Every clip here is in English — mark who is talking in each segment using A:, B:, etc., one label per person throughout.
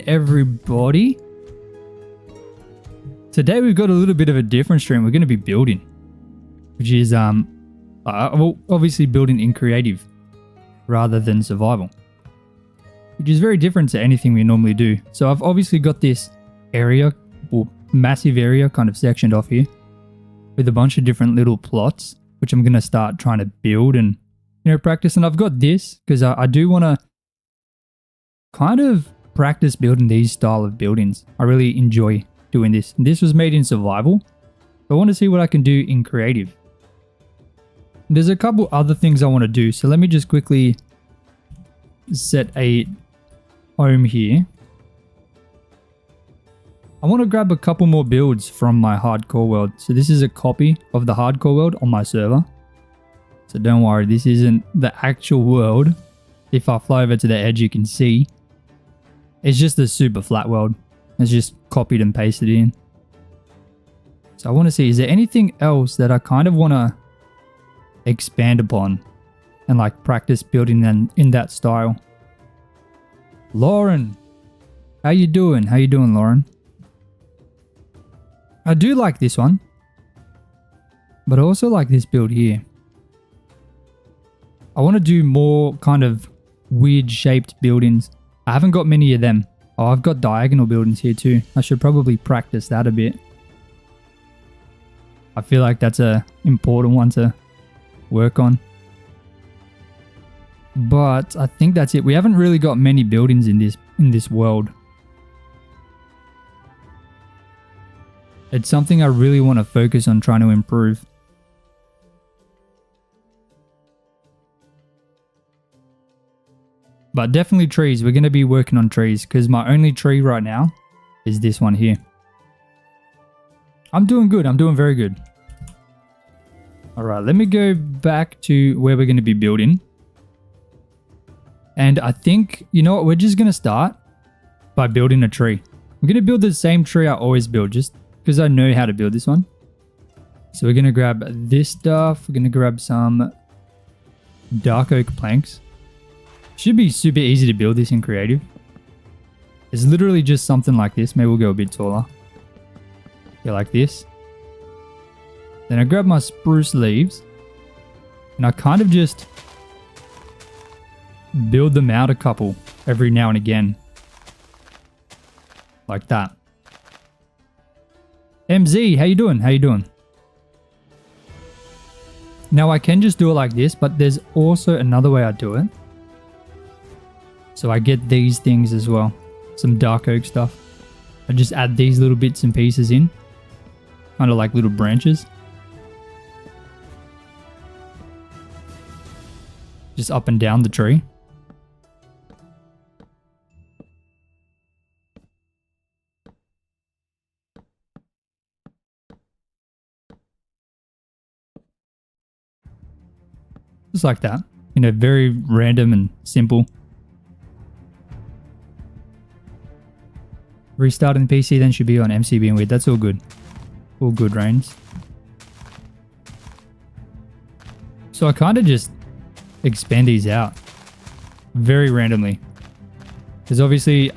A: everybody. Today we've got a little bit of a different stream. We're going to be building, which is well, obviously building in creative rather than survival, which is very different to anything we normally do. So I've obviously got this area, or massive area, kind of sectioned off here with a bunch of different little plots, which I'm going to start trying to build and, you know, practice. And I've got this because I do want to kind of practice building these style of buildings. I really enjoy doing this. This was made in survival. I want to see what I can do in creative. There's a couple other things I want to do. So let me just quickly set a home here. I want to grab a couple more builds from my hardcore world. So this is a copy of the hardcore world on my server. So don't worry, this isn't the actual world. If I fly over to the edge, you can see it's just a super flat world. It's just copied and pasted in. So I want to see, is there anything else that I kind of want to expand upon and like practice building them in that style? Lauren, how you doing? How you doing, Lauren? I do like this one, but I also like this build here. I want to do more kind of weird shaped buildings. I haven't got many of them. Oh, I've got diagonal buildings here too. I should probably practice that a bit. I feel like that's a important one to work on. But I think that's it. We haven't really got many buildings in this world. It's something I really want to focus on trying to improve. But definitely trees. We're going to be working on trees because my only tree right now is this one here. I'm doing good. I'm doing very good. All right, let me go back to where we're going to be building. And I think, you know what? We're just going to start by building a tree. I'm going to build the same tree I always build just because I know how to build this one. So we're going to grab this stuff. We're going to grab some dark oak planks. Should be super easy to build this in creative. It's literally just something like this. Maybe we'll go a bit taller. Yeah, like this. Then I grab my spruce leaves and I kind of just build them out a couple every now and again. Like that. MZ, how you doing? How you doing? Now I can just do it like this, but there's also another way I do it. So I get these things as well. Some dark oak stuff. I just add these little bits and pieces in. Kind of like little branches. Just up and down the tree. Just like that. You know, very random and simple. Restarting the PC then should be on MCB and weird. That's all good. All good, Reigns. So I kind of just expand these out very randomly. Because obviously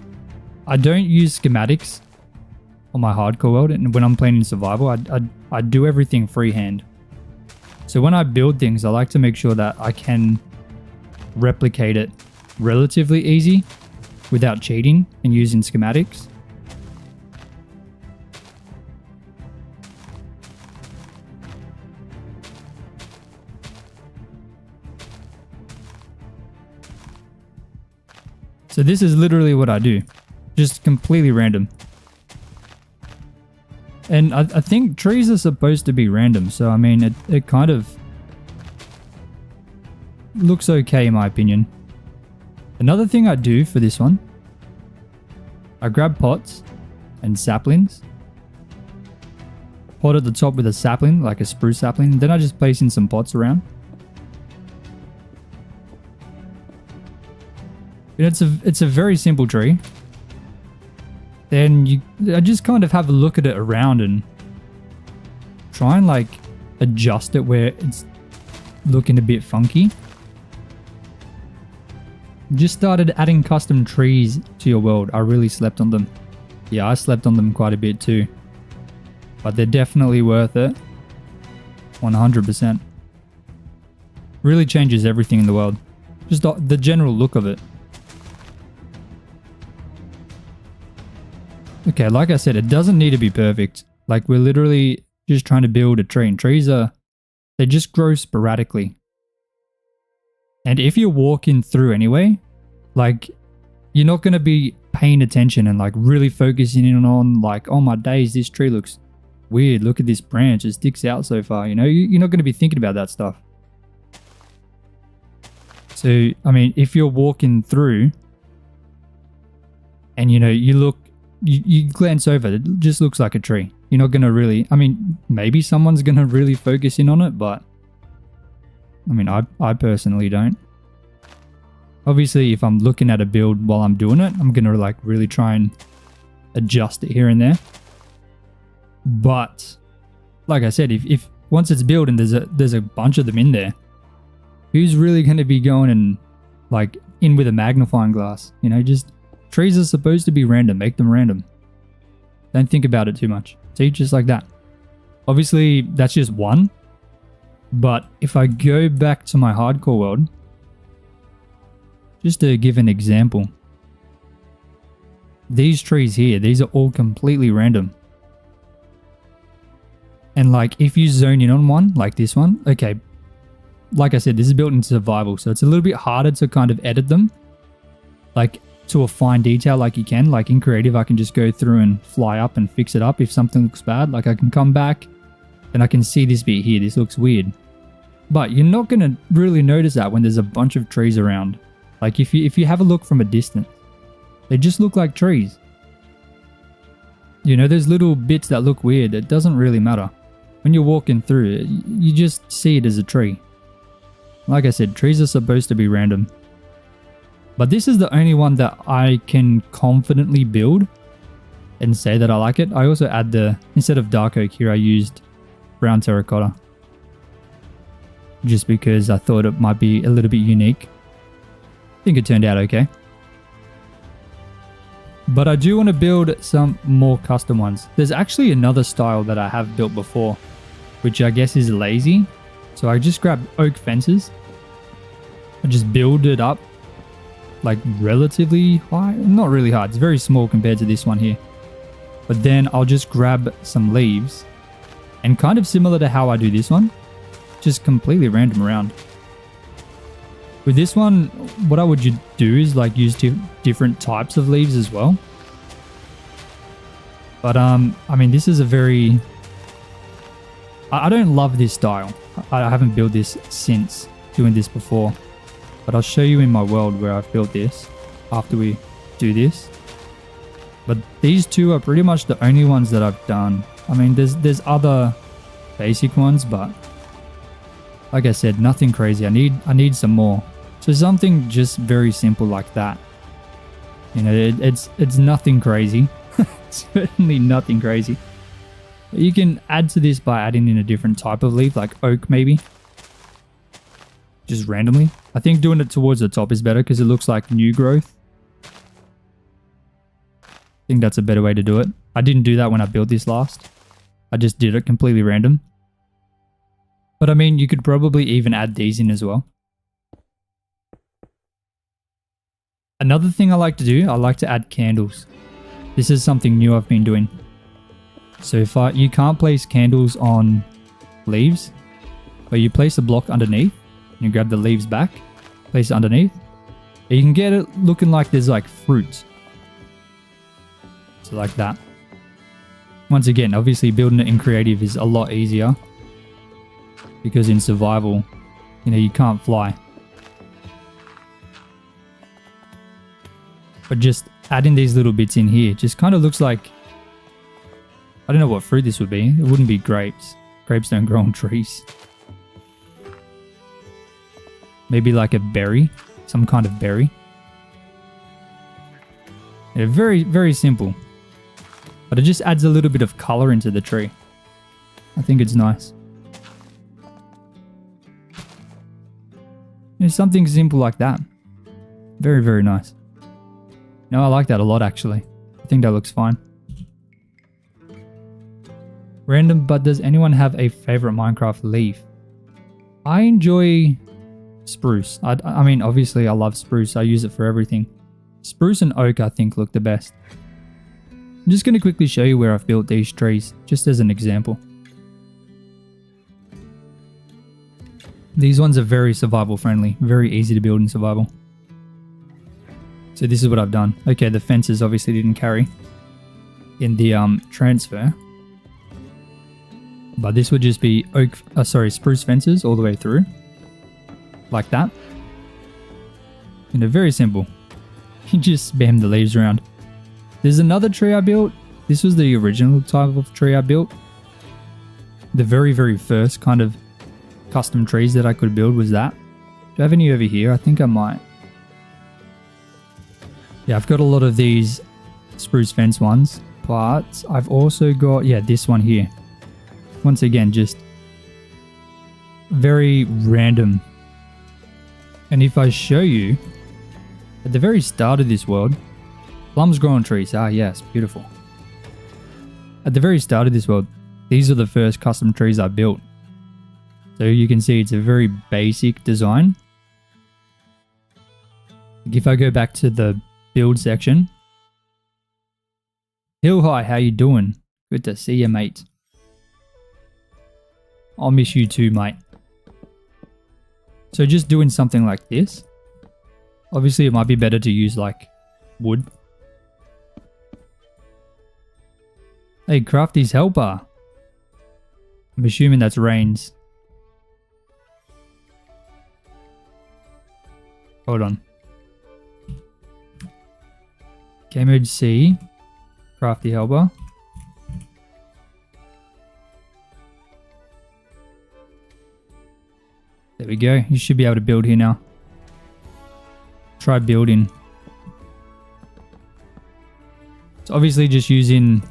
A: I don't use schematics on my hardcore world, and when I'm playing in survival, I do everything freehand. So when I build things, I like to make sure that I can replicate it relatively easy without cheating and using schematics. So this is literally what I do. Just completely random. And I think trees are supposed to be random. So, I mean, it kind of looks okay in my opinion. Another thing I do for this one, I grab pots and saplings. Pot at the top with a sapling, like a spruce sapling. Then I just place in some pots around. It's a very simple tree. Then I just kind of have a look at it around and try and like adjust it where it's looking a bit funky. Just started adding custom trees to your world. I really slept on them. Yeah, I slept on them quite a bit too. But they're definitely worth it. 100%. Really changes everything in the world. Just the general look of it. Okay, like I said, it doesn't need to be perfect. Like, we're literally just trying to build a tree. And trees they just grow sporadically. And if you're walking through anyway, like, you're not going to be paying attention and like really focusing in on like, oh my days, this tree looks weird. Look at this branch. It sticks out so far. You know, you're not going to be thinking about that stuff. So, I mean, if you're walking through and, you know, you glance over, it just looks like a tree. You're not going to really, I mean, maybe someone's going to really focus in on it, but I mean, I personally don't. Obviously, if I'm looking at a build while I'm doing it, I'm going to like really try and adjust it here and there. But like I said, if once it's built and there's a bunch of them in there, who's really going to be going and like in with a magnifying glass? You know, just trees are supposed to be random. Make them random. Don't think about it too much. See, just like that. Obviously, that's just one. But if I go back to my hardcore world, just to give an example, these trees here, these are all completely random. And like, if you zone in on one, like this one, okay, like I said, this is built in survival, so it's a little bit harder to kind of edit them, like to a fine detail like you can. Like in creative, I can just go through and fly up and fix it up if something looks bad. Like I can come back and I can see this bit here, this looks weird. But you're not going to really notice that when there's a bunch of trees around. Like if you have a look from a distance, they just look like trees. You know, there's little bits that look weird. It doesn't really matter. When you're walking through it, you just see it as a tree. Like I said, trees are supposed to be random. But this is the only one that I can confidently build and say that I like it. I also add instead of dark oak here, I used brown terracotta. Just because I thought it might be a little bit unique. I think it turned out okay. But I do want to build some more custom ones. There's actually another style that I have built before, which I guess is lazy. So I just grab oak fences. I just build it up like relatively high. Not really high. It's very small compared to this one here. But then I'll just grab some leaves. And kind of similar to how I do this one, just completely random around. With this one, what I would do is like use different types of leaves as well. But I mean, this is a very... I don't love this style. I haven't built this since doing this before. But I'll show you in my world where I've built this after we do this. But these two are pretty much the only ones that I've done. I mean, there's other basic ones, but like I said, nothing crazy. I need some more. So something just very simple like that. You know, it's nothing crazy. Certainly nothing crazy. But you can add to this by adding in a different type of leaf, like oak maybe. Just randomly. I think doing it towards the top is better because it looks like new growth. I think that's a better way to do it. I didn't do that when I built this last. I just did it completely random. But I mean, you could probably even add these in as well. Another thing I like to do, I like to add candles. This is something new I've been doing. So if you can't place candles on leaves, but you place a block underneath, and you grab the leaves back, place it underneath, and you can get it looking like there's like fruit. So like that. Once again, obviously building it in creative is a lot easier because in survival, you know, you can't fly. But just adding these little bits in here just kind of looks like, I don't know what fruit this would be. It wouldn't be grapes. Grapes don't grow on trees. Maybe like a berry, some kind of berry. Yeah, very, very simple. But it just adds a little bit of color into the tree. I think it's nice. It's something simple like that. Very, very nice. No, I like that a lot actually. I think that looks fine. Random, but does anyone have a favorite Minecraft leaf? I enjoy spruce. I mean, obviously I love spruce. I use it for everything. Spruce and oak I think look the best. I'm just going to quickly show you where I've built these trees, just as an example. These ones are very survival friendly, very easy to build in survival. So this is what I've done. Okay, the fences obviously didn't carry in the transfer. But this would just be spruce fences all the way through. Like that. You know, very simple. You just spam the leaves around. There's another tree I built. This was the original type of tree I built. The very, very first kind of custom trees that I could build was that. Do I have any over here? I think I might. Yeah, I've got a lot of these spruce fence ones. But I've also got, yeah, this one here. Once again, just very random. And if I show you, at the very start of this world, plums grow on trees. Ah, yes, beautiful. At the very start of this world, these are the first custom trees I built. So you can see it's a very basic design. If I go back to the build section. Hill High, how you doing? Good to see you, mate. I'll miss you too, mate. So just doing something like this. Obviously, it might be better to use like wood. Hey, Crafty's helper. I'm assuming that's Rains. Hold on. Game mode C. Crafty helper. There we go. You should be able to build here now. Try building. So obviously just using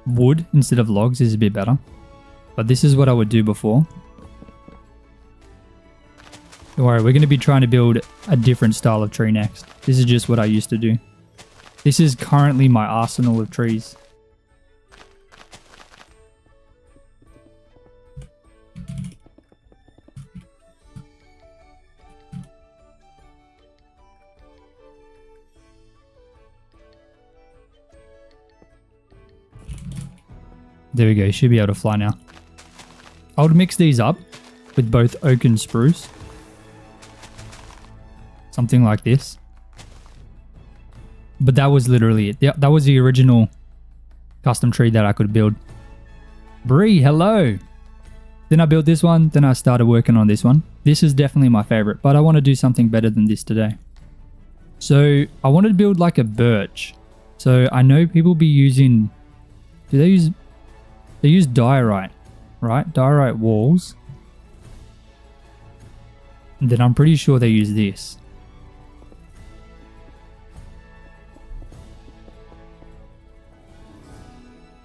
A: wood instead of logs is a bit better. But this is what I would do before. Don't worry, we're going to be trying to build a different style of tree next. This is just what I used to do. This is currently my arsenal of trees. There we go, you should be able to fly now. I would mix these up with both oak and spruce. Something like this. But that was literally it. That was the original custom tree that I could build. Bree, hello! Then I built this one, then I started working on this one. This is definitely my favorite, but I want to do something better than this today. So I wanted to build like a birch. So I know people be using... They use diorite, right? Diorite walls. And then I'm pretty sure they use this.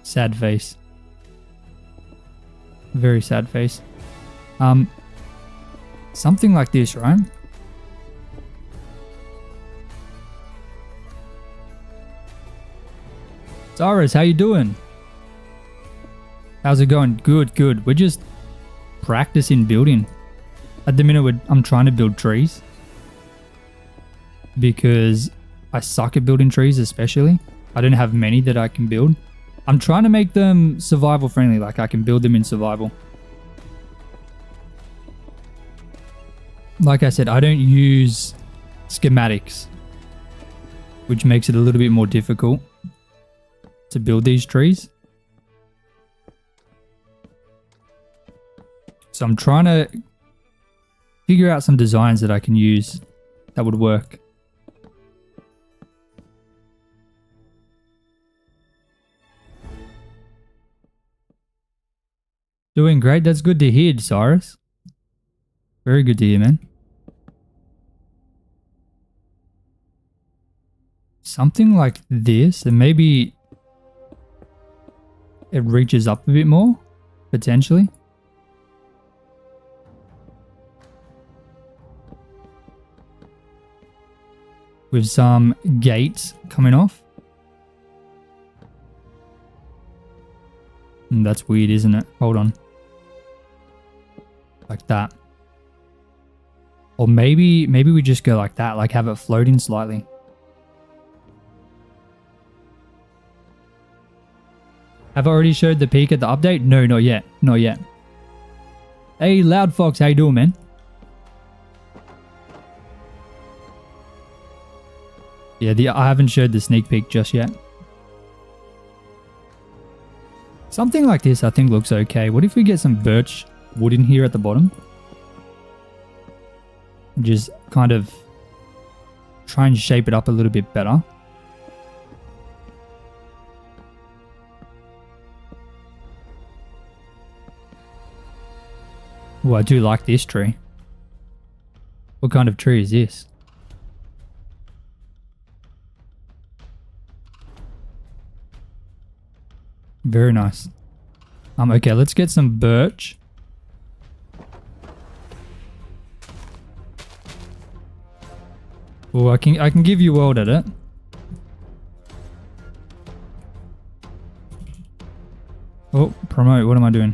A: Sad face. Very sad face. Something like this, right? Cyrus, how you doing? How's it going? Good, good. We're just practicing building. At the minute, I'm trying to build trees. Because I suck at building trees, especially. I don't have many that I can build. I'm trying to make them survival friendly, like I can build them in survival. Like I said, I don't use schematics, which makes it a little bit more difficult to build these trees. So I'm trying to figure out some designs that I can use that would work. Doing great. That's good to hear, Cyrus. Very good to hear, man. Something like this, and maybe it reaches up a bit more, potentially. with some gates coming off. That's weird, isn't it? Hold on. Like that. Or maybe we just go like that, like have it floating slightly. Have I already showed the peak at the update? No, not yet. Not yet. Hey, Loud Fox, how you doing, man? Yeah, I haven't showed the sneak peek just yet. Something like this I think looks okay. What if we get some birch wood in here at the bottom? Just kind of try and shape it up a little bit better. Oh, I do like this tree. What kind of tree is this? Very nice. Okay, let's get some birch. Oh, I can give you world at it. Oh, promote. What am I doing?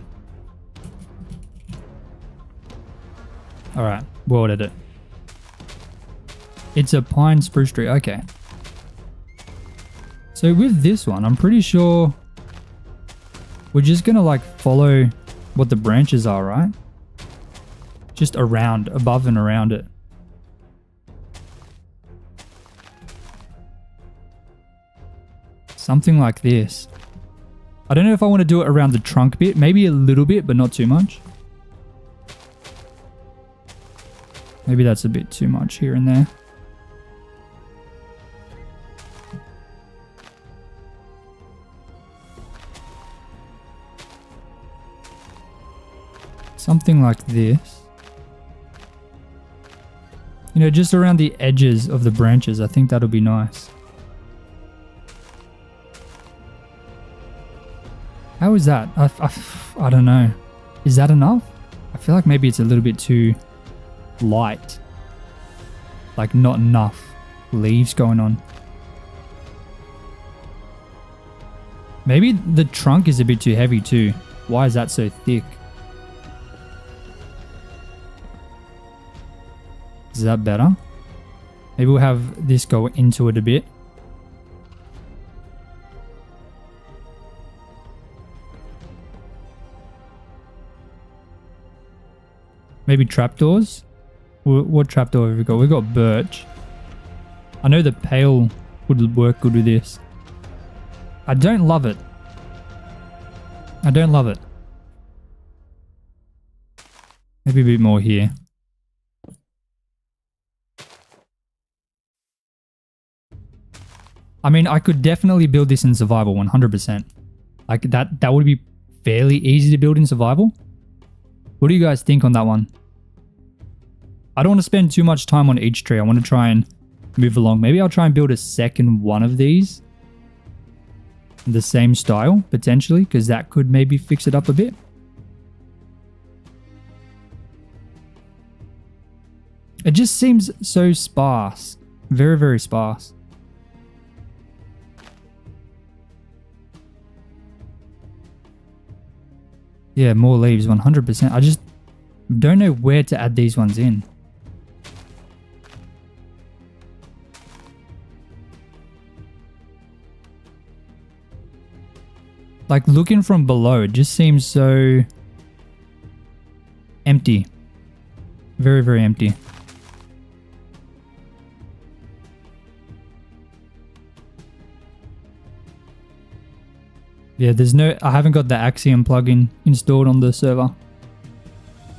A: Alright, world edit. It's a pine spruce tree. Okay. So with this one, I'm pretty sure we're just gonna like follow what the branches are, right? Just around, above and around it. Something like this. I don't know if I want to do it around the trunk bit. Maybe a little bit, but not too much. Maybe that's a bit too much here and there. Something like this. You know, just around the edges of the branches. I think that'll be nice. How is that? I don't know. Is that enough? I feel like maybe it's a little bit too light. Like not enough leaves going on. Maybe the trunk is a bit too heavy too. Why is that so thick? Is that better? Maybe we'll have this go into it a bit. Maybe trapdoors? What trapdoor have we got? We've got birch. I know the pale would work good with this. I don't love it. I don't love it. Maybe a bit more here. I mean, I could definitely build this in survival 100%. Like that would be fairly easy to build in survival. What do you guys think on that one? I don't want to spend too much time on each tree. I want to try and move along. Maybe I'll try and build a second one of these. In the same style, potentially, because that could maybe fix it up a bit. It just seems so sparse. Very, very sparse. Yeah, more leaves, 100%. I just don't know where to add these ones in. Like looking from below, it just seems so empty. Very, very empty. Yeah, I haven't got the Axiom plugin installed on the server.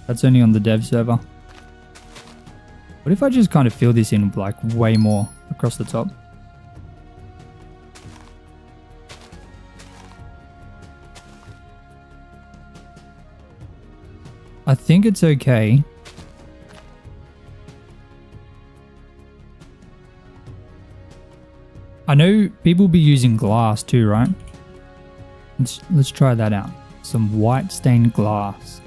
A: That's only on the dev server. What if I just kind of fill this in like way more across the top? I think it's okay. I know people be using glass too, right? Let's try that out. Some white stained glass.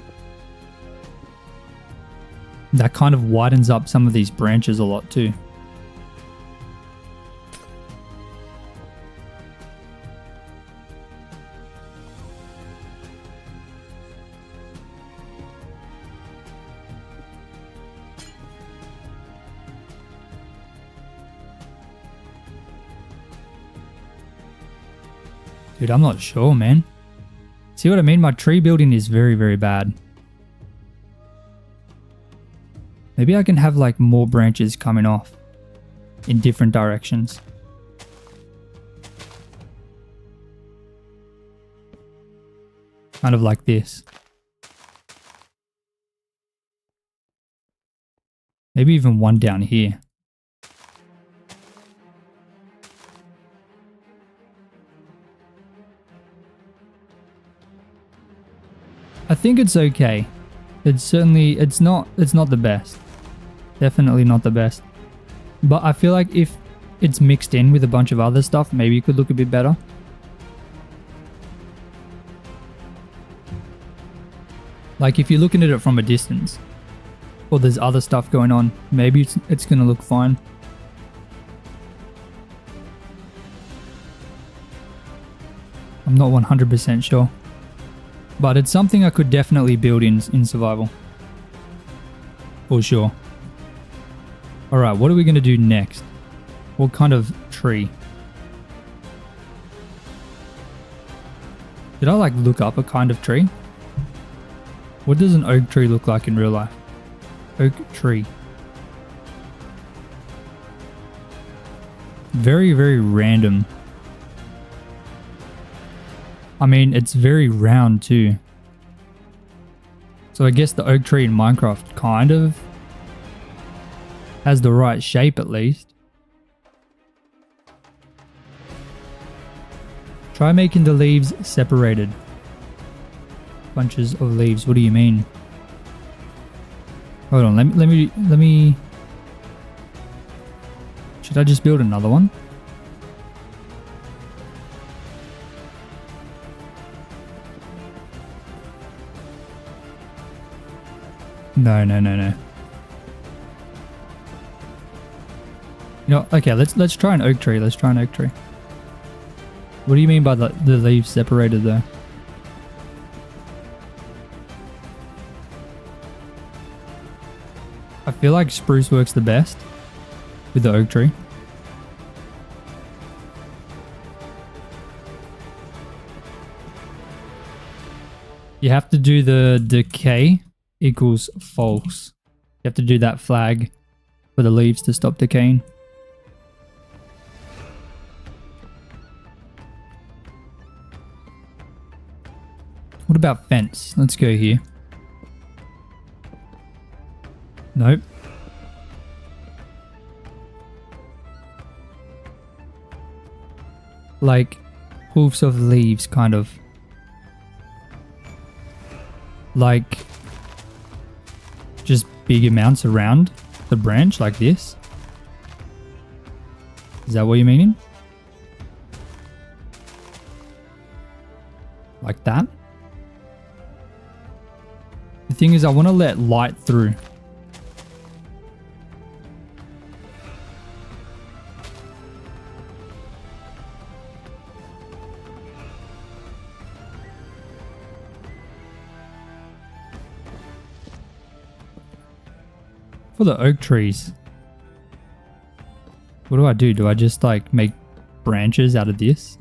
A: That kind of widens up some of these branches a lot too. Dude, I'm not sure, man. See what I mean? My tree building is very, very bad. Maybe I can have like more branches coming off in different directions. Kind of like this. Maybe even one down here. I think it's okay. It's not the best. Definitely not the best. But I feel like if it's mixed in with a bunch of other stuff, maybe it could look a bit better. Like if you're looking at it from a distance, or there's other stuff going on, maybe it's gonna look fine. I'm not 100% sure. But it's something I could definitely build in survival. For sure. Alright, what are we going to do next? What kind of tree? Did I like look up a kind of tree? What does an oak tree look like in real life? Oak tree. Very, very random. I mean, it's very round too. So I guess the oak tree in Minecraft kind of has the right shape at least. Try making the leaves separated. Bunches of leaves, what do you mean? Hold on, let me... Should I just build another one? No. You know, okay, let's try an oak tree. Let's try an oak tree. What do you mean by the leaves separated though? I feel like spruce works the best with the oak tree. You have to do the decay equals false. You have to do that flag for the leaves to stop decaying. What about fence? Let's go here. Nope. Like hoofs of leaves, kind of. Like just big amounts around the branch like this. Is that what you're meaning? Like that? The thing is, I want to let light through. For the oak trees, what do I do? Do I just like make branches out of this?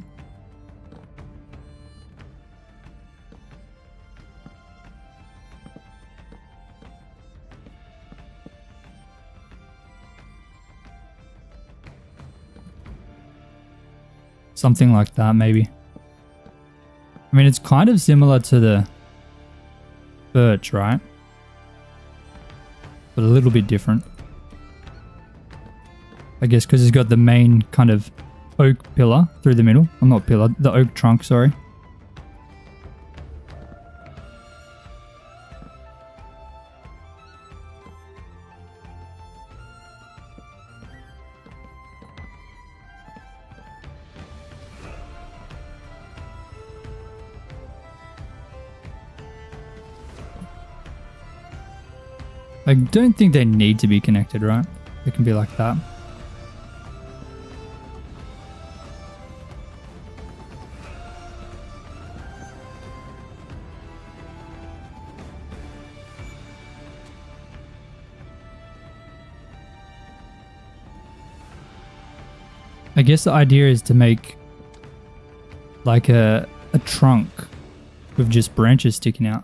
A: Something like that, maybe. I mean, it's kind of similar to the birch, right? But a little bit different. I guess because it's got the main kind of oak pillar through the middle. Oh, not pillar, the oak trunk, sorry. I don't think they need to be connected, right? They can be like that. I guess the idea is to make like a trunk with just branches sticking out.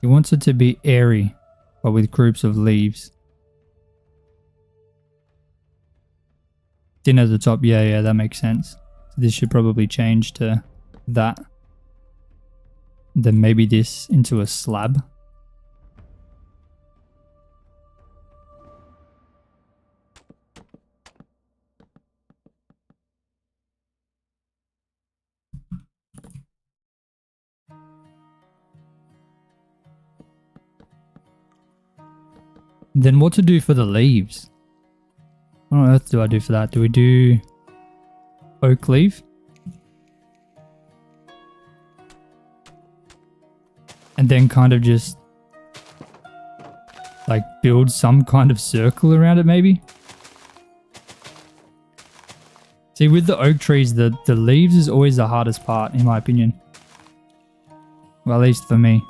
A: He wants it to be airy, but with groups of leaves. Thin at the top, yeah, that makes sense. So this should probably change to that. Then maybe this into a slab. Then what to do for the leaves? What on earth do I do for that? Do we do oak leaf? And then kind of just like build some kind of circle around it maybe? See, with the oak trees, the leaves is always the hardest part in my opinion. Well, at least for me.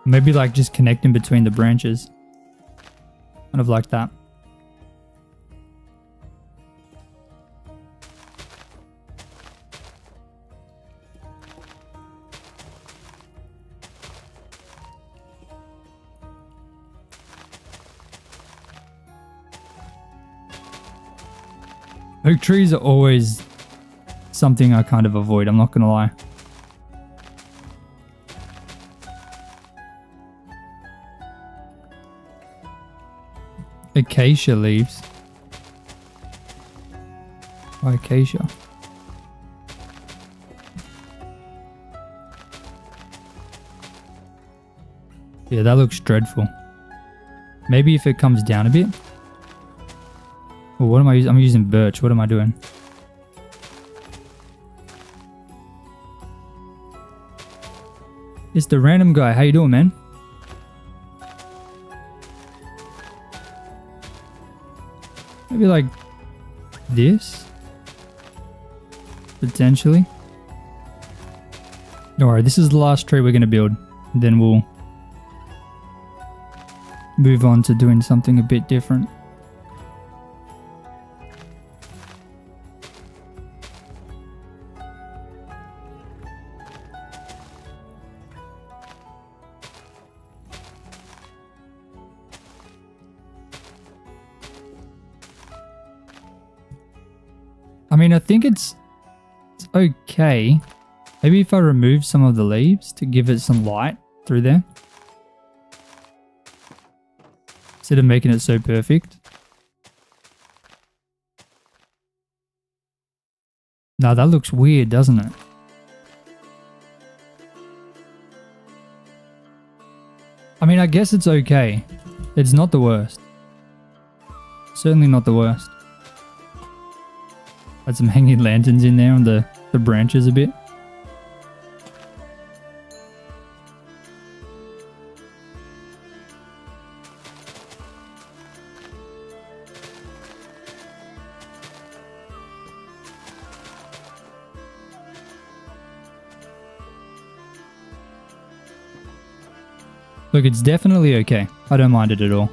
A: Maybe like just connecting between the branches. Kind of like that. Oak trees are always something I kind of avoid, I'm not gonna lie. Acacia leaves. Why acacia? Yeah, that looks dreadful. Maybe if it comes down a bit. Well, what am I using? I'm using birch. What am I doing? It's the random guy. How you doing, man? Maybe like this? Potentially. Alright, this is the last tree we're going to build. Then we'll move on to doing something a bit different. I mean, I think it's okay. Maybe if I remove some of the leaves to give it some light through there. Instead of making it so perfect. No, that looks weird, doesn't it? I mean, I guess it's okay. It's not the worst. Certainly not the worst. Had some hanging lanterns in there on the branches a bit. Look, it's definitely okay. I don't mind it at all.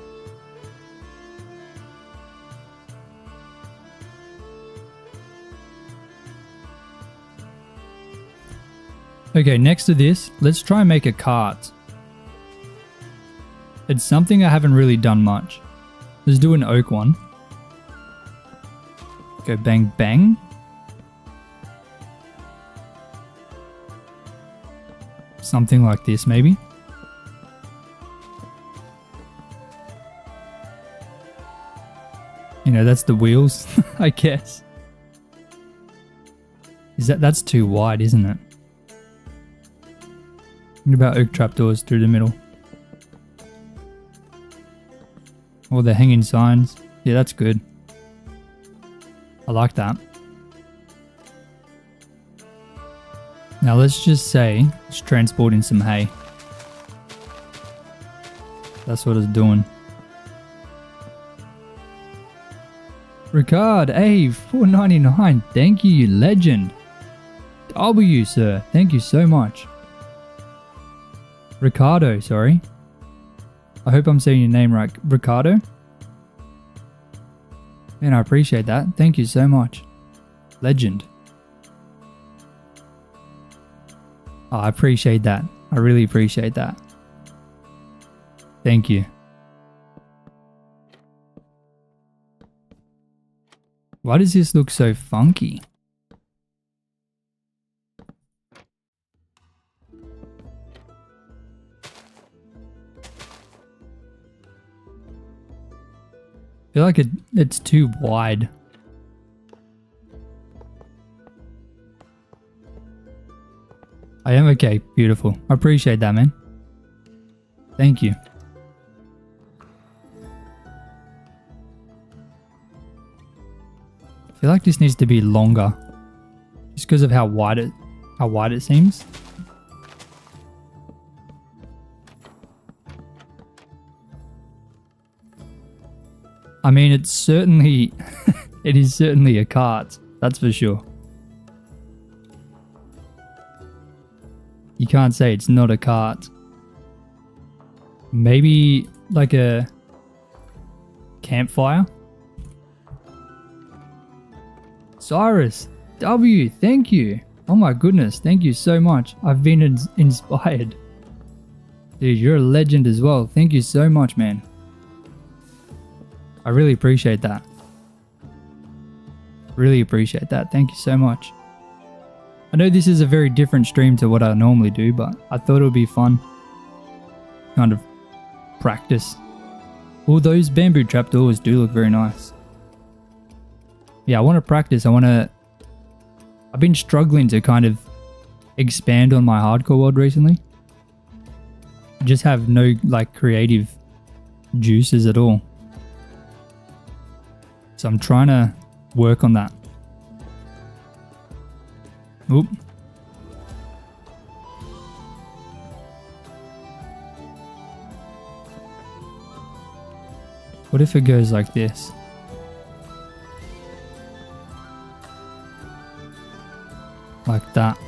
A: Okay, next to this, let's try and make a cart. It's something I haven't really done much. Let's do an oak one. Go bang bang. Something like this maybe. You know, that's the wheels, I guess. That's too wide, isn't it? What about oak trapdoors through the middle? Or the hanging signs. Yeah, that's good. I like that. Now let's just say it's transporting some hay. That's what it's doing. Ricard, hey, $4.99. Thank you, you legend. W, sir. Thank you so much. Ricardo, sorry. I hope I'm saying your name right. Ricardo? Man, I appreciate that. Thank you so much. Legend. Oh, I appreciate that. I really appreciate that. Thank you. Why does this look so funky? I feel like it's too wide. I am okay. Beautiful. I appreciate that, man. Thank you. I feel like this needs to be longer, just because of how wide it seems. I mean, it's certainly, it is certainly a cart. That's for sure. You can't say it's not a cart. Maybe like a campfire. Cyrus W, thank you. Oh my goodness, thank you so much. I've been inspired. Dude, you're a legend as well. Thank you so much, man. I really appreciate that. Really appreciate that. Thank you so much. I know this is a very different stream to what I normally do, but I thought it would be fun. Kind of practice. All those bamboo trapdoors do look very nice. Yeah, I want to practice. I've been struggling to kind of expand on my hardcore world recently. I just have no like creative juices at all. So I'm trying to work on that. Oop. What if it goes like this? Like that.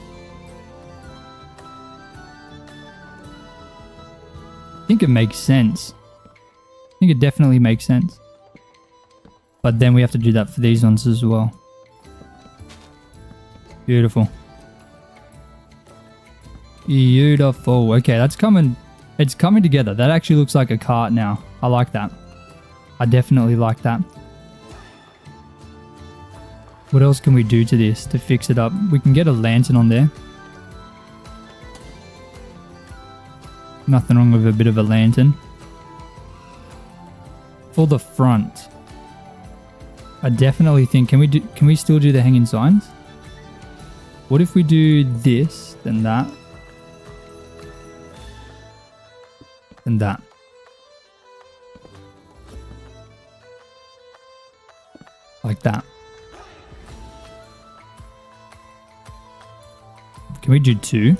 A: I think it makes sense. I think it definitely makes sense. But then we have to do that for these ones as well. Beautiful. Beautiful. Okay, that's coming. It's coming together. That actually looks like a cart now. I like that. I definitely like that. What else can we do to this to fix it up? We can get a lantern on there. Nothing wrong with a bit of a lantern. For the front, I definitely think, can we still do the hanging signs? What if we do this, then that, then that? Like that. Can we do two?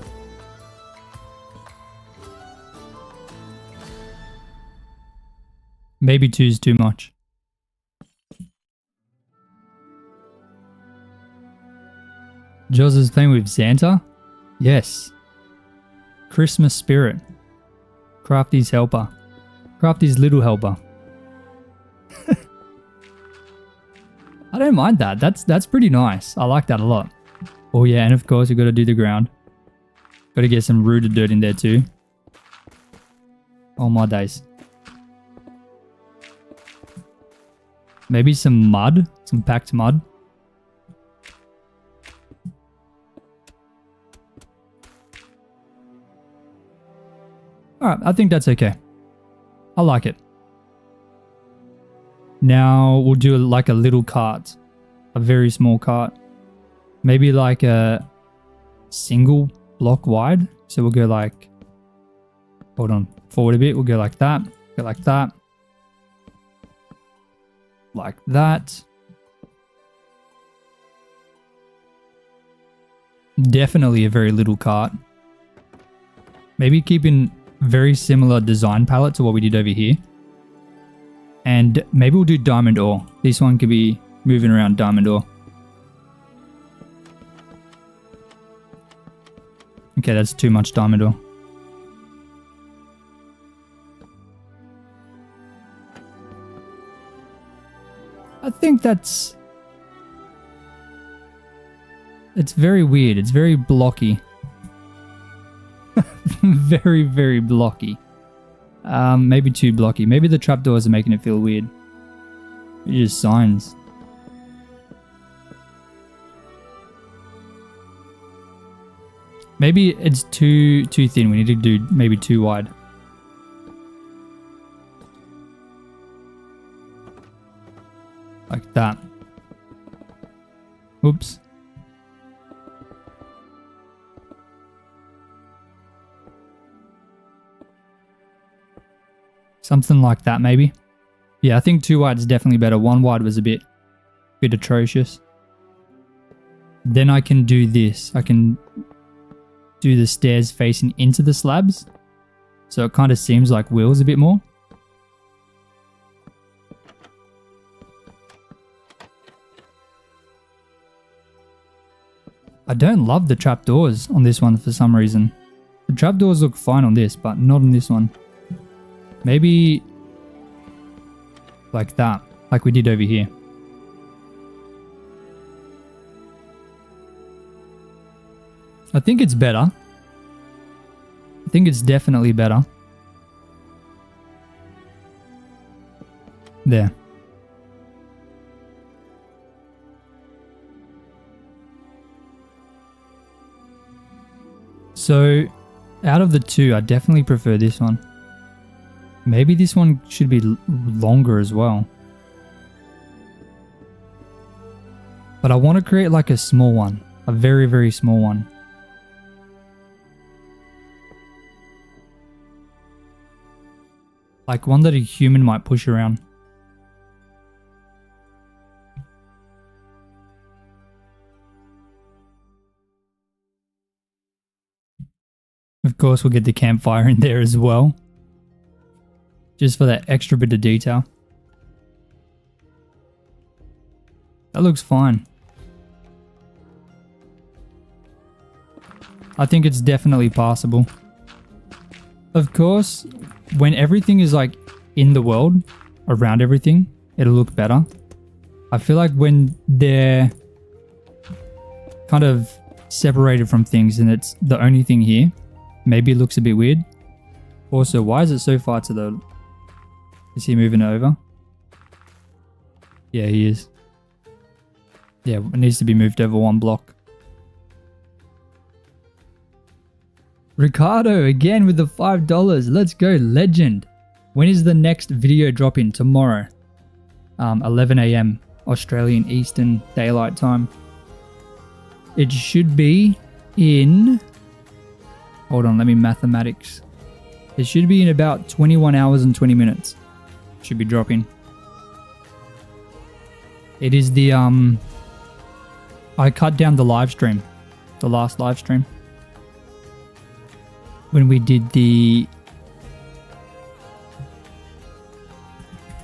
A: Maybe two is too much. Joz is playing with Santa? Yes. Christmas spirit. Crafty's helper. Crafty's little helper. I don't mind that. That's pretty nice. I like that a lot. Oh yeah, and of course we got to do the ground. Got to get some rooted dirt in there too. Oh my days. Maybe some mud, some packed mud. Alright, I think that's okay. I like it. Now we'll do like a little cart. A very small cart. Maybe like a single block wide. So we'll go like, hold on, forward a bit. We'll go like that. Go like that. Like that. Definitely a very little cart. Maybe keeping very similar design palette to what we did over here. And maybe we'll do diamond ore. This one could be moving around diamond ore. Okay, that's too much diamond ore. I think it's very weird. It's very blocky. Very, very blocky. Maybe too blocky. Maybe the trapdoors are making it feel weird. It's just signs. Maybe it's too thin. We need to do maybe too wide. Like that. Oops. Something like that, maybe. Yeah, I think 2 wide is definitely better. 1 wide was a bit atrocious. Then I can do this. I can do the stairs facing into the slabs. So it kind of seems like wheels a bit more. I don't love the trapdoors on this one for some reason. The trapdoors look fine on this, but not on this one. Maybe like that, like we did over here. I think it's better. I think it's definitely better. There. So, out of the two, I definitely prefer this one. Maybe this one should be longer as well. But I want to create like a small one. A very, very small one. Like one that a human might push around. Of course, we'll get the campfire in there as well. Just for that extra bit of detail. That looks fine. I think it's definitely passable. Of course, when everything is like in the world, around everything, it'll look better. I feel like when they're kind of separated from things and it's the only thing here, maybe it looks a bit weird. Also, why is it so far to the... Is he moving it over? Yeah, he is. Yeah, it needs to be moved over 1 block. Ricardo again with the $5. Let's go, legend. When is the next video dropping? Tomorrow. 11 AM Australian Eastern Daylight Time. It should be in... Hold on, let me mathematics. It should be in about 21 hours and 20 minutes. Should be dropping. It is the I cut down the live stream. The last live stream. When we did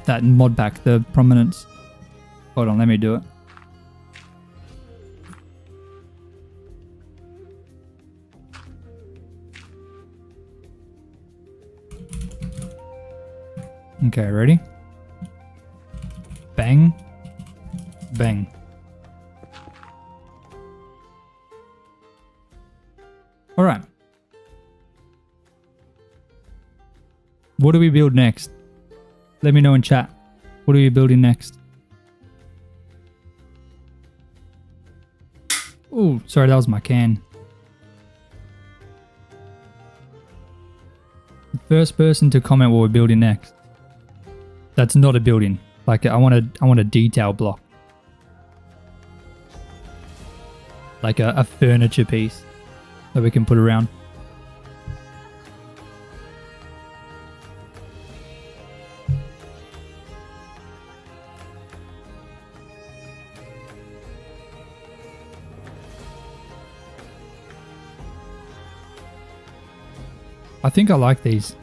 A: that mod pack, the prominence. Hold on, let me do it. Okay, ready? Bang. Bang. All right. What do we build next? Let me know in chat. What are we building next? Oh, sorry, that was my can. The first person to comment what we're building next. That's not a building. Like I want a detail block. Like a furniture piece that we can put around. I think I like these.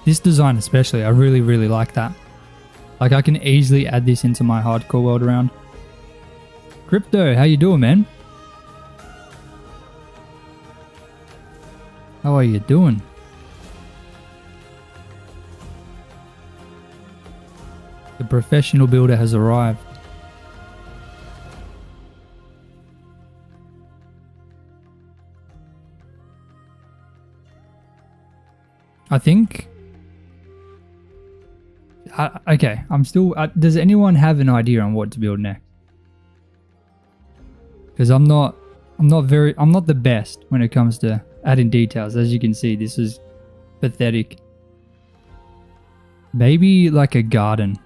A: This design especially, I really, really like that. Like I can easily add this into my hardcore world around. Crypto, how you doing, man? How are you doing? The professional builder has arrived. I think... okay, I'm still... does anyone have an idea on what to build next? Because I'm not the best when it comes to adding details. As you can see, this is pathetic. Maybe like a garden.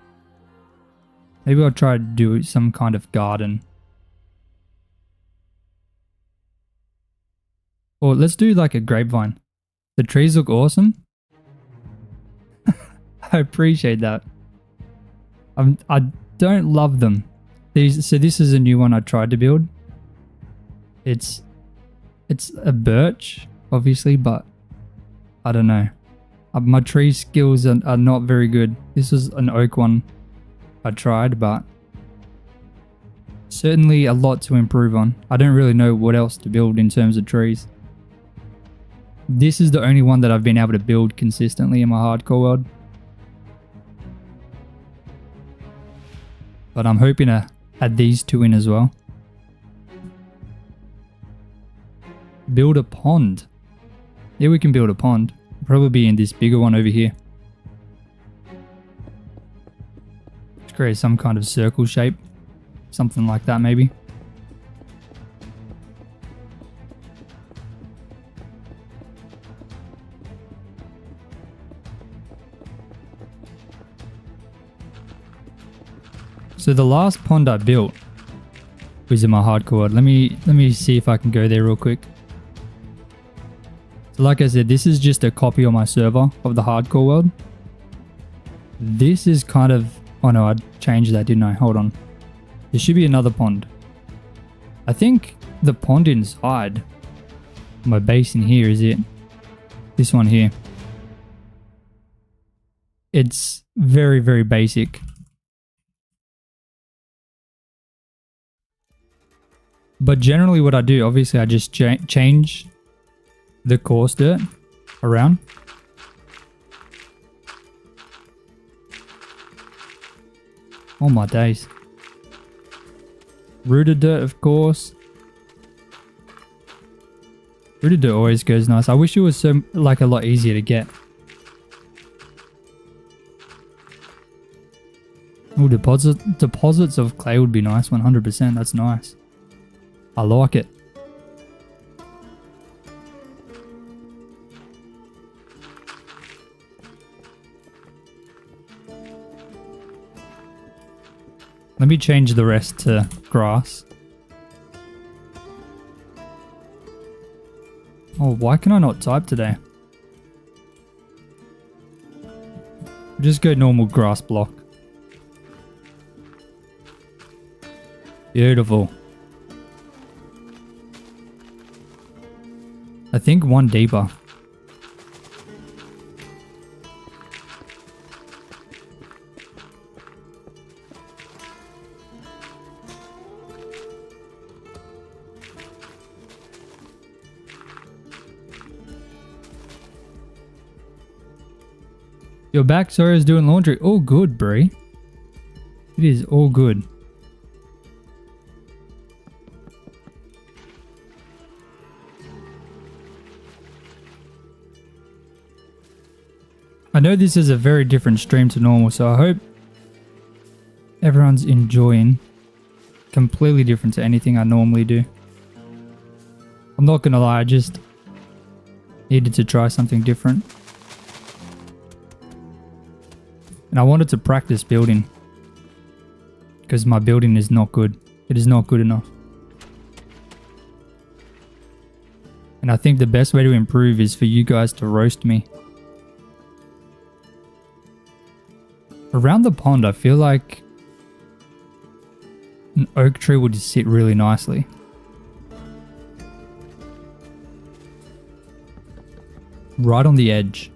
A: Maybe I'll try to do some kind of garden. Or let's do like a grapevine. The trees look awesome. I appreciate that. I don't love them. So this is a new one I tried to build. It's a birch, obviously, but I don't know. My tree skills are not very good. This is an oak one I tried, but certainly a lot to improve on. I don't really know what else to build in terms of trees. This is the only one that I've been able to build consistently in my hardcore world. But I'm hoping to add these two in as well. Build a pond. Yeah, we can build a pond. Probably in this bigger one over here. Let's create some kind of circle shape. Something like that maybe. So the last pond I built was in my hardcore world. Let me see if I can go there real quick. So like I said, this is just a copy on my server of the hardcore world. This is kind of... oh no, I changed that, didn't I? Hold on. There should be another pond. I think the pond inside my base in here is it. This one here. It's very, very basic. But generally what I do, obviously I just change the coarse dirt around. Oh my days. Rooted dirt, of course. Rooted dirt always goes nice. I wish it was so like a lot easier to get. Oh, deposits of clay would be nice. 100%. That's nice. I like it. Let me change the rest to grass. Oh, why can I not type today? Just go normal grass block. Beautiful. I think one deeper. You're back, sorry I was doing laundry. All good, Bree. It is all good. I know this is a very different stream to normal, so I hope everyone's enjoying. Completely different to anything I normally do. I'm not gonna lie, I just needed to try something different. And I wanted to practice building. Because my building is not good. It is not good enough. And I think the best way to improve is for you guys to roast me. Around the pond, I feel like an oak tree would sit really nicely. Right on the edge.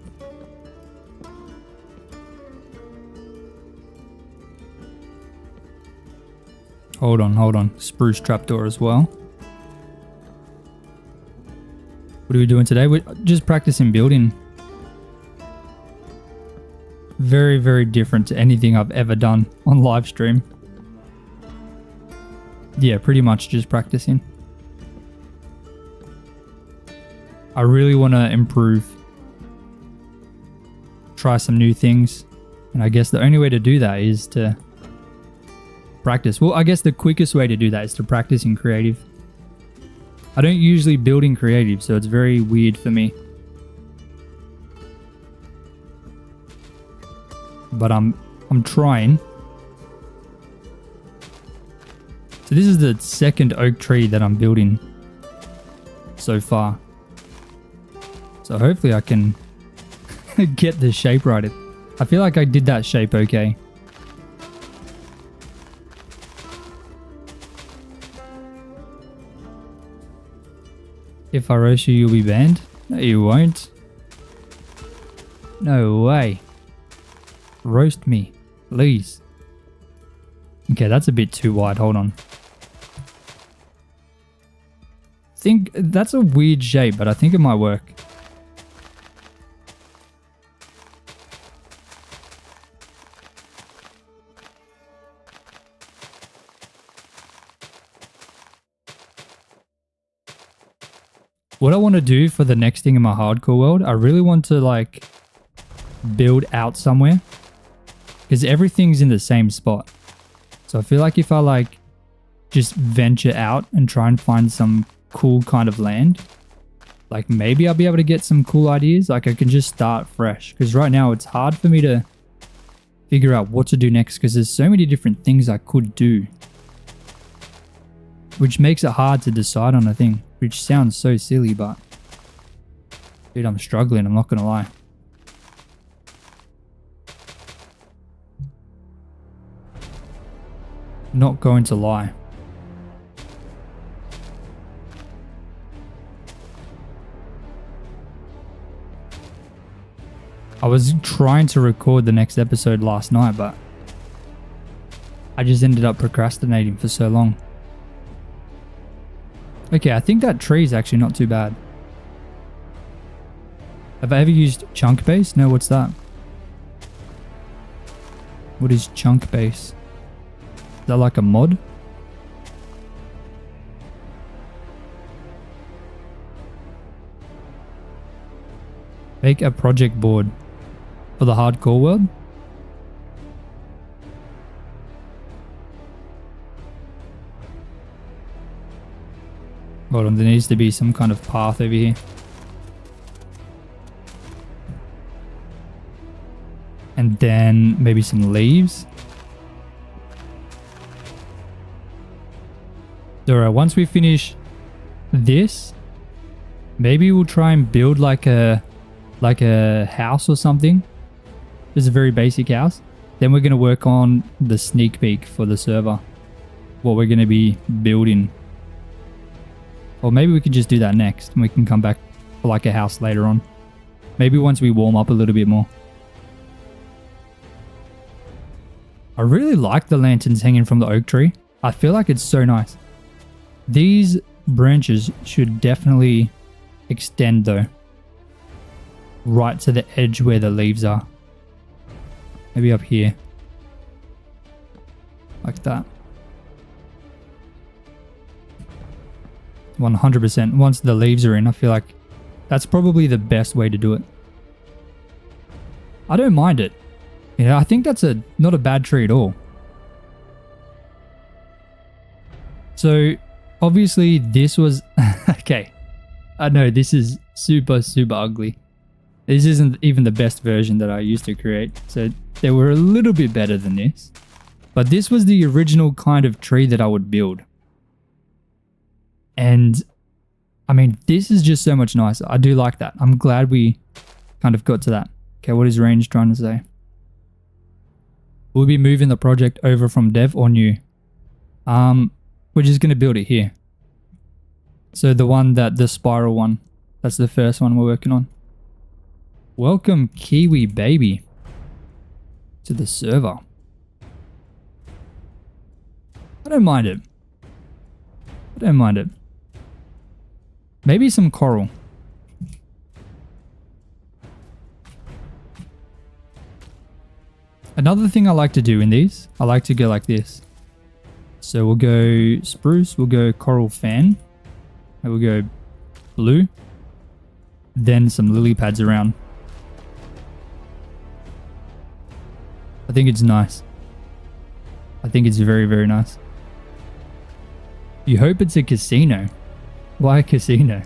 A: Hold on. Spruce trapdoor as well. What are we doing today? We're just practicing building. Very, very different to anything I've ever done on live stream. Yeah, pretty much just practicing. I really want to improve. Try some new things. And I guess the only way to do that is to practice. Well, I guess the quickest way to do that is to practice in creative. I don't usually build in creative, so it's very weird for me. But I'm trying. So this is the second oak tree that I'm building so far. So hopefully I can get the shape right. I feel like I did that shape okay. If I roast you, you'll be banned? No, you won't. No way. Roast me, please. Okay, that's a bit too wide. Hold on. Think that's a weird shape, but I think it might work. What I want to do for the next thing in my hardcore world, I really want to like build out somewhere because everything's in the same spot. So I feel like if I like just venture out and try and find some cool kind of land, like maybe I'll be able to get some cool ideas. Like I can just start fresh because right now it's hard for me to figure out what to do next because there's so many different things I could do, which makes it hard to decide on a thing, which sounds so silly, but dude, I'm struggling, I'm not gonna lie. Not going to lie. I was trying to record the next episode last night, but I just ended up procrastinating for so long. Okay, I think that tree is actually not too bad. Have I ever used chunk base? No, what's that? What is chunk base? Is that like a mod? Make a project board for the hardcore world? Hold on, there needs to be some kind of path over here. And then maybe some leaves. Alright, once we finish this, maybe we'll try and build like a house or something. Just a very basic house. Then we're going to work on the sneak peek for the server. What we're going to be building. Or maybe we could just do that next and we can come back for like a house later on. Maybe once we warm up a little bit more. I really like the lanterns hanging from the oak tree. I feel like it's so nice. These branches should definitely extend though. Right to the edge where the leaves are. Maybe up here. Like that. 100%. Once the leaves are in, I feel like that's probably the best way to do it. I don't mind it. You know, I think that's not a bad tree at all. So, obviously this was... okay. I know this is super, super ugly. This isn't even the best version that I used to create. So, they were a little bit better than this. But this was the original kind of tree that I would build. And I mean, this is just so much nicer. I do like that. I'm glad we kind of got to that. Okay, what is Range trying to say? We'll be moving the project over from dev or new. We're just going to build it here. So the spiral one, that's the first one we're working on. Welcome, Kiwi baby, to the server. I don't mind it. I don't mind it. Maybe some coral. Another thing I like to do in these, I like to go like this. So we'll go spruce, we'll go coral fan, and we'll go blue, then some lily pads around. I think it's nice. I think it's very, very nice. You hope it's a casino. Why a casino?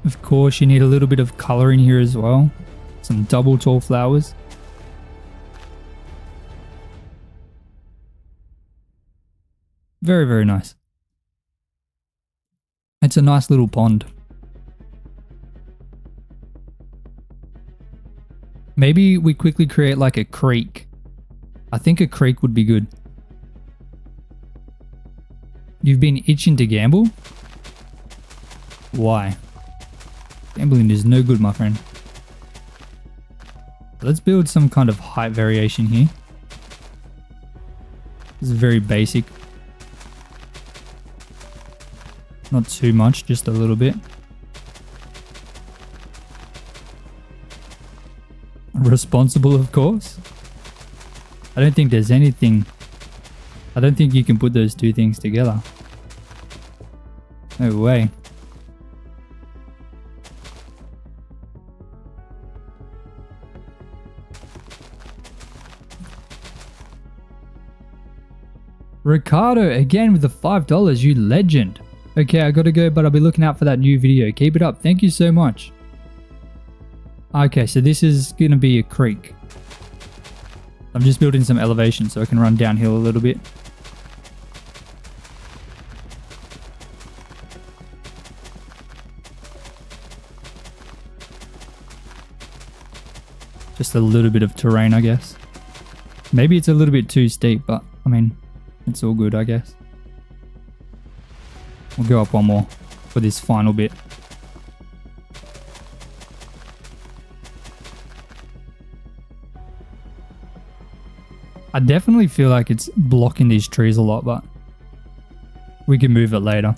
A: Of course, you need a little bit of color in here as well. Some double tall flowers. Very, very nice. It's a nice little pond. Maybe we quickly create like a creek. I think a creek would be good. You've been itching to gamble? Why? Gambling is no good, my friend. Let's build some kind of height variation here. This is very basic. Not too much, just a little bit. Responsible, of course. I don't think there's anything. I don't think you can put those two things together. No way. Ricardo, again with the $5, you legend. Okay, I gotta go, but I'll be looking out for that new video. Keep it up. Thank you so much. Okay, so this is gonna be a creek. I'm just building some elevation so I can run downhill a little bit. Just a little bit of terrain, I guess. Maybe it's a little bit too steep, but I mean, it's all good, I guess. We'll go up one more for this final bit. I definitely feel like it's blocking these trees a lot, but we can move it later.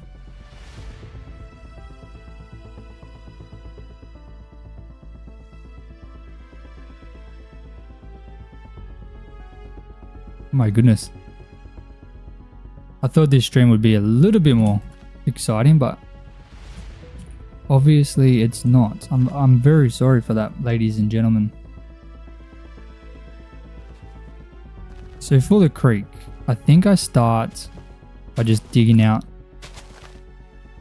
A: My goodness. I thought this stream would be a little bit more exciting, but obviously it's not. I'm very sorry for that, ladies and gentlemen. So for the creek, I think I start by just digging out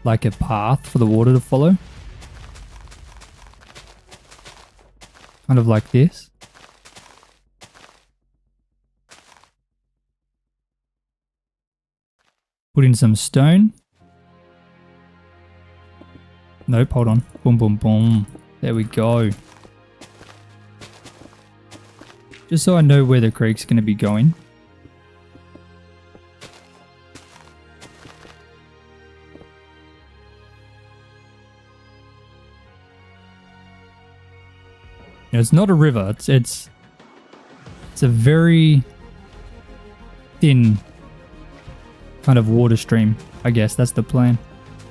A: like a path for the water to follow. Kind of like this. Put in some stone. Nope, hold on. Boom, boom, boom. There we go. Just so I know where the creek's going to be going. You know, it's not a river. It's a very thin kind of water stream, I guess. That's the plan.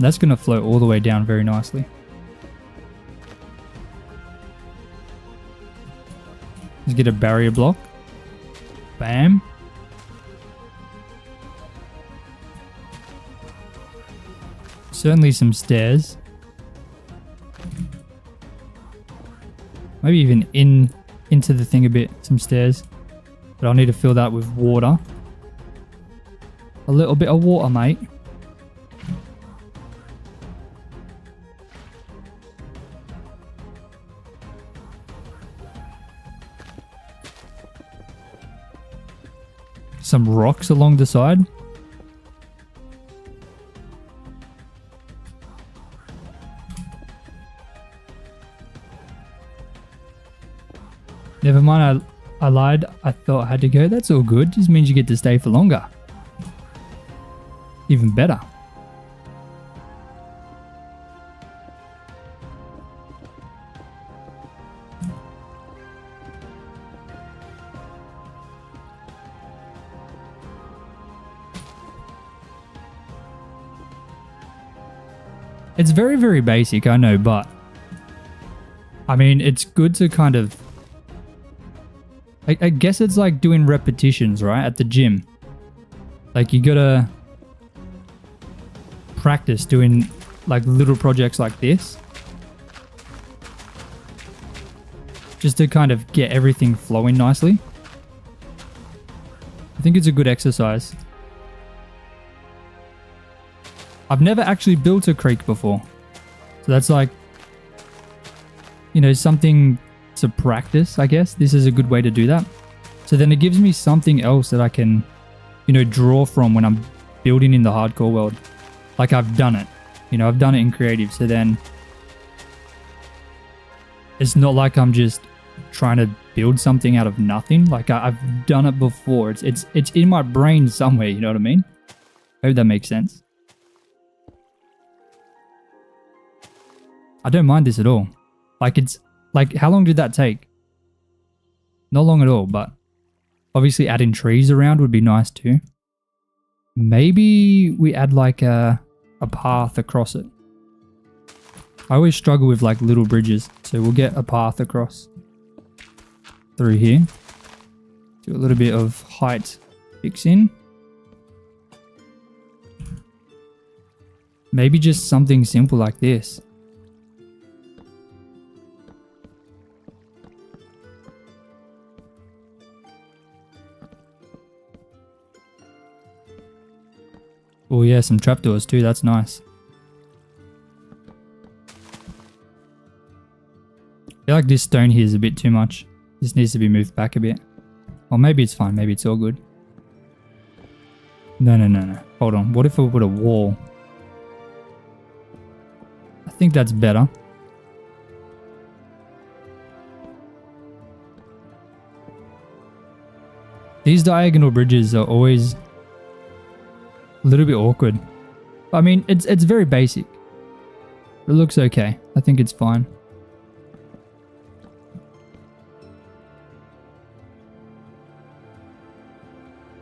A: That's going to flow all the way down very nicely. Let's get a barrier block. Bam. Certainly some stairs. Maybe even into the thing a bit, some stairs. But I'll need to fill that with water. A little bit of water, mate. Some rocks along the side. Never mind, I lied. I thought I had to go. That's all good. Just means you get to stay for longer. Even better. It's very, very basic, I know, but I mean, it's good to kind of, I guess it's like doing repetitions, right? At the gym. Like you gotta practice doing like little projects like this. Just to kind of get everything flowing nicely. I think it's a good exercise. I've never actually built a creek before. So that's like, you know, something to practice, I guess. This is a good way to do that. So then it gives me something else that I can, you know, draw from when I'm building in the hardcore world. Like I've done it. You know, I've done it in creative. So then it's not like I'm just trying to build something out of nothing. Like I've done it before. It's in my brain somewhere, you know what I mean? I hope that makes sense. I don't mind this at all. Like it's like, how long did that take? Not long at all, but obviously adding trees around would be nice too. Maybe we add like a path across it. I always struggle with like little bridges, so we'll get a path across through here. Do a little bit of height fixing. Maybe just something simple like this. Oh yeah, some trapdoors too, that's nice. I feel like this stone here is a bit too much. This needs to be moved back a bit. Or maybe it's fine, maybe it's all good. No. Hold on, what if we put a wall? I think that's better. These diagonal bridges are always a little bit awkward. I mean, it's very basic. It looks okay. I think it's fine.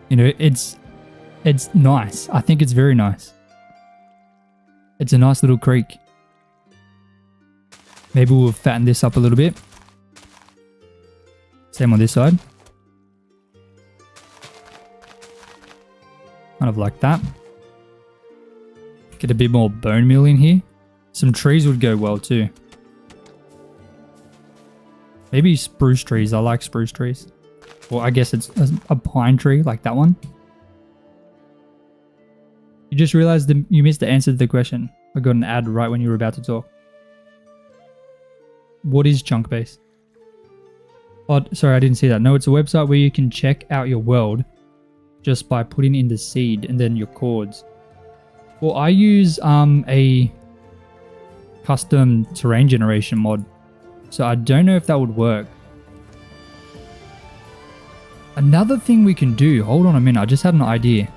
A: You know, it's nice. I think it's very nice. It's a nice little creek. Maybe we'll fatten this up a little bit. Same on this side. Kind of like that. Get a bit more bone meal in here. Some trees would go well too. Maybe spruce trees. I like spruce trees. Or I guess it's a pine tree like that one. You just realized you missed the answer to the question. I got an ad right when you were about to talk. What is chunk base? Oh, sorry, I didn't see that. No, it's a website where you can check out your world just by putting in the seed and then your chords. Well, I use a custom terrain generation mod, so I don't know if that would work. Another thing we can do, hold on a minute, I just had an idea.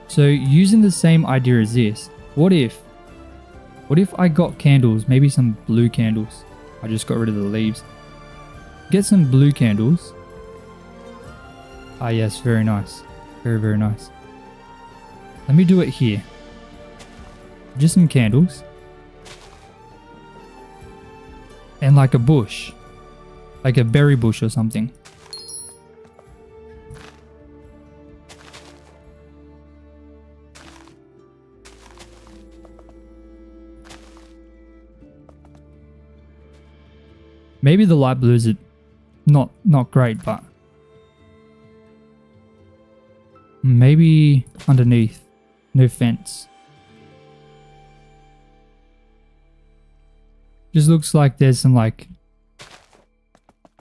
A: So using the same idea as this, what if I got candles, maybe some blue candles. I just got rid of the leaves. Get some blue candles. Ah yes, very nice. Very, very nice. Let me do it here. Just some candles. And like a bush. Like a berry bush or something. Maybe the light blues are not great, but maybe underneath. No fence. Just looks like there's some like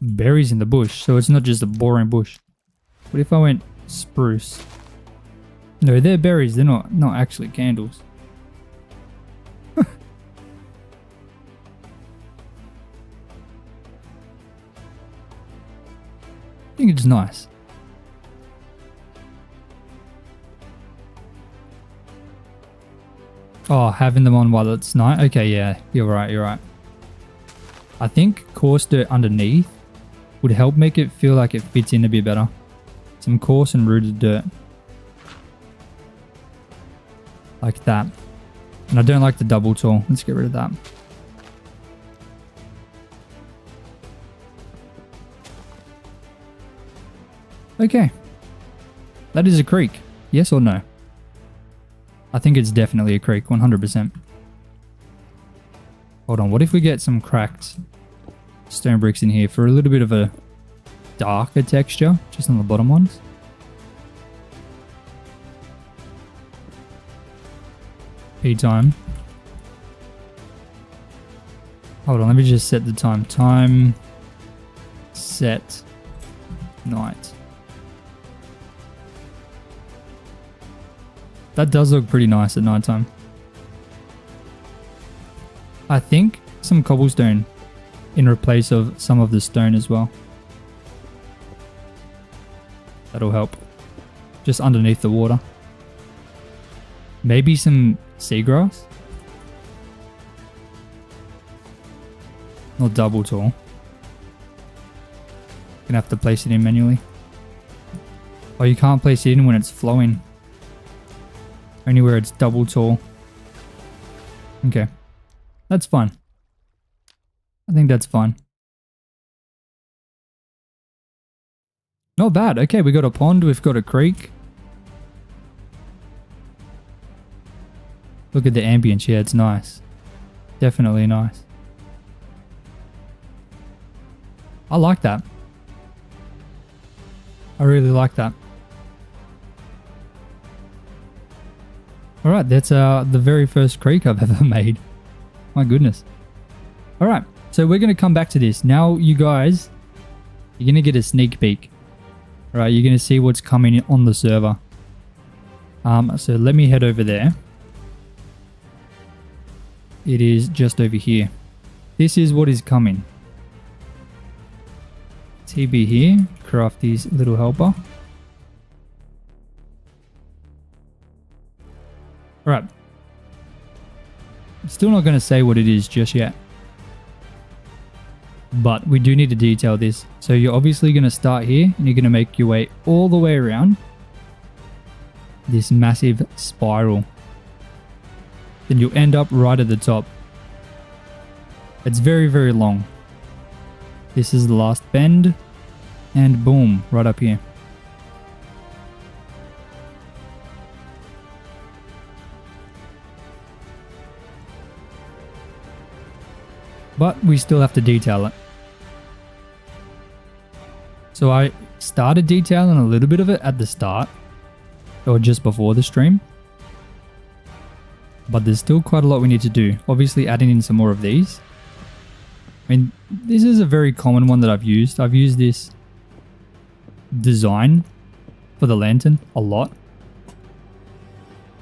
A: berries in the bush, so it's not just a boring bush. What if I went spruce? No, they're berries, they're not actually candles. I think it's nice. Oh, having them on while it's night? Okay, yeah, you're right. I think coarse dirt underneath would help make it feel like it fits in a bit better. Some coarse and rooted dirt. Like that. And I don't like the double tall. Let's get rid of that. Okay. That is a creek. Yes or no? I think it's definitely a creek, 100%. Hold on, what if we get some cracked stone bricks in here for a little bit of a darker texture, just on the bottom ones? P time. Hold on, let me just set the time. Time set night. That does look pretty nice at nighttime. I think some cobblestone in replace of some of the stone as well. That'll help. Just underneath the water. Maybe some seagrass? Not double tall. Gonna have to place it in manually. Oh, you can't place it in when it's flowing. Only where it's double tall. Okay. That's fine. I think that's fine. Not bad. Okay, we got a pond. We've got a creek. Look at the ambience. Yeah, it's nice. Definitely nice. I like that. I really like that. Alright, that's the very first creek I've ever made. My goodness. Alright, so we're going to come back to this. Now, you guys, you're going to get a sneak peek. Alright, you're going to see what's coming on the server. So let me head over there. It is just over here. This is what is coming. TB here, Crafty's little helper. Alright. I'm still not going to say what it is just yet. But we do need to detail this. So you're obviously going to start here and you're going to make your way all the way around this massive spiral. Then you'll end up right at the top. It's very, very long. This is the last bend. And boom, right up here. But we still have to detail it. So I started detailing a little bit of it at the start. Or just before the stream. But there's still quite a lot we need to do. Obviously adding in some more of these. I mean, this is a very common one that I've used. I've used this design for the lantern a lot.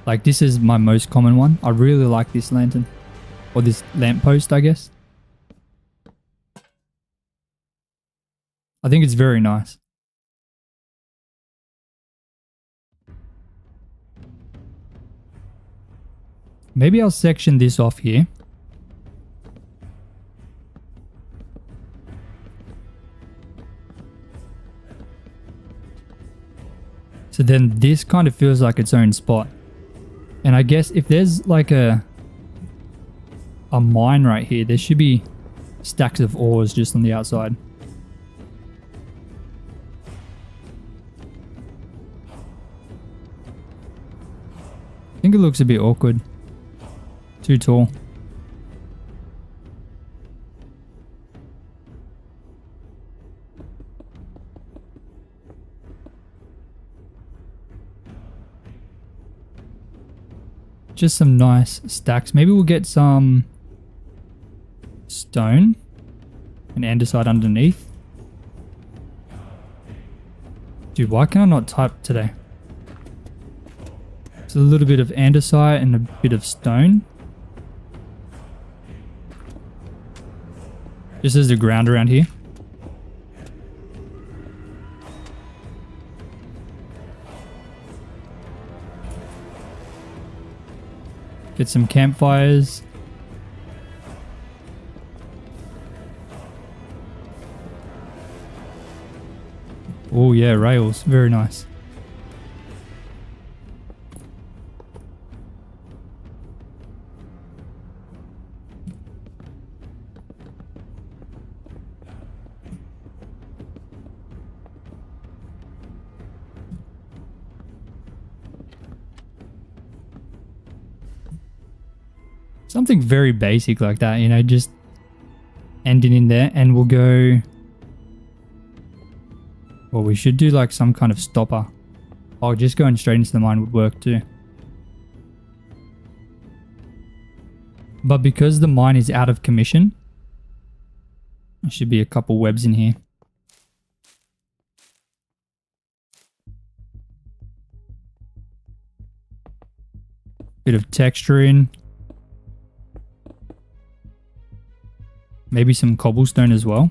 A: Like, this is my most common one. I really like this lantern. Or this lamppost, I guess. I think it's very nice. Maybe I'll section this off here. So then this kind of feels like its own spot. And I guess if there's like a mine right here, there should be stacks of ores just on the outside. I think it looks a bit awkward. Too tall. Just some nice stacks. Maybe we'll get some stone and andesite underneath. Dude, why can I not type today? It's a little bit of andesite and a bit of stone. Just as the ground around here. Get some campfires. Oh yeah, rails. Very nice. Something very basic like that, you know, just ending in there, and we'll go... Well, we should do like some kind of stopper. Oh, just going straight into the mine would work too. But because the mine is out of commission, there should be a couple webs in here. Bit of texture in. Maybe some cobblestone as well.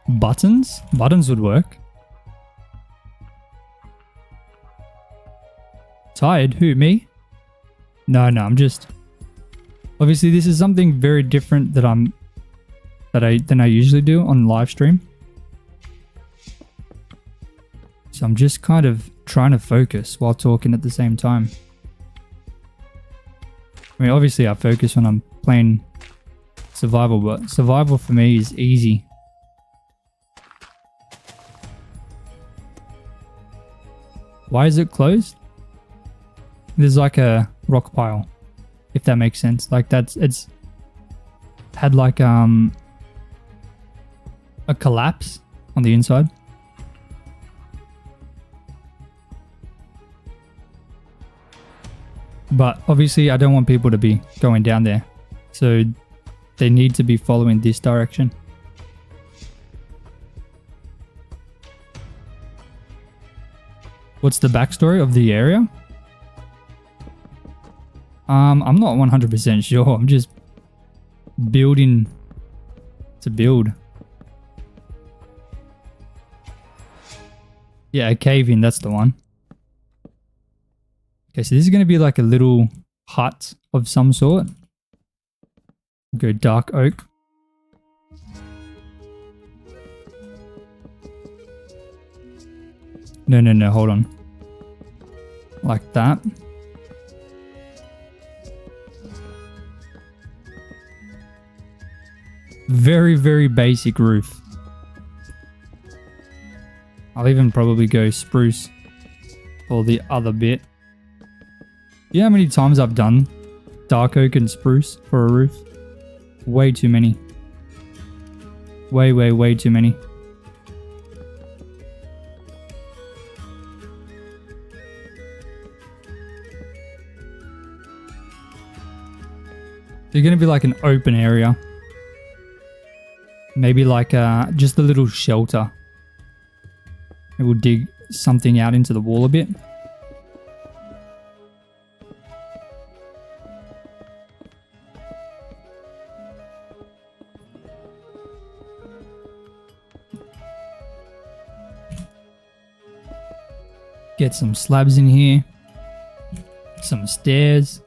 A: Buttons? Buttons would work. Tired? Who, me? No, I'm just... Obviously, this is something very different than I usually do on live stream. So I'm just kind of trying to focus while talking at the same time. I mean, obviously I focus when I'm playing survival, but survival for me is easy. Why is it closed? There's like a rock pile, if that makes sense. Like it's had like a collapse on the inside. But obviously I don't want people to be going down there, so they need to be following this direction. What's the backstory of the area? I'm not 100% sure. I'm just building to build. Yeah, a cave in, that's the one. Okay, so this is going to be like a little hut of some sort. Go dark oak. No, hold on. Like that. Very, very basic roof. I'll even probably go spruce for the other bit. You know how many times I've done dark oak and spruce for a roof? Way too many. Way too many. They're going to be like an open area. Maybe like just a little shelter. It will dig something out into the wall a bit. Get some slabs in here. Some stairs.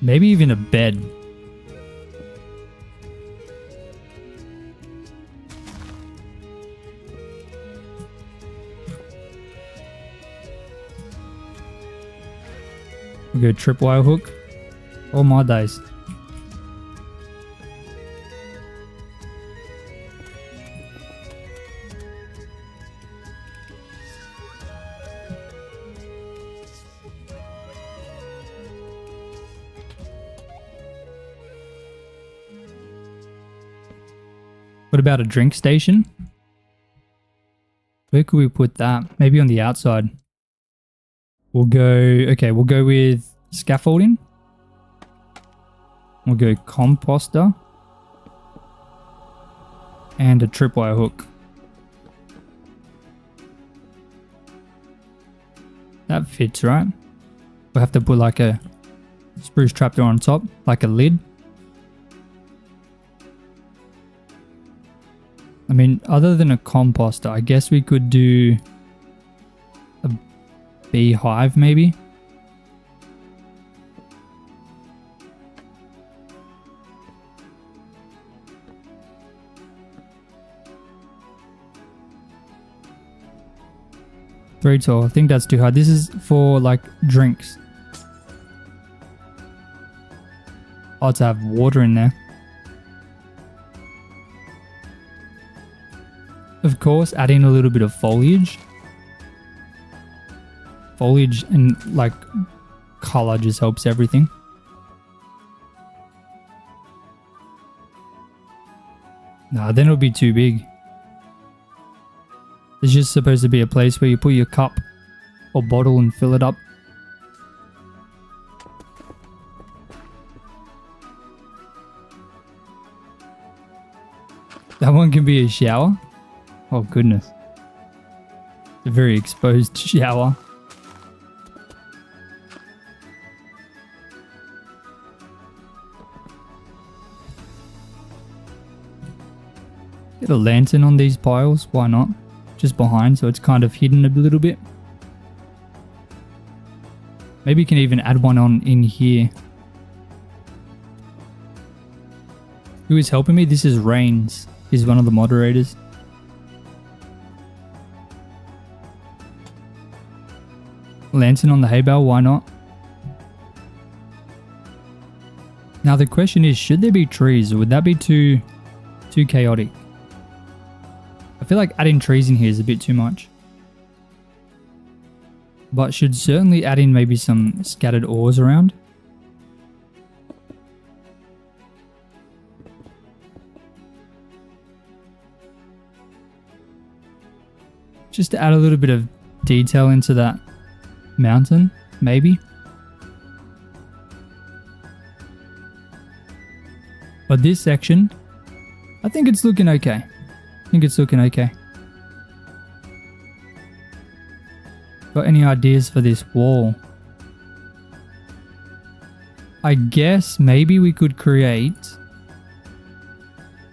A: Maybe even a bed. We'll go tripwire hook. All my days. What about a drink station? Where could we put that? Maybe on the outside. We'll go with scaffolding. We'll go composter. And a tripwire hook. That fits, right? We'll have to put like a spruce trapdoor on top, like a lid. I mean, other than a composter, I guess we could do a beehive maybe. Very tall. I think that's too hard. This is for like drinks. Oh, to have water in there. course, adding a little bit of foliage. Foliage and like color just helps everything. Nah, then it'll be too big. It's just supposed to be a place where you put your cup or bottle and fill it up. That one can be a shower? Oh goodness. A very exposed shower. Get a lantern on these piles, why not? Just behind, so it's kind of hidden a little bit. Maybe you can even add one on in here. Who is helping me? This is Reigns. He's one of the moderators. Lantern on the hay bale, why not? Now the question is, should there be trees or would that be too chaotic? I feel like adding trees in here is a bit too much. But should certainly add in maybe some scattered ores around. Just to add a little bit of detail into that mountain, maybe. But this section, I think it's looking okay. Got any ideas for this wall? I guess maybe we could create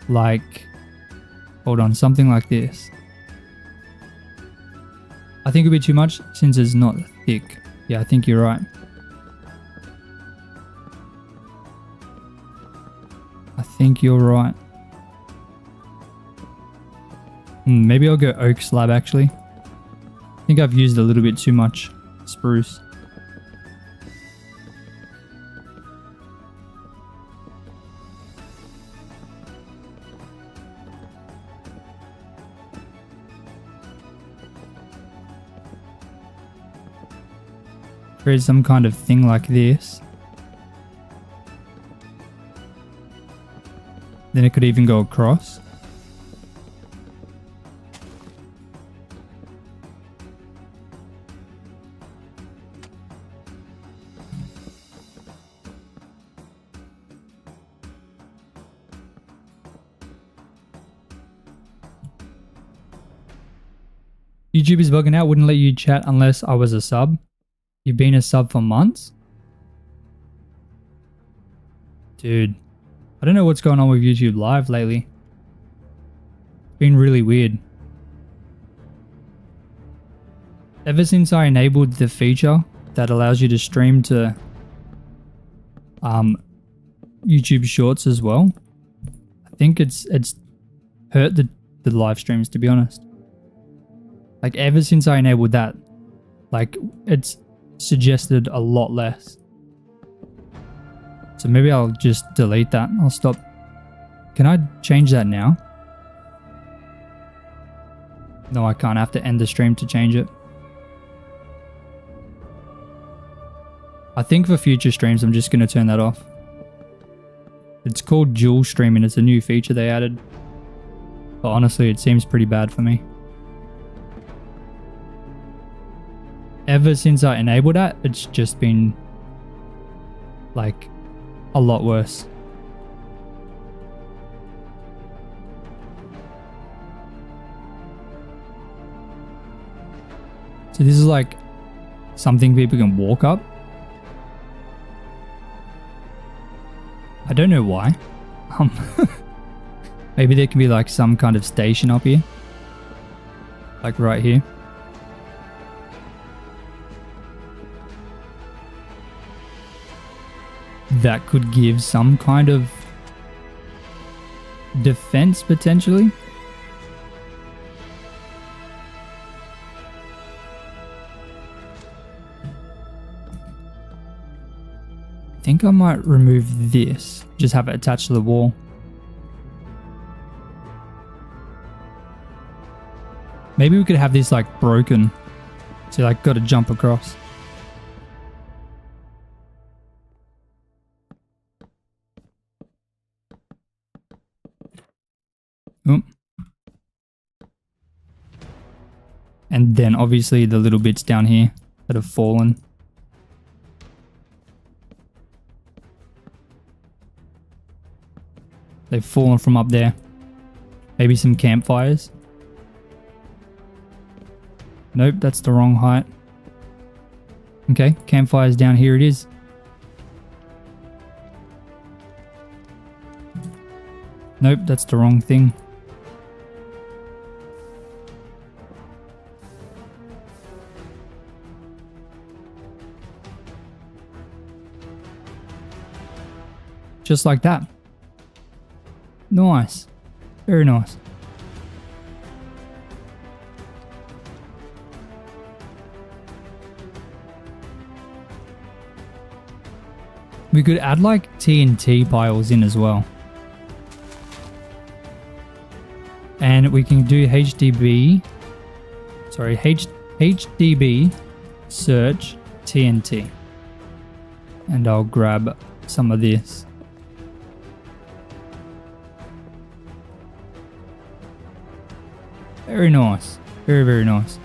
A: like, hold on, something like this. I think it'd be too much since it's not thick. Yeah, I think you're right. Maybe I'll go oak slab actually. I think I've used a little bit too much spruce. Create some kind of thing like this. Then it could even go across. YouTube is bugging out, wouldn't let you chat unless I was a sub. You've been a sub for months? Dude, I don't know what's going on with YouTube Live lately. It's been really weird. Ever since I enabled the feature that allows you to stream to YouTube Shorts as well, I think it's hurt the live streams, to be honest. Like ever since I enabled that, like it's suggested a lot less. So maybe I'll just delete that. I'll stop. Can I change that now? No, I can't. I have to end the stream to change it. I think for future streams, I'm just going to turn that off. It's called dual streaming. It's a new feature they added. But honestly, it seems pretty bad for me. Ever since I enabled that, it's just been like a lot worse. So this is like something people can walk up. I don't know why. Maybe there can be like some kind of station up here. Like right here. That could give some kind of defense potentially. I think I might remove this, just have it attached to the wall. Maybe we could have this like broken. So like got to jump across. Oop. And then obviously the little bits down here that have fallen. They've fallen from up there. Maybe some campfires. Nope, that's the wrong height. Okay, campfires down here it is. Nope, that's the wrong thing. Just like that. Nice. Very nice. We could add like TNT piles in as well. And we can do HDB search TNT. And I'll grab some of this. Very nice. Very, very nice.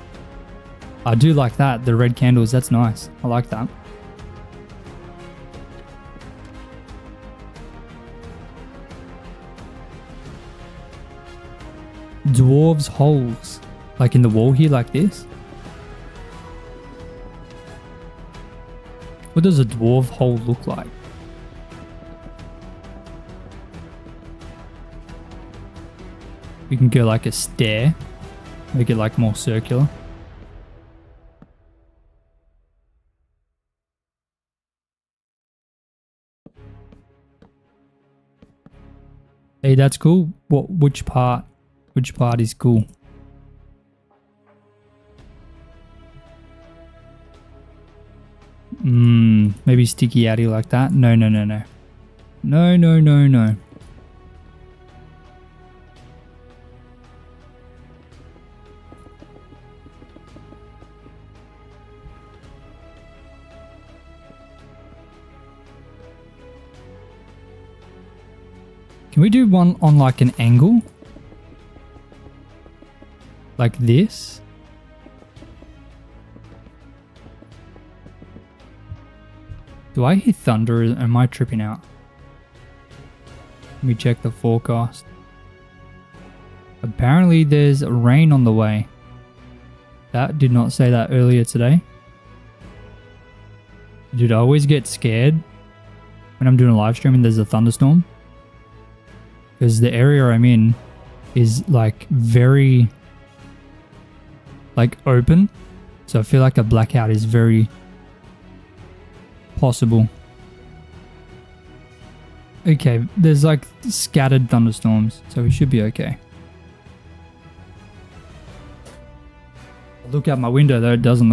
A: I do like that. The red candles, that's nice. I like that. Dwarves' holes. Like in the wall here, like this. What does a dwarf hole look like? We can go like a stair. Make it like more circular. Hey, that's cool. Which part? Which part is cool? Maybe sticky outy like that. No. No. Can we do one on like an angle? Like this? Do I hear thunder? Or am I tripping out? Let me check the forecast. Apparently there's rain on the way. That did not say that earlier today. Dude, I always get scared when I'm doing a live stream and there's a thunderstorm. Because the area I'm in is like very like open. So I feel like a blackout is very possible. Okay, there's like scattered thunderstorms, so we should be okay. Look out my window though, it doesn't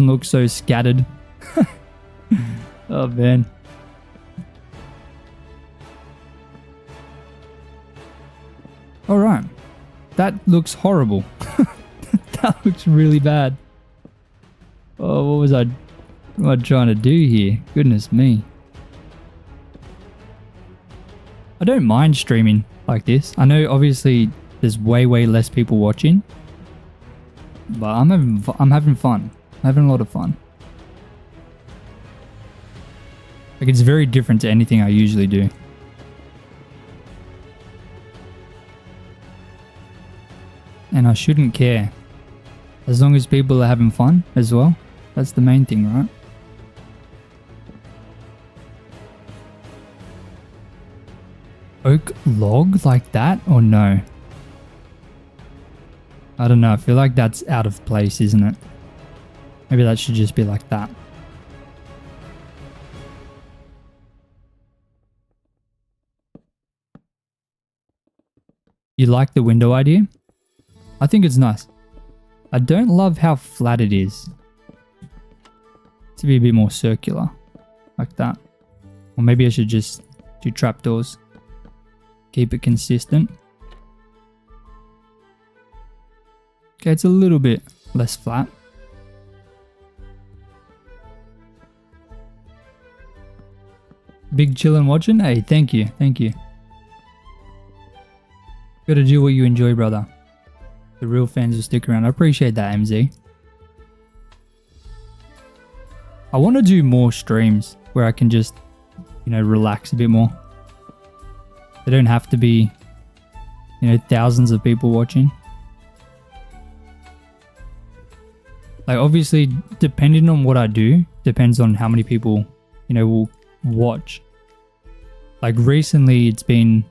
A: look so scattered. Oh man. Alright. That looks horrible. That looks really bad. Oh, what was I trying to do here? Goodness me. I don't mind streaming like this. I know obviously there's way less people watching. But I'm having fun. I'm having a lot of fun. Like it's very different to anything I usually do. And I shouldn't care. As long as people are having fun as well. That's the main thing, right? Oak log like that or no? I don't know. I feel like that's out of place, isn't it? Maybe that should just be like that. You like the window idea? I think it's nice. I don't love how flat it is. To be a bit more circular. Like that. Or maybe I should just do trapdoors. Keep it consistent. Okay, it's a little bit less flat. Big chillin' watching? Hey, thank you. Thank you. Gotta do what you enjoy, brother. The real fans will stick around. I appreciate that, MZ. I want to do more streams where I can just, you know, relax a bit more. They don't have to be, you know, thousands of people watching. Like, obviously, depending on what I do, depends on how many people, you know, will watch. Like, recently, it's been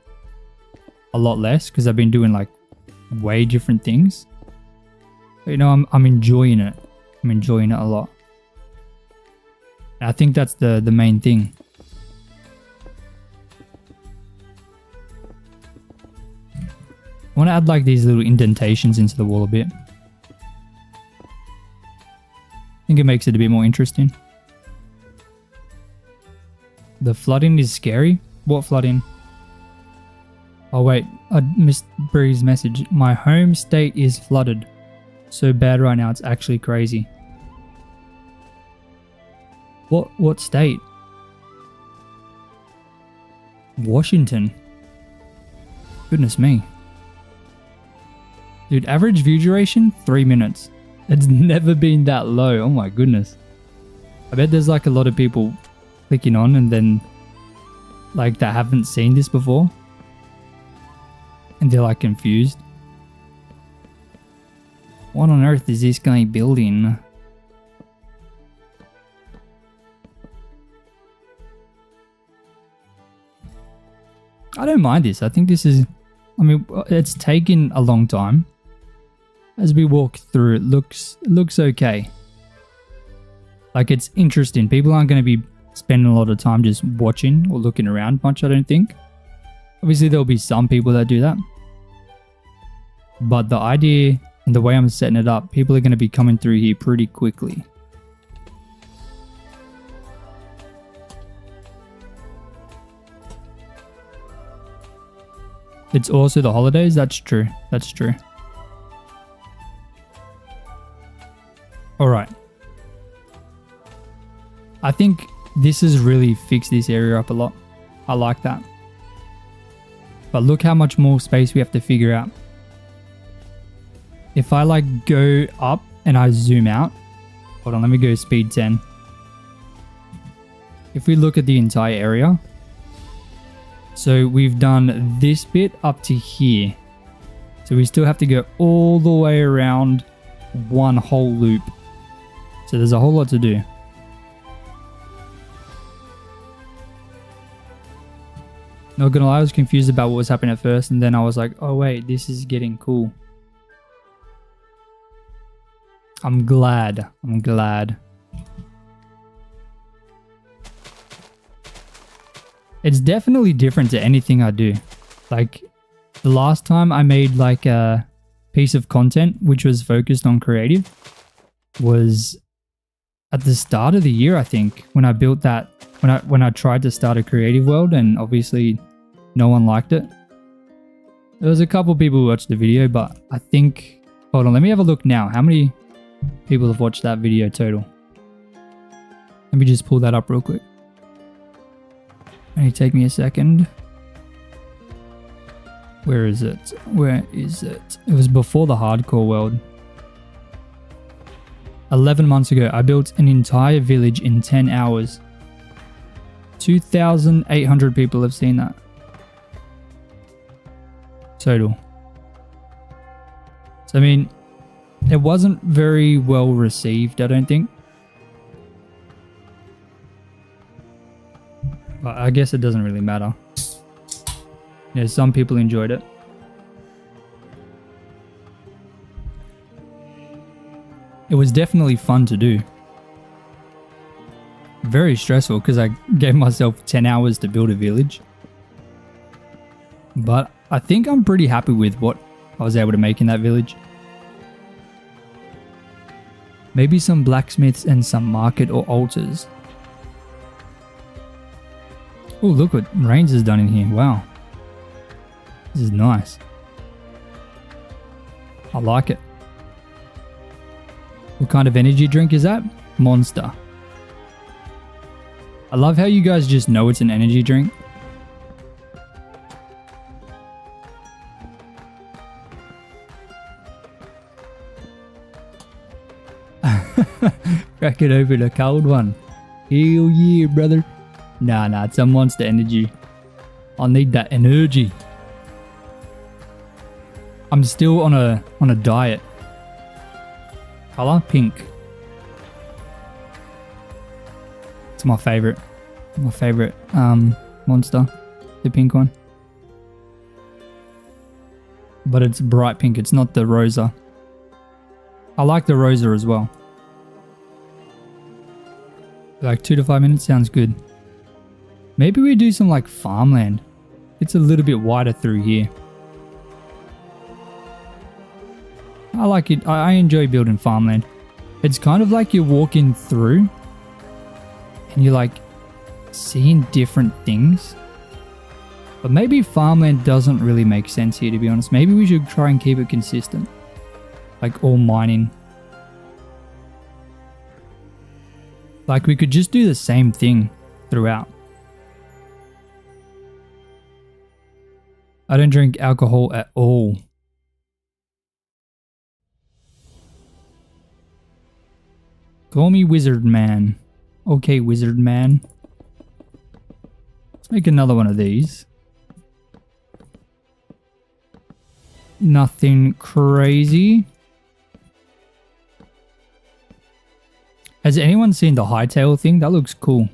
A: a lot less because I've been doing, like, way different things. But, you know, I'm enjoying it. I'm enjoying it a lot. And I think that's the main thing. I want to add, like, these little indentations into the wall a bit. I think it makes it a bit more interesting. The flooding is scary. What flooding? Oh wait, I missed Bree's message. My home state is flooded. So bad right now, it's actually crazy. What state? Washington. Goodness me. Dude, average view duration, 3 minutes. It's never been that low. Oh my goodness. I bet there's like a lot of people clicking on and then like that haven't seen this before. And they're like confused. What on earth is this guy building? I don't mind this. I think this is, I mean, it's taken a long time. As we walk through, it looks okay. Like, it's interesting. People aren't going to be spending a lot of time just watching or looking around much, I don't think. Obviously, there'll be some people that do that. But the idea and the way I'm setting it up, people are going to be coming through here pretty quickly. It's also the holidays. That's true. That's true. All right. I think this has really fixed this area up a lot. I like that. But look how much more space we have to figure out. If I like go up and I zoom out. Hold on, let me go speed 10. If we look at the entire area. So we've done this bit up to here. So we still have to go all the way around one whole loop. So there's a whole lot to do. Not gonna lie, I was confused about what was happening at first, and then I was like, oh wait, this is getting cool. I'm glad. I'm glad. It's definitely different to anything I do. Like, the last time I made like a piece of content which was focused on creative was at the start of the year, I think, when I built that, when I tried to start a creative world, and obviously no one liked it. There was a couple people who watched the video, but I think, hold on, let me have a look now. How many people have watched that video total? Let me just pull that up real quick. Only take me a second. Where is it? Where is it? It was before the hardcore world. 11 months ago, I built an entire village in 10 hours. 2,800 people have seen that. Total. So, I mean, it wasn't very well received, I don't think. But I guess it doesn't really matter. Yeah, some people enjoyed it. It was definitely fun to do. Very stressful because I gave myself 10 hours to build a village. But I think I'm pretty happy with what I was able to make in that village. Maybe some blacksmiths and some market or altars. Oh, look what Reigns has done in here. Wow. This is nice. I like it. What kind of energy drink is that? Monster. I love how you guys just know it's an energy drink. Crack it open, a cold one. Hell yeah, brother. Nah, it's a Monster Energy. I need that energy. I'm still on a diet. Color pink. It's my favorite. Monster, the pink one. But it's bright pink. It's not the rosa. I like the rosa as well. Like 2 to 5 minutes sounds good. Maybe we do some like farmland. It's a little bit wider through here. I like it. I enjoy building farmland. It's kind of like you're walking through and you're like seeing different things. But maybe farmland doesn't really make sense here, to be honest. Maybe we should try and keep it consistent. Like all mining. Like we could just do the same thing throughout. I don't drink alcohol at all. Call me Wizard Man. Okay, Wizard Man. Let's make another one of these. Nothing crazy. Has anyone seen the hightail thing? That looks cool.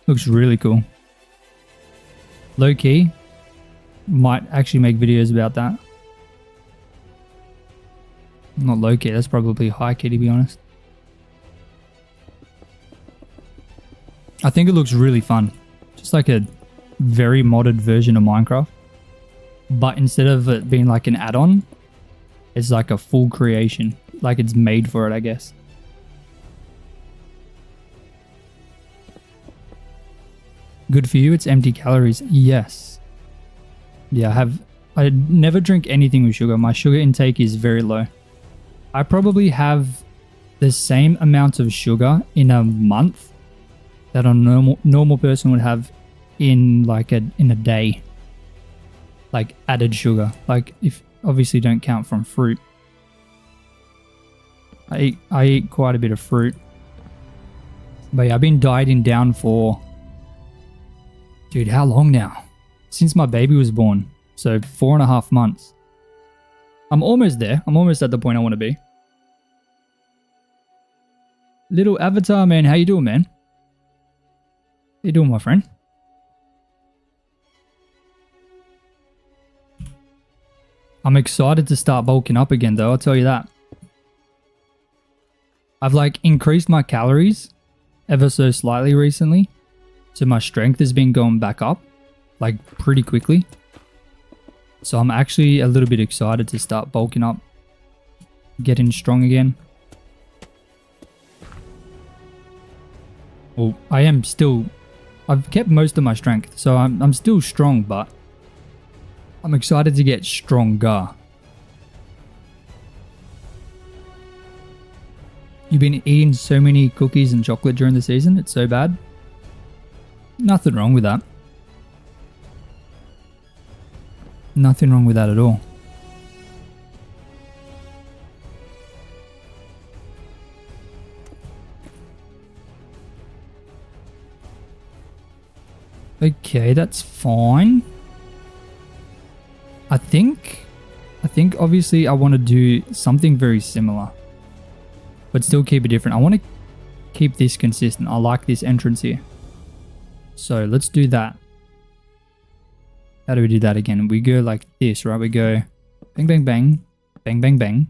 A: Looks really cool. Low key. Might actually make videos about that. Not low key, that's probably high key, to be honest. I think it looks really fun. Just like a very modded version of Minecraft. But instead of it being like an add-on, it's like a full creation. Like it's made for it, I guess. Good for you, it's empty calories. Yes. Yeah, I never drink anything with sugar. My sugar intake is very low. I probably have the same amount of sugar in a month that a normal person would have in like in a day. Like added sugar. Like if obviously don't count from fruit. I eat quite a bit of fruit. But yeah, I've been dieting down for, dude, how long now? Since my baby was born. So 4.5 months. I'm almost there. I'm almost at the point I want to be. Little Avatar, man. How you doing, man? How you doing, my friend? I'm excited to start bulking up again, though. I'll tell you that. I've like increased my calories ever so slightly recently. So my strength has been going back up like pretty quickly. So I'm actually a little bit excited to start bulking up, getting strong again. Well, I am still, I've kept most of my strength, so I'm still strong, but I'm excited to get stronger. You've been eating so many cookies and chocolate during the season, it's so bad. Nothing wrong with that. Nothing wrong with that at all. Okay, that's fine. I think obviously I want to do something very similar, but still keep it different. I want to keep this consistent. I like this entrance here. So let's do that. How do we do that again? We go like this, right? We go bang, bang, bang, bang, bang, bang,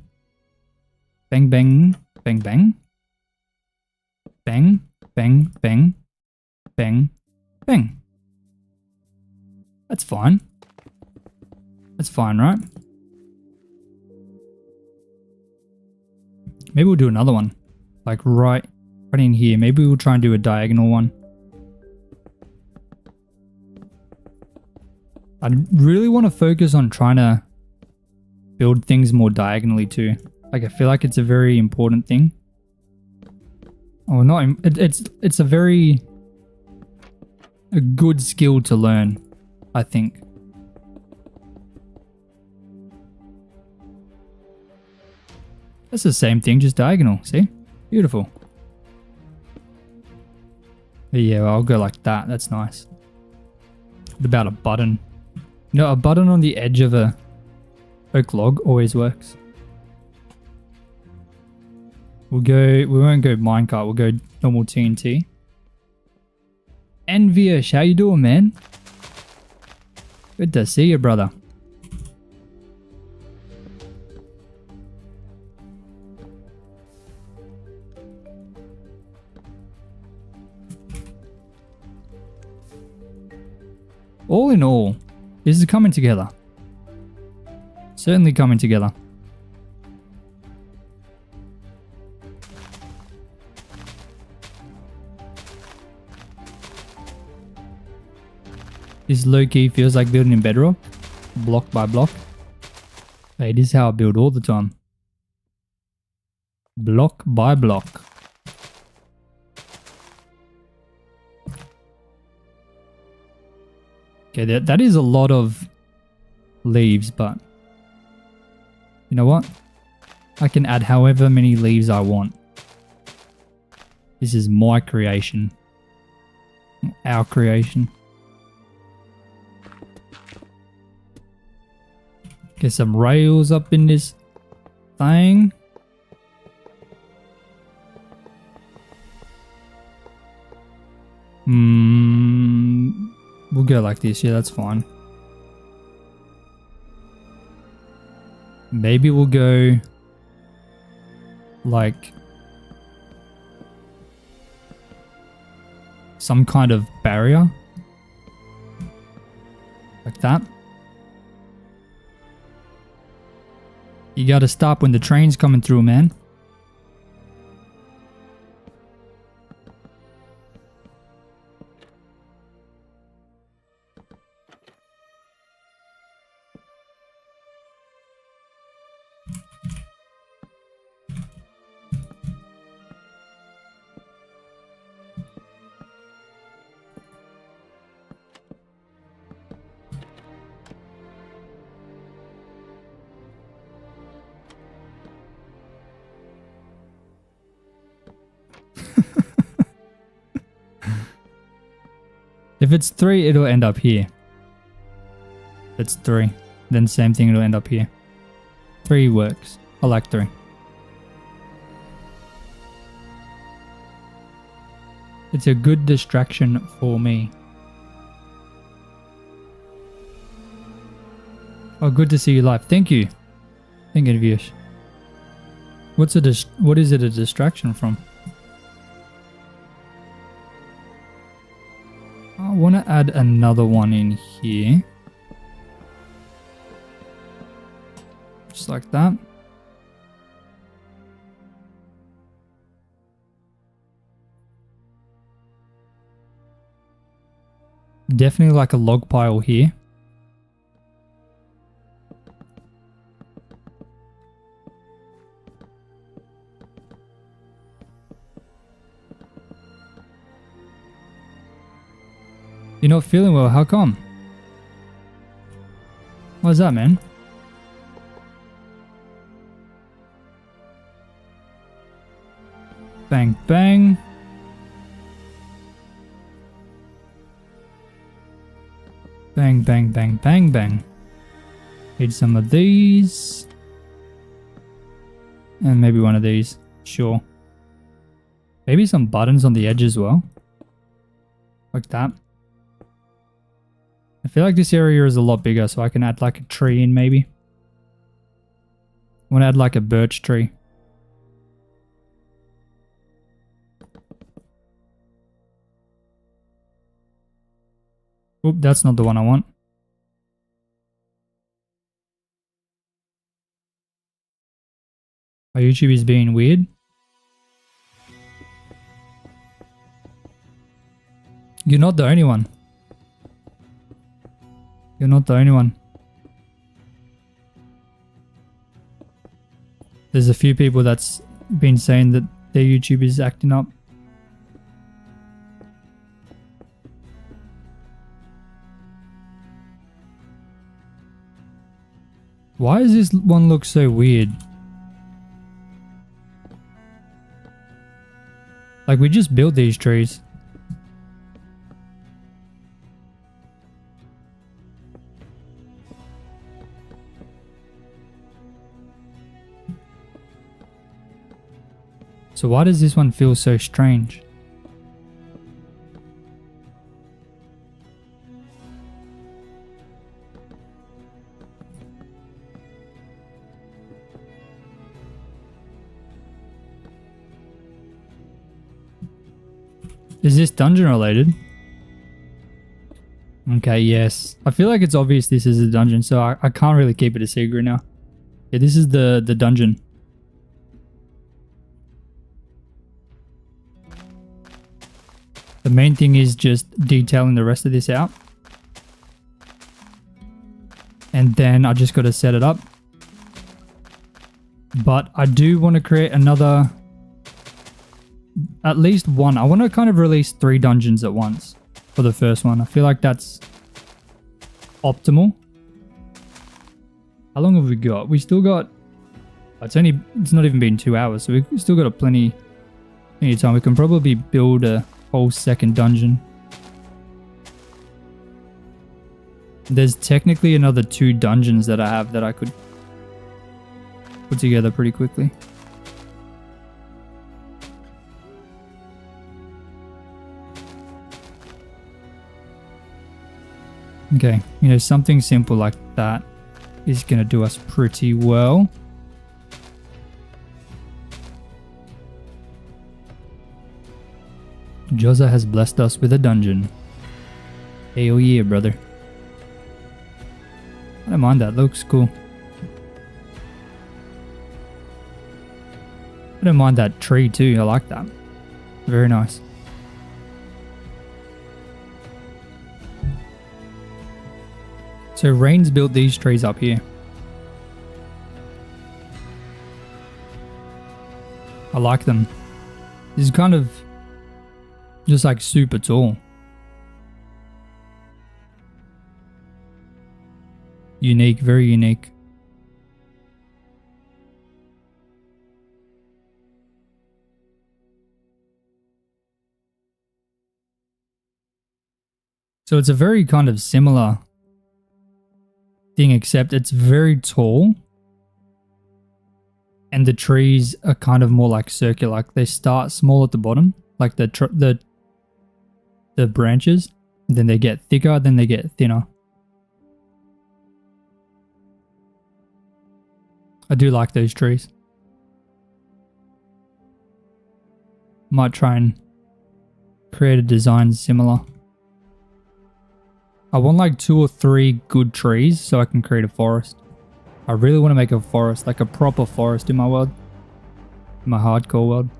A: bang, bang, bang, bang, bang, bang, bang, bang, bang. That's fine. That's fine, right? Maybe we'll do another one. Like right in here. Maybe we'll try and do a diagonal one. I really want to focus on trying to build things more diagonally too. Like I feel like it's a very important thing. Oh, it's a good skill to learn, I think. That's the same thing, just diagonal. See? Beautiful. But yeah, I'll go like that. That's nice. What about a button? No, a button on the edge of a oak log always works. We won't go minecart, we'll go normal TNT. Envious, how you doing, man? Good to see you, brother. All in all, this is coming together. Certainly coming together. This low-key feels like building in Bedrock, block by block. Hey, this is how I build all the time. Block by block. Okay, that is a lot of leaves, but you know what? I can add however many leaves I want. This is my creation. Our creation. Get some rails up in this thing. We'll go like this. Yeah, that's fine. Maybe we'll go like some kind of barrier. Like that. You gotta stop when the train's coming through, man. If it's 3, it'll end up here. If it's 3, then same thing, it'll end up here. 3 works. I like 3. It's a good distraction for me. Oh, good to see you live. Thank you. Thank you, Vish. What is it a distraction from? I want to add another one in here. Just like that. Definitely like a log pile here. You're not feeling well, how come? What's that, man? Bang, bang. Bang, bang, bang, bang, bang. Need some of these. And maybe one of these. Sure. Maybe some buttons on the edge as well. Like that. I feel like this area is a lot bigger, so I can add like a tree in maybe. I want to add like a birch tree. Oop, that's not the one I want. My YouTube is being weird. You're not the only one. You're not the only one. There's a few people that's been saying that their YouTube is acting up. Why does this one look so weird? Like, we just built these trees. So why does this one feel so strange? Is this dungeon related? Okay, yes. I feel like it's obvious this is a dungeon, so I can't really keep it a secret now. Yeah, this is the dungeon. The main thing is just detailing the rest of this out. And then I just got to set it up. But I do want to create another, at least one. I want to kind of release 3 dungeons at once for the first one. I feel like that's optimal. How long have we got? We still got, it's not even been 2 hours, so we've still got plenty of time. We can probably build a whole second dungeon. There's technically another 2 dungeons that I have that I could put together pretty quickly. Okay, you know, something simple like that is going to do us pretty well. Joza has blessed us with a dungeon. Hell yeah, brother. I don't mind that, looks cool. I don't mind that tree too, I like that. Very nice. So Rain's built these trees up here. I like them. This is kind of just like super tall. Unique, very unique. So it's a very kind of similar thing, except it's very tall. And the trees are kind of more like circular. Like they start small at the bottom, like the branches. Then they get thicker, then they get thinner. I do like those trees. Might try and create a design similar. I want like 2 or 3 good trees so I can create a forest. I really want to make a forest, like a proper forest in my world. In my hardcore world.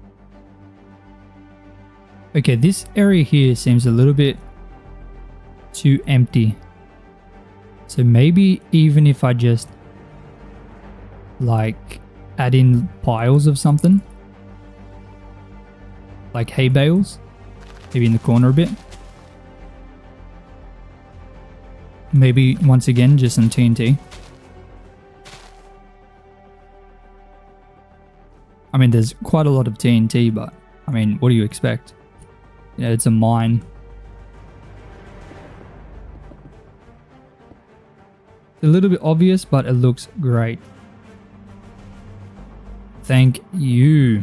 A: Okay, this area here seems a little bit too empty. So maybe even if I just like add in piles of something. Like hay bales. Maybe in the corner a bit. Maybe once again just some TNT. I mean, there's quite a lot of TNT, but I mean, what do you expect? Yeah, it's a mine. It's a little bit obvious, but it looks great. Thank you.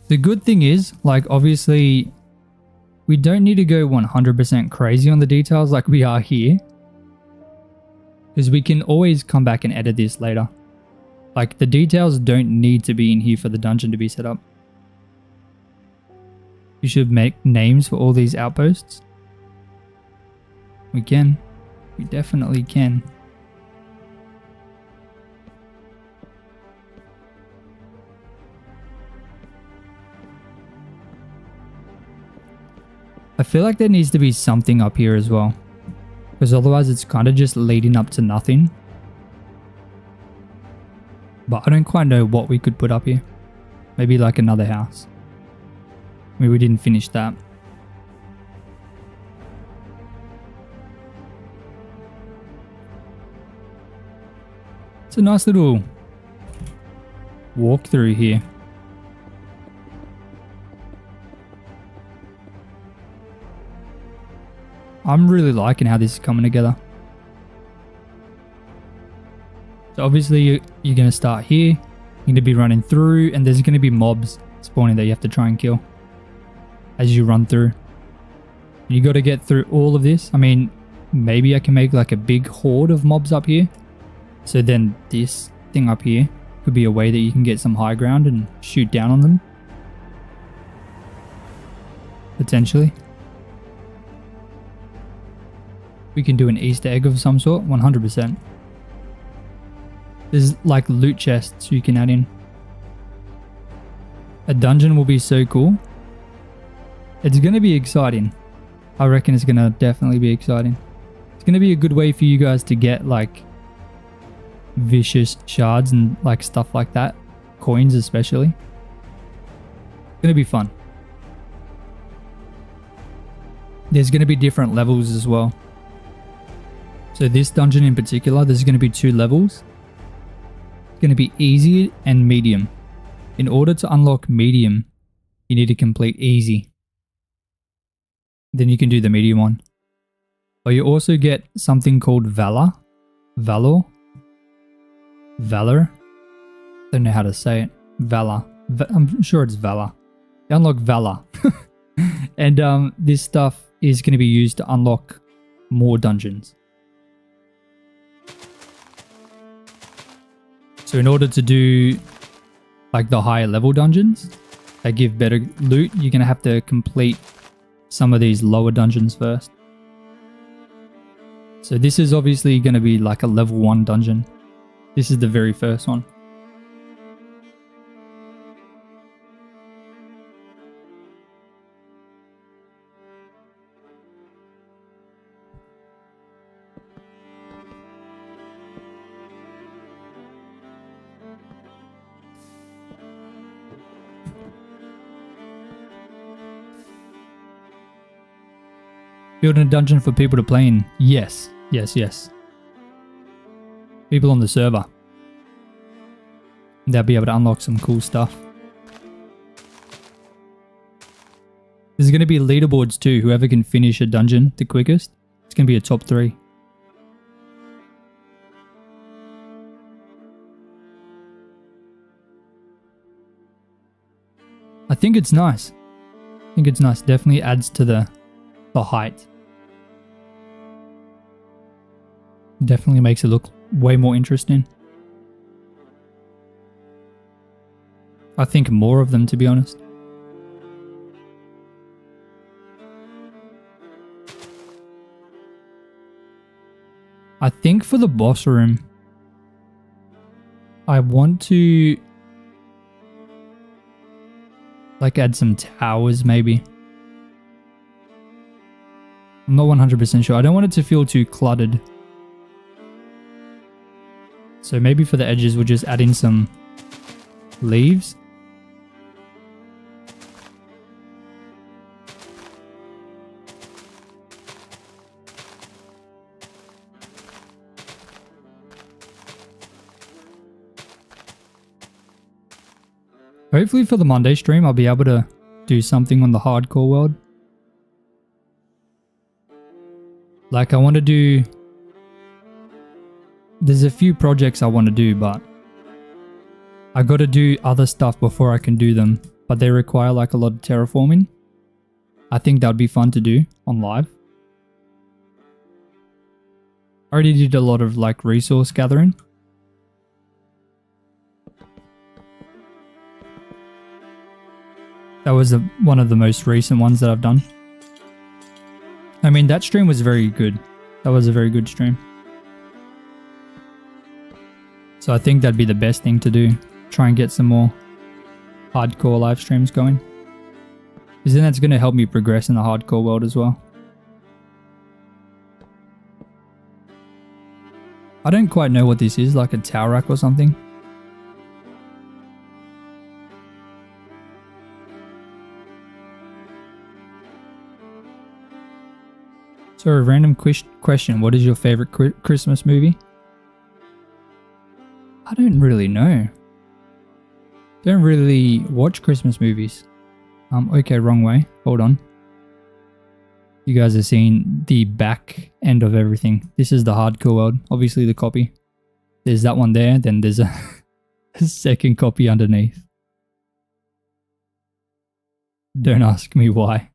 A: The good thing is, like, obviously, we don't need to go 100% crazy on the details like we are here. Because we can always come back and edit this later. Like, the details don't need to be in here for the dungeon to be set up. You should make names for all these outposts. We can. We definitely can. I feel like there needs to be something up here as well, because otherwise it's kind of just leading up to nothing. But I don't quite know what we could put up here. Maybe like another house. I mean, we didn't finish that. It's a nice little walk through here. I'm really liking how this is coming together. So obviously you're going to start here. You're going to be running through, and there's going to be mobs spawning that you have to try and kill as you run through. You got to get through all of this. I mean, maybe I can make like a big horde of mobs up here. So then this thing up here could be a way that you can get some high ground and shoot down on them. Potentially. We can do an Easter egg of some sort, 100%. There's like loot chests you can add in. A dungeon will be so cool. It's going to be exciting. I reckon it's going to definitely be exciting. It's going to be a good way for you guys to get like vicious shards and like stuff like that. Coins especially. It's going to be fun. There's going to be different levels as well. So this dungeon in particular, there's going to be 2 levels. It's going to be easy and medium. In order to unlock medium, you need to complete easy. Then you can do the medium one. But you also get something called Valor. Valor. Don't know how to say it. Valor. I'm sure it's Valor. You unlock Valor. And this stuff is going to be used to unlock more dungeons. So in order to do like the higher level dungeons that give better loot, you're going to have to complete some of these lower dungeons first. So this is obviously going to be like a level 1 dungeon. This is the very first one. Building a dungeon for people to play in. Yes. People on the server. They'll be able to unlock some cool stuff. There's going to be leaderboards too. Whoever can finish a dungeon the quickest, it's going to be a top 3. I think it's nice. Definitely adds to the height. Definitely makes it look way more interesting. I think more of them, to be honest. I think for the boss room, I want to like add some towers maybe. I'm not 100% sure. I don't want it to feel too cluttered. So maybe for the edges, we'll just add in some leaves. Hopefully for the Monday stream, I'll be able to do something on the hardcore world. Like I want to do... There's a few projects I want to do, but I got to do other stuff before I can do them. But they require like a lot of terraforming. I think that would be fun to do on live. I already did a lot of like resource gathering. That was one of the most recent ones that I've done. I mean, that stream was very good. That was a very good stream. So I think that'd be the best thing to do. Try and get some more hardcore live streams going. Because then that's going to help me progress in the hardcore world as well. I don't quite know what this is, like a towel rack or something. So a random question, what is your favorite Christmas movie? I don't really know. Don't really watch Christmas movies. Okay, wrong way. Hold on. You guys are seeing the back end of everything. This is the hardcore world. Obviously the copy. There's that one there. Then there's a second copy underneath. Don't ask me why.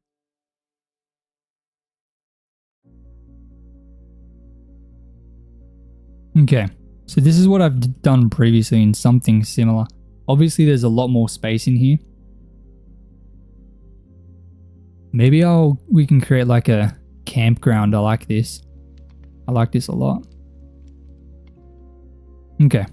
A: Okay. So this is what I've done previously in something similar. Obviously there's a lot more space in here. Maybe we can create like a campground. I like this. I like this a lot. Okay.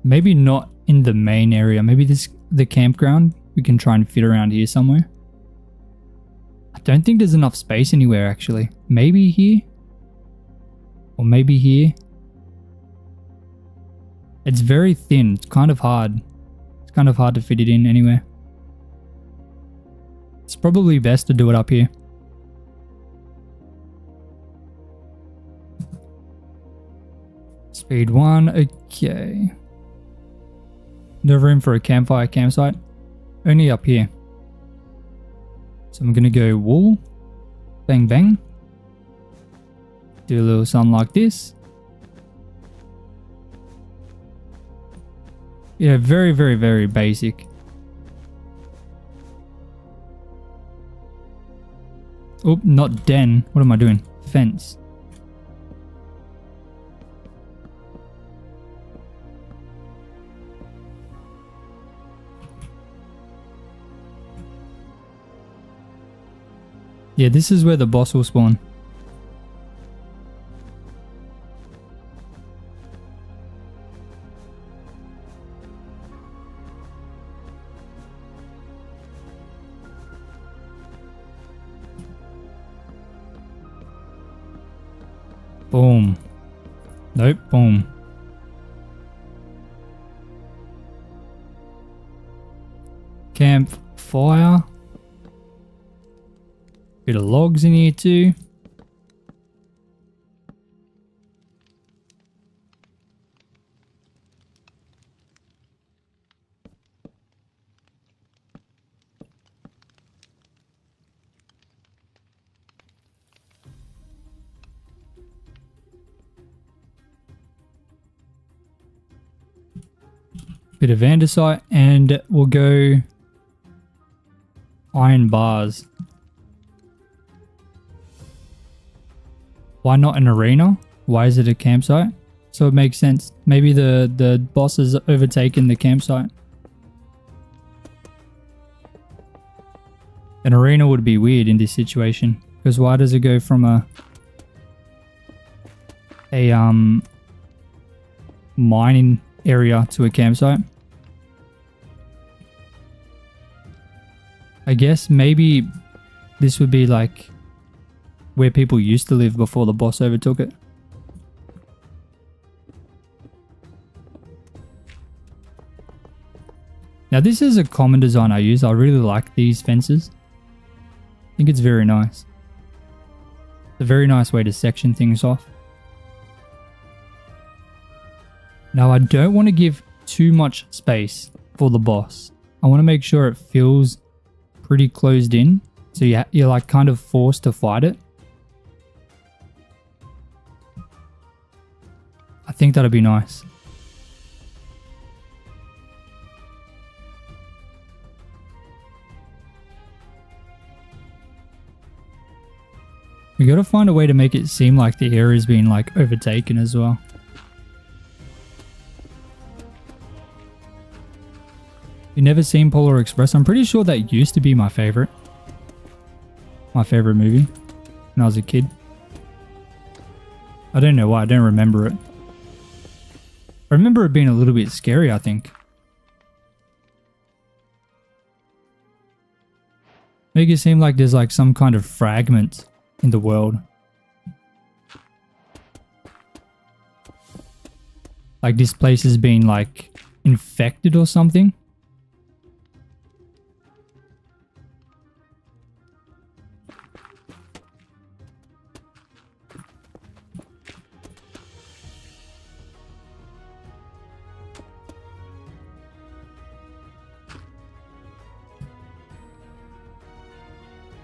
A: Maybe not in the main area. Maybe the campground. We can try and fit around here somewhere. I don't think there's enough space anywhere actually. Maybe here. Or maybe here. It's very thin. It's kind of hard. It's kind of hard to fit it in anywhere. It's probably best to do it up here. Speed 1. Okay. No room for a campfire campsite. Only up here. So I'm going to go wool. Bang bang. Do a little something like this. Yeah, very, very, very basic. Oh, not den. What am I doing? Fence. Yeah, this is where the boss will spawn. Boom. Nope, boom. Campfire. Bit of logs in here too. Bit of andesite, and we'll go iron bars. Why not an arena? Why is it a campsite? So it makes sense. Maybe the boss has overtaken the campsite. An arena would be weird in this situation, because why does it go from a mining area to a campsite? I guess maybe this would be like where people used to live before the boss overtook it. Now this is a common design I use. I really like these fences. I think it's very nice. It's a very nice way to section things off. Now I don't want to give too much space for the boss. I want to make sure it feels pretty closed in. So you're like kind of forced to fight it. I think that'll be nice. We gotta find a way to make it seem like the area's been like overtaken as well. You never seen Polar Express? I'm pretty sure that used to be my favorite. My favorite movie when I was a kid. I don't know why, I don't remember it. I remember it being a little bit scary, I think. Make it seem like there's like some kind of fragment in the world. Like this place has been like infected or something.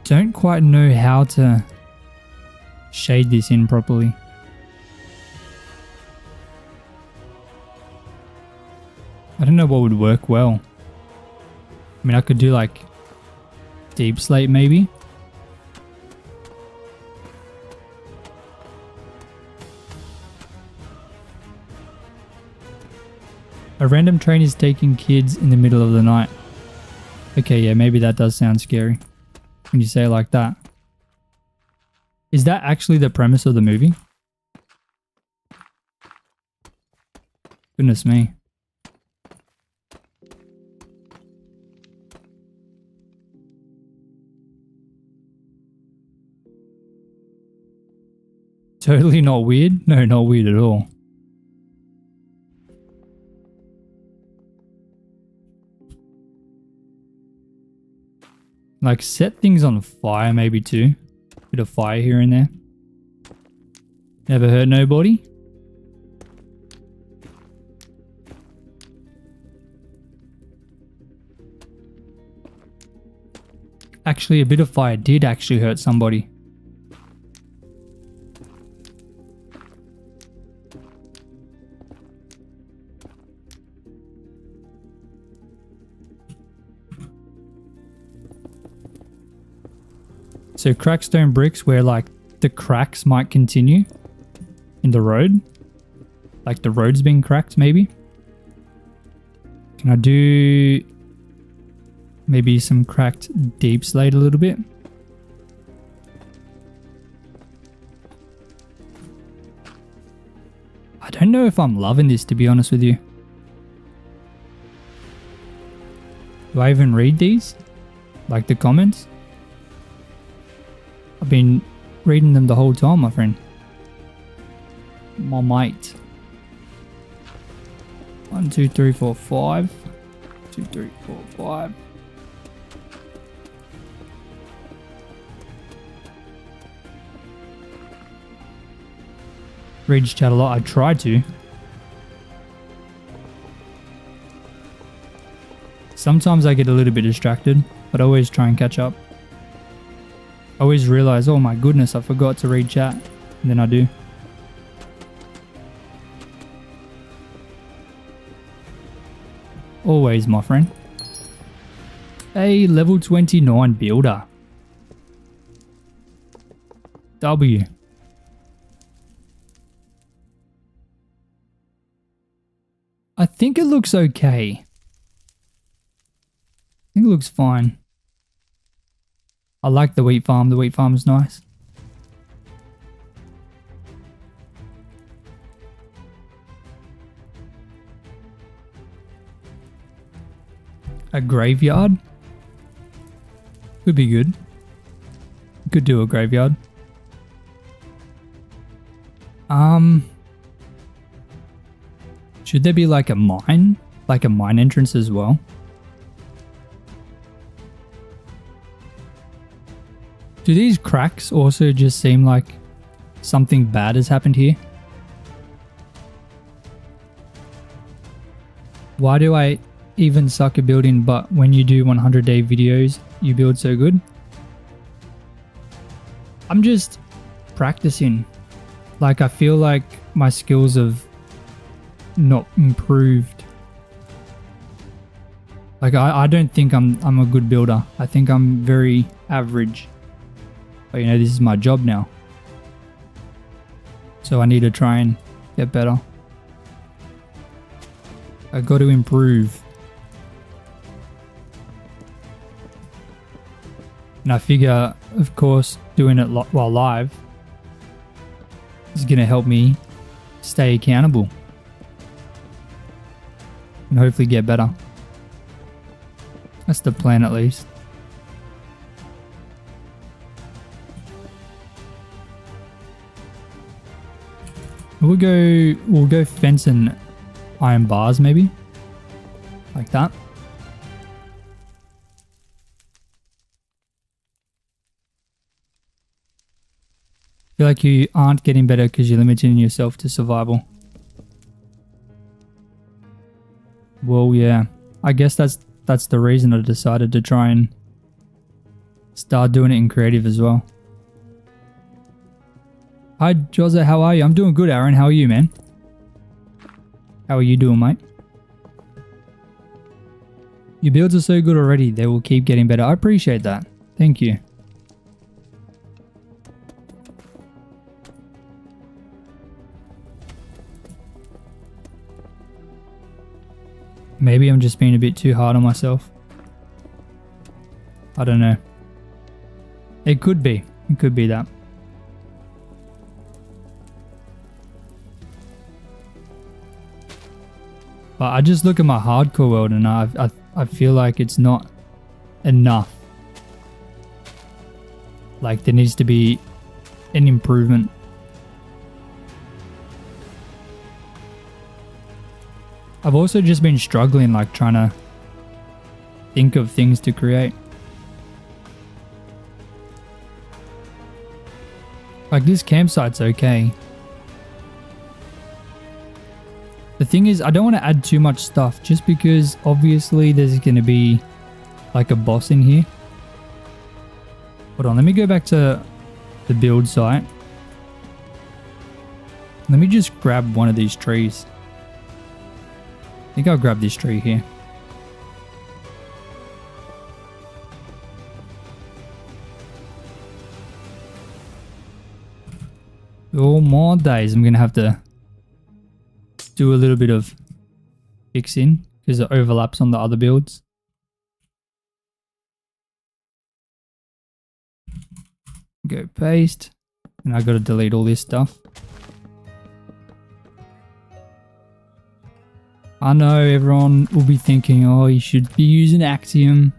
A: Don't quite know how to shade this in properly. I don't know what would work well. I mean, I could do like deep slate maybe. A random train is taking kids in the middle of the night. Okay, yeah, maybe that does sound scary when you say it like that. Is that actually the premise of the movie? Goodness me. Totally not weird? No, not weird at all. Like set things on fire maybe too. Bit of fire here and there. Never hurt nobody. Actually, a bit of fire did actually hurt somebody. So crackstone bricks where like the cracks might continue in the road. Like the road's being cracked maybe. Can I do maybe some cracked deep slate a little bit? I don't know if I'm loving this, to be honest with you. Do I even read these? Like the comments? I've been reading them the whole time, my friend. My mate. 1, 2, 3, 4, 5. 2, 3, 4, 5. Read chat a lot. I try to. Sometimes I get a little bit distracted, but I always try and catch up. I always realize, oh my goodness, I forgot to read chat. And then I do. Always, my friend. A level 29 builder. W. I think it looks okay. I think it looks fine. I like the wheat farm. The wheat farm is nice. A graveyard? Could be good. Could do a graveyard. Should there be like a mine? Like a mine entrance as well? Do these cracks also just seem like something bad has happened here? Why do I even suck at building, but when you do 100-day videos, you build so good? I'm just practicing. Like, I feel like my skills have not improved. Like, I don't think I'm a good builder. I think I'm very average. But you know, this is my job now. So I need to try and get better. I got to improve. And I figure, of course, doing it while live is going to help me stay accountable. and hopefully get better. That's the plan at least. We'll go fence and iron bars maybe. Like that. Feel like you aren't getting better because you're limiting yourself to survival. Well, yeah. I guess that's the reason I decided to try and start doing it in creative as well. Hi, Jose, how are you? I'm doing good, Aaron. How are you, man? How are you doing, mate? Your builds are so good already. They will keep getting better. I appreciate that. Thank you. Maybe I'm just being a bit too hard on myself. I don't know. It could be. It could be that. But I just look at my hardcore world and I feel like it's not enough. Like there needs to be an improvement. I've also just been struggling, like trying to think of things to create. Like this campsite's okay. The thing is, I don't want to add too much stuff just because obviously there's going to be like a boss in here. Hold on, let me go back to the build site. Let me just grab one of these trees. I think I'll grab this tree here. Oh my days, I'm going to have to do a little bit of fixing because it overlaps on the other builds. Go paste, and I got to delete all this stuff. I know everyone will be thinking, oh, you should be using Axiom.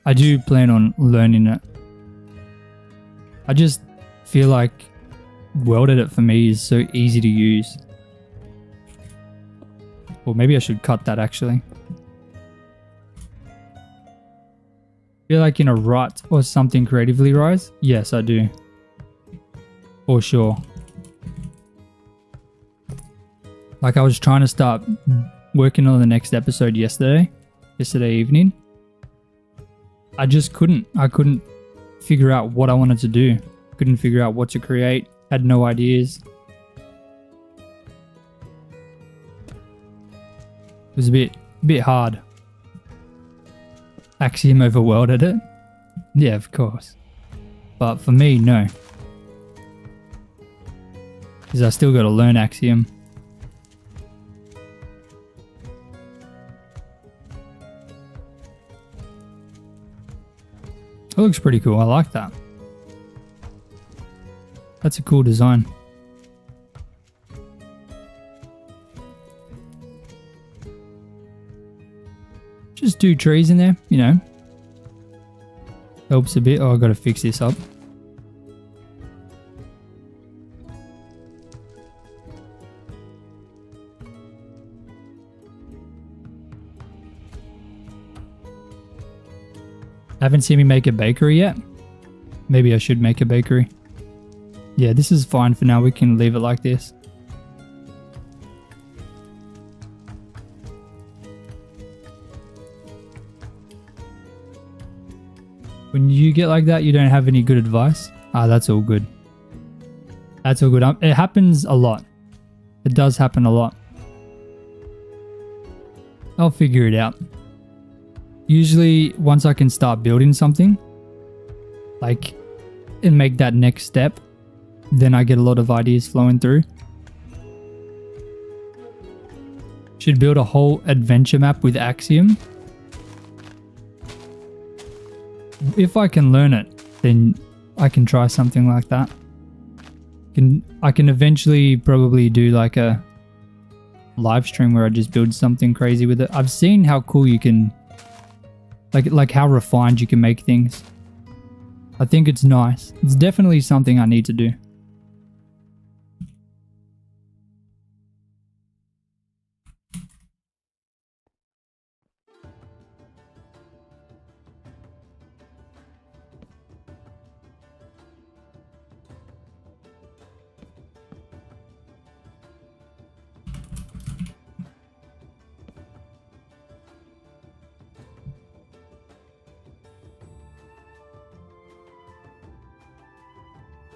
A: I do plan on learning it. I just feel like World Edit for me is so easy to use. Or maybe I should cut that actually. Feel like in a rut or something creatively, Rise? Yes, I do. For sure. Like I was trying to start working on the next episode yesterday evening. I just couldn't. I couldn't figure out what I wanted to do. Couldn't figure out what to create. Had no ideas. It was a bit hard. Axiom over World Edit? Yeah, of course. But for me, no. Because I still got to learn Axiom. That looks pretty cool. I like that. That's a cool design. Just 2 trees in there, you know. Helps a bit. Oh, I've got to fix this up. Haven't seen me make a bakery yet. Maybe I should make a bakery. Yeah, this is fine for now. We can leave it like this. When you get like that, you don't have any good advice? Ah, that's all good. That's all good. It happens a lot. It does happen a lot. I'll figure it out. Usually, once I can start building something, like, and make that next step, then I get a lot of ideas flowing through. Should build a whole adventure map with Axiom. If I can learn it, then I can try something like that. I can eventually probably do like a live stream where I just build something crazy with it. I've seen how cool you can, like how refined you can make things. I think it's nice. It's definitely something I need to do.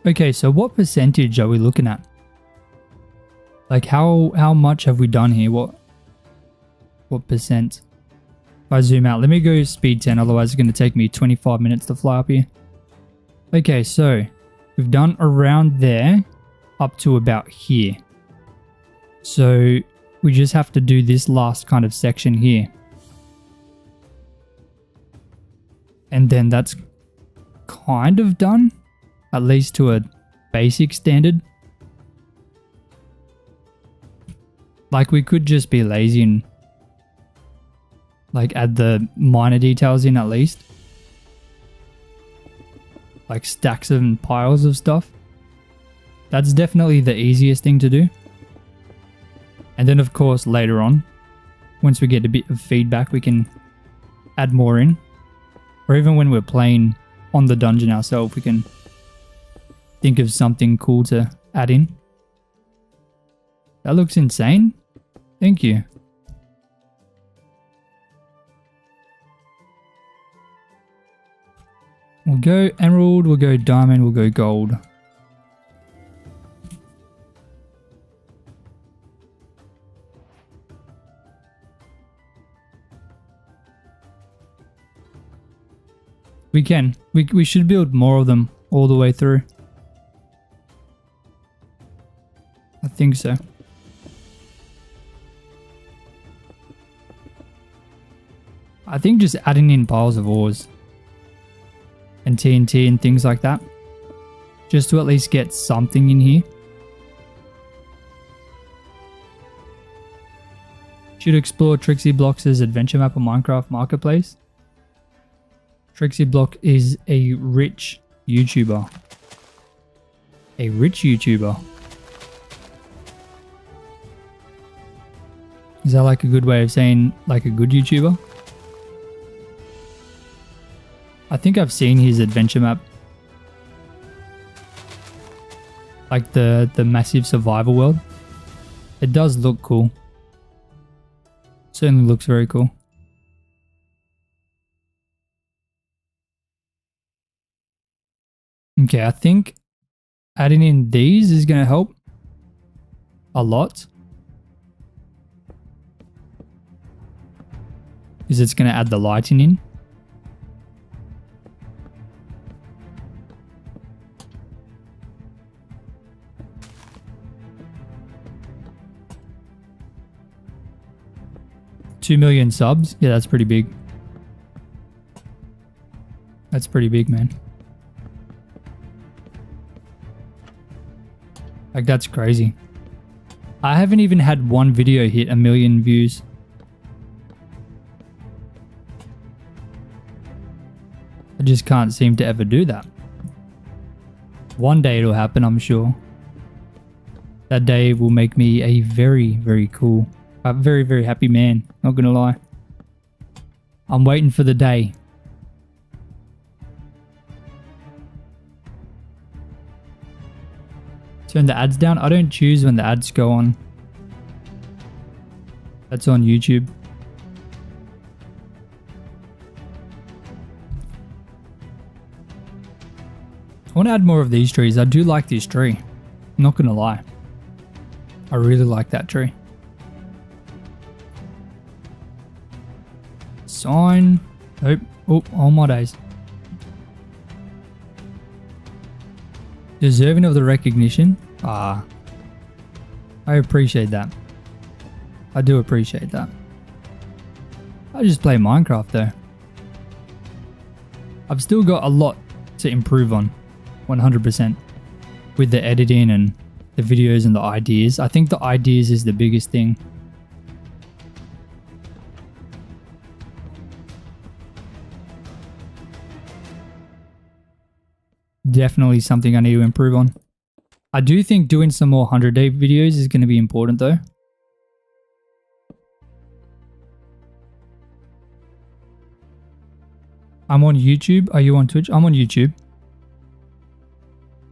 A: Okay, so what percentage are we looking at? Like how much have we done here? What percent? If I zoom out, let me go speed 10, otherwise it's going to take me 25 minutes to fly up here. Okay, so we've done around there up to about here. So we just have to do this last kind of section here. And then that's kind of done. At least to a basic standard. Like we could just be lazy and like add the minor details in at least. Like stacks and piles of stuff. That's definitely the easiest thing to do. And then of course later on, once we get a bit of feedback, we can add more in. Or even when we're playing on the dungeon ourselves, we can think of something cool to add in. That looks insane. Thank you. We'll go emerald, we'll go diamond, we'll go gold. We can. We should build more of them all the way through. I think so. I think just adding in piles of ores and TNT and things like that, just to at least get something in here. Should explore Trixie Block's adventure map on Minecraft Marketplace. Trixie Block is a rich YouTuber. A rich YouTuber. Is that like a good way of saying like a good YouTuber? I think I've seen his adventure map. Like the massive survival world. It does look cool. Certainly looks very cool. Okay, I think adding in these is going to help a lot. Because it's going to add the lighting in. $2 million subs? Yeah, that's pretty big. That's pretty big, man. Like, that's crazy. I haven't even had one video hit 1 million views. I just can't seem to ever do that. One day it'll happen, I'm sure. That day will make me a very, very cool, a very, very happy man. Not gonna lie. I'm waiting for the day. Turn the ads down. I don't choose when the ads go on. That's on YouTube. I want to add more of these trees. I do like this tree. I'm not going to lie. I really like that tree. Sign. Nope. Oh, all my days. Deserving of the recognition. Ah. I appreciate that. I do appreciate that. I just play Minecraft though. I've still got a lot to improve on. 100%. With the editing and the videos and the ideas. I think the ideas is the biggest thing. definitely something I need to improve on. I do think doing some more 100-day videos is going to be important though. I'm on YouTube. Are you on Twitch? I'm on YouTube.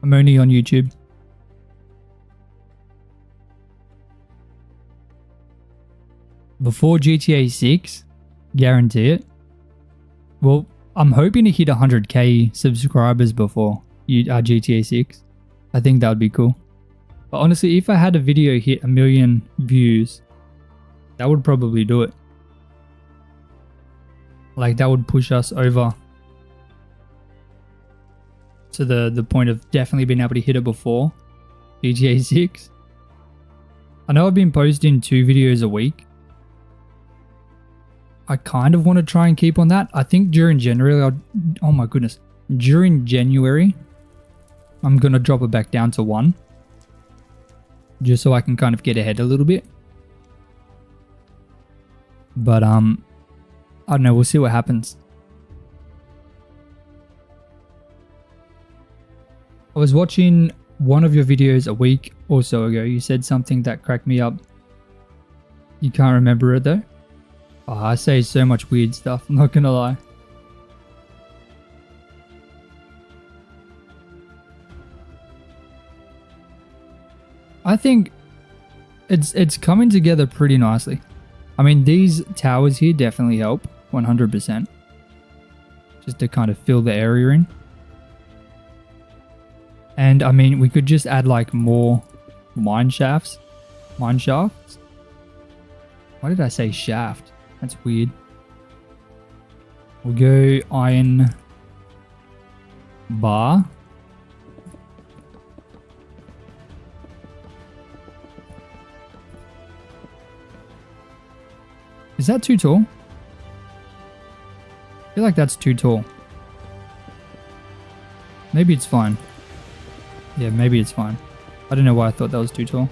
A: I'm only on YouTube. Before GTA 6, guarantee it. Well, I'm hoping to hit 100k subscribers before GTA 6. I think that would be cool. But honestly, if I had a video hit 1 million views, that would probably do it. Like that would push us over to the point of definitely being able to hit it before GTA 6. I know I've been posting 2 videos a week. I kind of want to try and keep on that. I think during January, oh my goodness. During January, I'm going to drop it back down to 1. Just so I can kind of get ahead a little bit. But, I don't know. We'll see what happens. I was watching one of your videos a week or so ago. You said something that cracked me up. You can't remember it though? Oh, I say so much weird stuff, I'm not gonna lie. I think it's coming together pretty nicely. I mean, these towers here definitely help, 100%. Just to kind of fill the area in. And I mean, we could just add like more mine shafts. Mine shafts? Why did I say shaft? That's weird. We'll go iron bar. Is that too tall? I feel like that's too tall. Maybe it's fine. Yeah, maybe it's fine. I don't know why I thought that was too tall.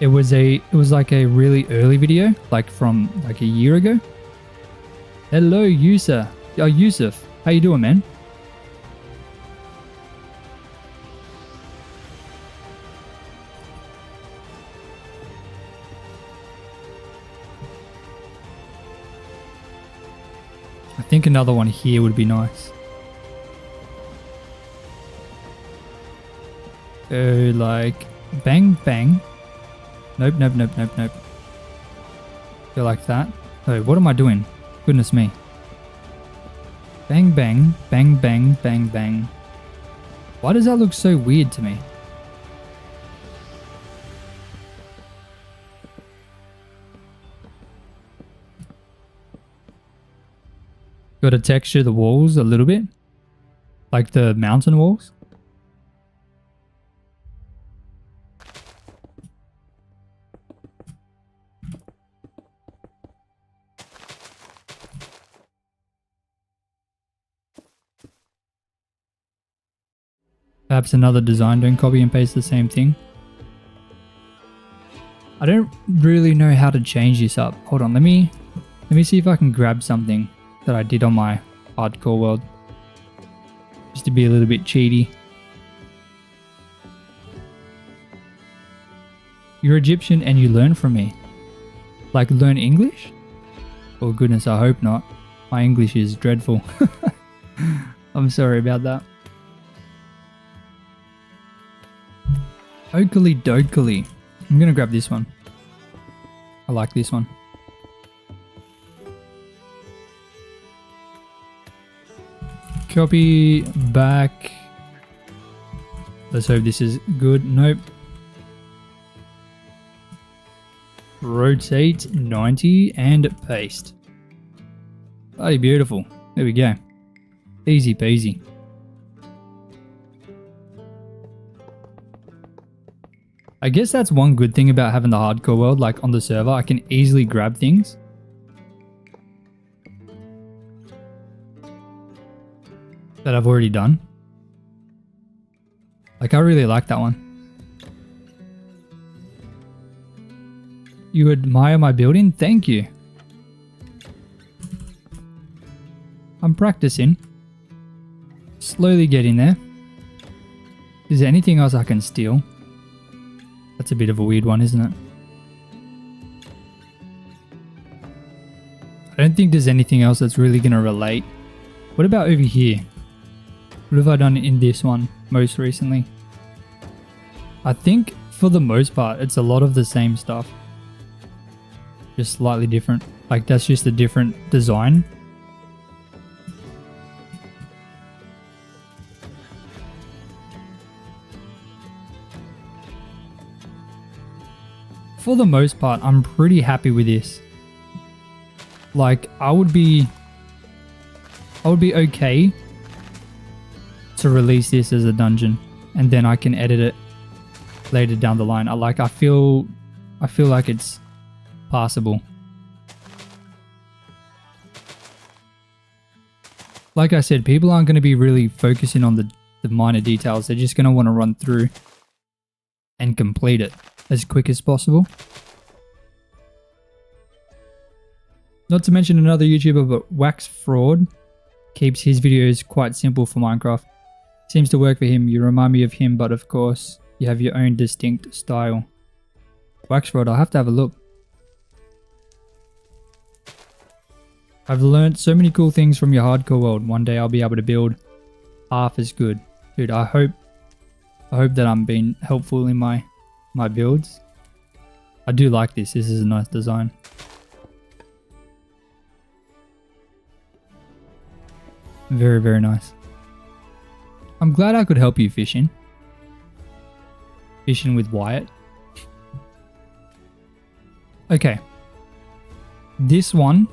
A: It was like a really early video, like from like a year ago. Hello, Yusuf. Oh, Yusuf. How you doing, man? I think another one here would be nice. So like bang bang. Nope, nope, nope, nope, nope. Go like that. Oh, what am I doing? Goodness me. Bang bang, bang bang, bang bang. Why does that look so weird to me? Got to texture the walls a little bit. Like the mountain walls. Perhaps another design, don't copy and paste the same thing. I don't really know how to change this up. Hold on, let me see if I can grab something that I did on my hardcore world. Just to be a little bit cheaty. You're Egyptian and you learn from me. Like learn English? Oh goodness, I hope not. My English is dreadful. I'm sorry about that. Oakley dokely. I'm gonna grab this one. I like this one. Copy back. Let's hope this is good. Nope. Rotate 90 and paste. Bloody beautiful. There we go. Easy peasy. I guess that's one good thing about having the hardcore world, like on the server, I can easily grab things. That I've already done. Like I really like that one. You admire my building? Thank you. I'm practicing. Slowly getting there. Is there anything else I can steal? That's a bit of a weird one, isn't it? I don't think there's anything else that's really going to relate. What about over here? What have I done in this one most recently? I think for the most part, it's a lot of the same stuff. Just slightly different. Like that's just a different design. For the most part, I'm pretty happy with this. Like, I would be okay to release this as a dungeon, and then I can edit it later down the line. I feel like it's passable. Like I said, people aren't going to be really focusing on the minor details. They're just going to want to run through and complete it as quick as possible. Not to mention another YouTuber, but Wax Fraud keeps his videos quite simple for Minecraft. Seems to work for him. You remind me of him, but of course, you have your own distinct style. Wax Fraud, I'll have to have a look. I've learned so many cool things from your hardcore world. One day I'll be able to build half as good. Dude, I hope that I'm being helpful in my builds. I do like this. This is a nice design. Very, very nice. I'm glad I could help you fishing. Fishing with Wyatt. Okay. This one,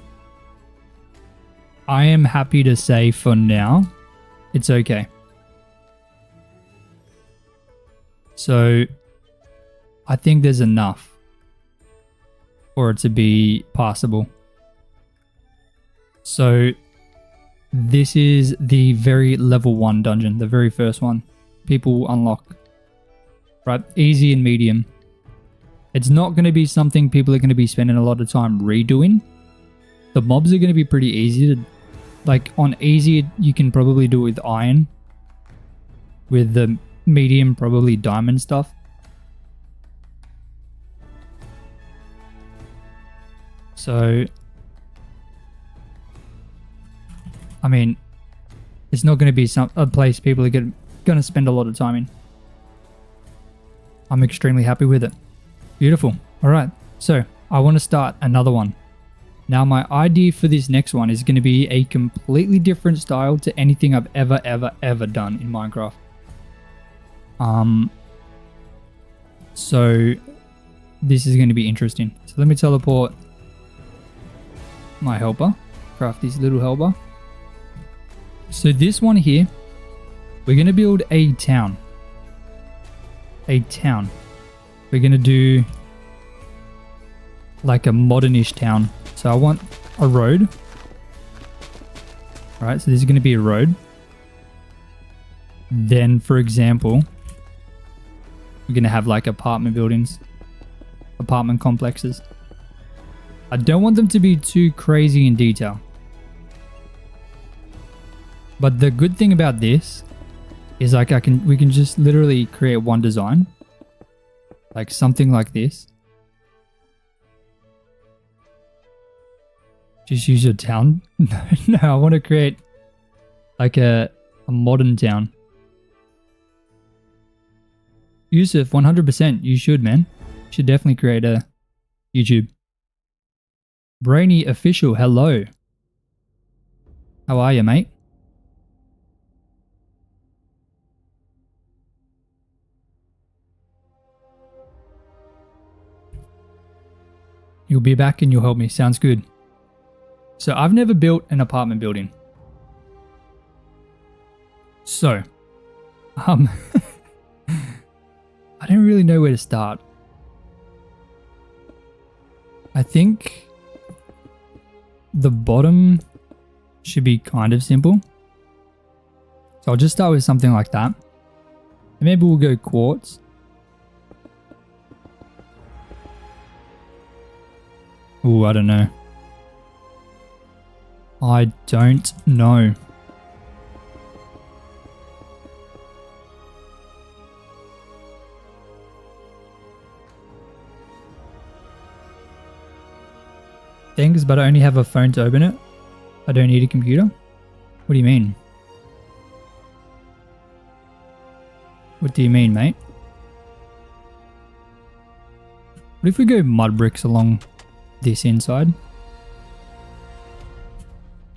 A: I am happy to say for now, it's okay. So, I think there's enough for it to be passable. So, this is the very level 1 dungeon, the very first one. People will unlock. Right? Easy and medium. It's not going to be something people are going to be spending a lot of time redoing. The mobs are going to be pretty easy to... Like, on easy, you can probably do it with iron. With the medium, probably diamond stuff. So... I mean, it's not going to be a place people are going to spend a lot of time in. I'm extremely happy with it. Beautiful. All right. So I want to start another one. Now my idea for this next one is going to be a completely different style to anything I've ever done in Minecraft. So this is going to be interesting. So let me teleport my helper. Craft this little helper. So this one here, we're going to build a town. A town. We're going to do like a modernish town. So I want a road. All right, so this is going to be a road. Then, for example, we're going to have like apartment buildings, apartment complexes. I don't want them to be too crazy in detail. But the good thing about this is like we can just literally create one design. Like something like this. Just use your town. No, I want to create like a modern town. Yusuf, 100%. You should, man. You should definitely create a YouTube. Brainy Official, hello. How are you, mate? You'll be back and you'll help me. Sounds good. So I've never built an apartment building. So, I don't really know where to start. I think the bottom should be kind of simple. So I'll just start with something like that. And maybe we'll go quartz. Ooh, I don't know. I don't know. Thanks, but I only have a phone to open it. I don't need a computer. What do you mean? What do you mean, mate? What if we go mud bricks along this inside?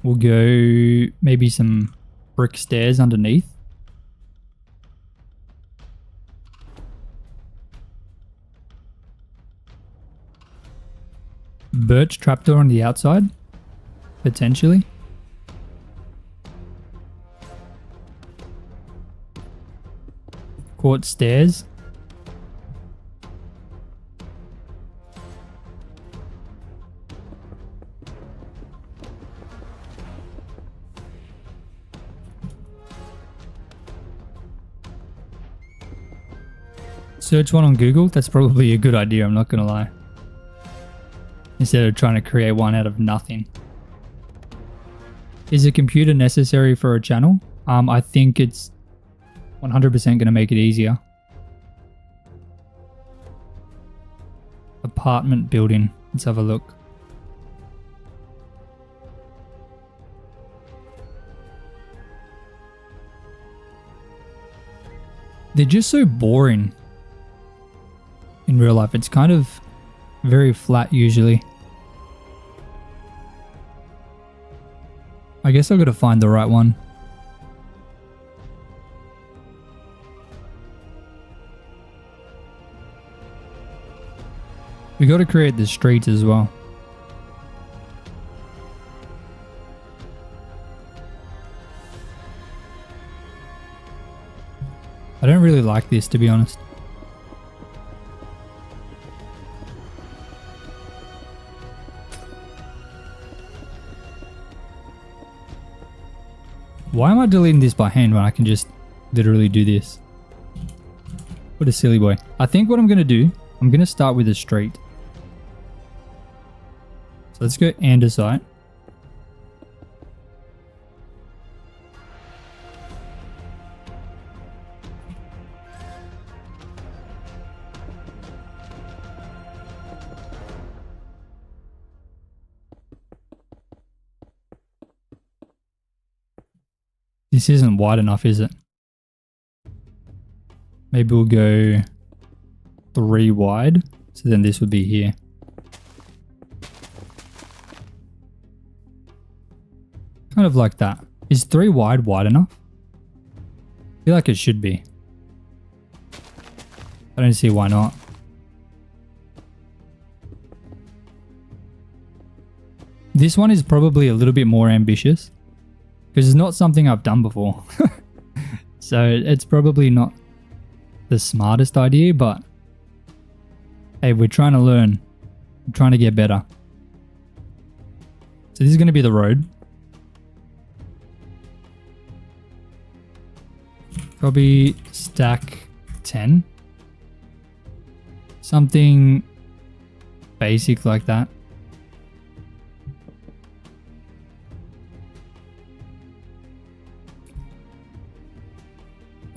A: We'll go maybe some brick stairs underneath. Birch trapdoor on the outside, potentially. Quartz stairs. Search one on Google. That's probably a good idea, I'm not gonna lie. Instead of trying to create one out of nothing. Is a computer necessary for a channel? I think it's 100% going to make it easier. Apartment building. Let's have a look. They're just so boring. In real life, it's kind of very flat usually. I guess I've got to find the right one. We got to create the streets as well. I don't really like this, to be honest. Why am I deleting this by hand when I can just literally do this? What a silly boy. I think what I'm going to do, I'm going to start with a street. So let's go andesite. This isn't wide enough, is it? Maybe we'll go 3 wide. So then this would be here. Kind of like that. Is 3 wide enough? I feel like it should be. I don't see why not. This one is probably a little bit more ambitious. Because it's not something I've done before. So it's probably not the smartest idea, but hey, we're trying to learn. We're trying to get better. So this is going to be the road. Probably stack 10. Something basic like that.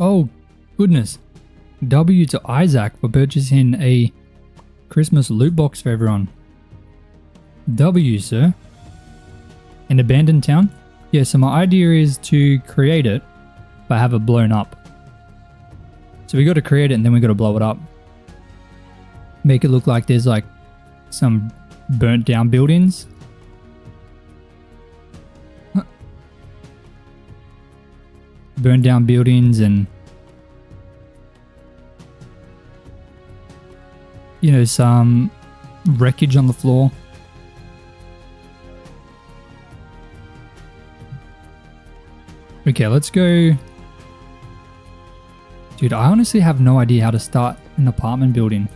A: Oh, goodness. W to Isaac for purchasing a Christmas loot box for everyone. W, sir. An abandoned town? Yeah, so my idea is to create it, but have it blown up. So we got to create it and then we got to blow it up. Make it look like there's like some burnt down buildings. Burn down buildings and, you know, some wreckage on the floor. Okay, let's go. Dude, I honestly have no idea how to start an apartment building.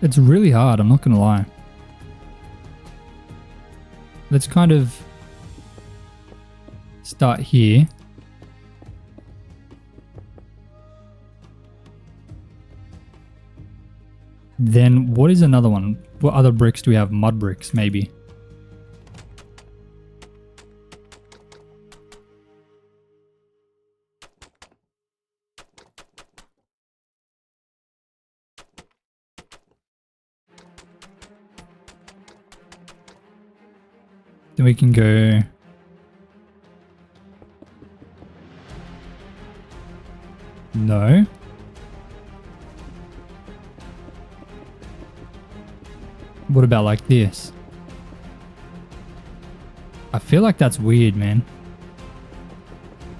A: It's really hard, I'm not gonna lie. Let's kind of start here. then what is another one? What other bricks do we have? Mud bricks, maybe. Then we can go... No. What about like this? I feel like that's weird, man.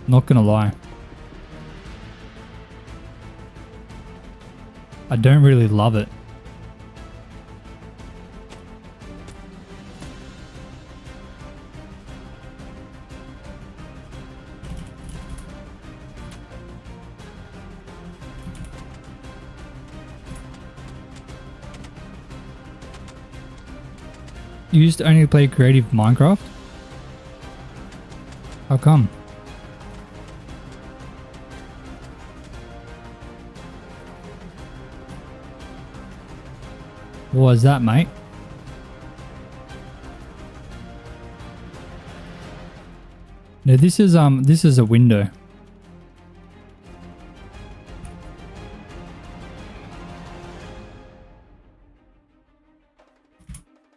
A: Not gonna lie. I don't really love it. You used to only play creative Minecraft? How come? What was that, mate? No, this is a window.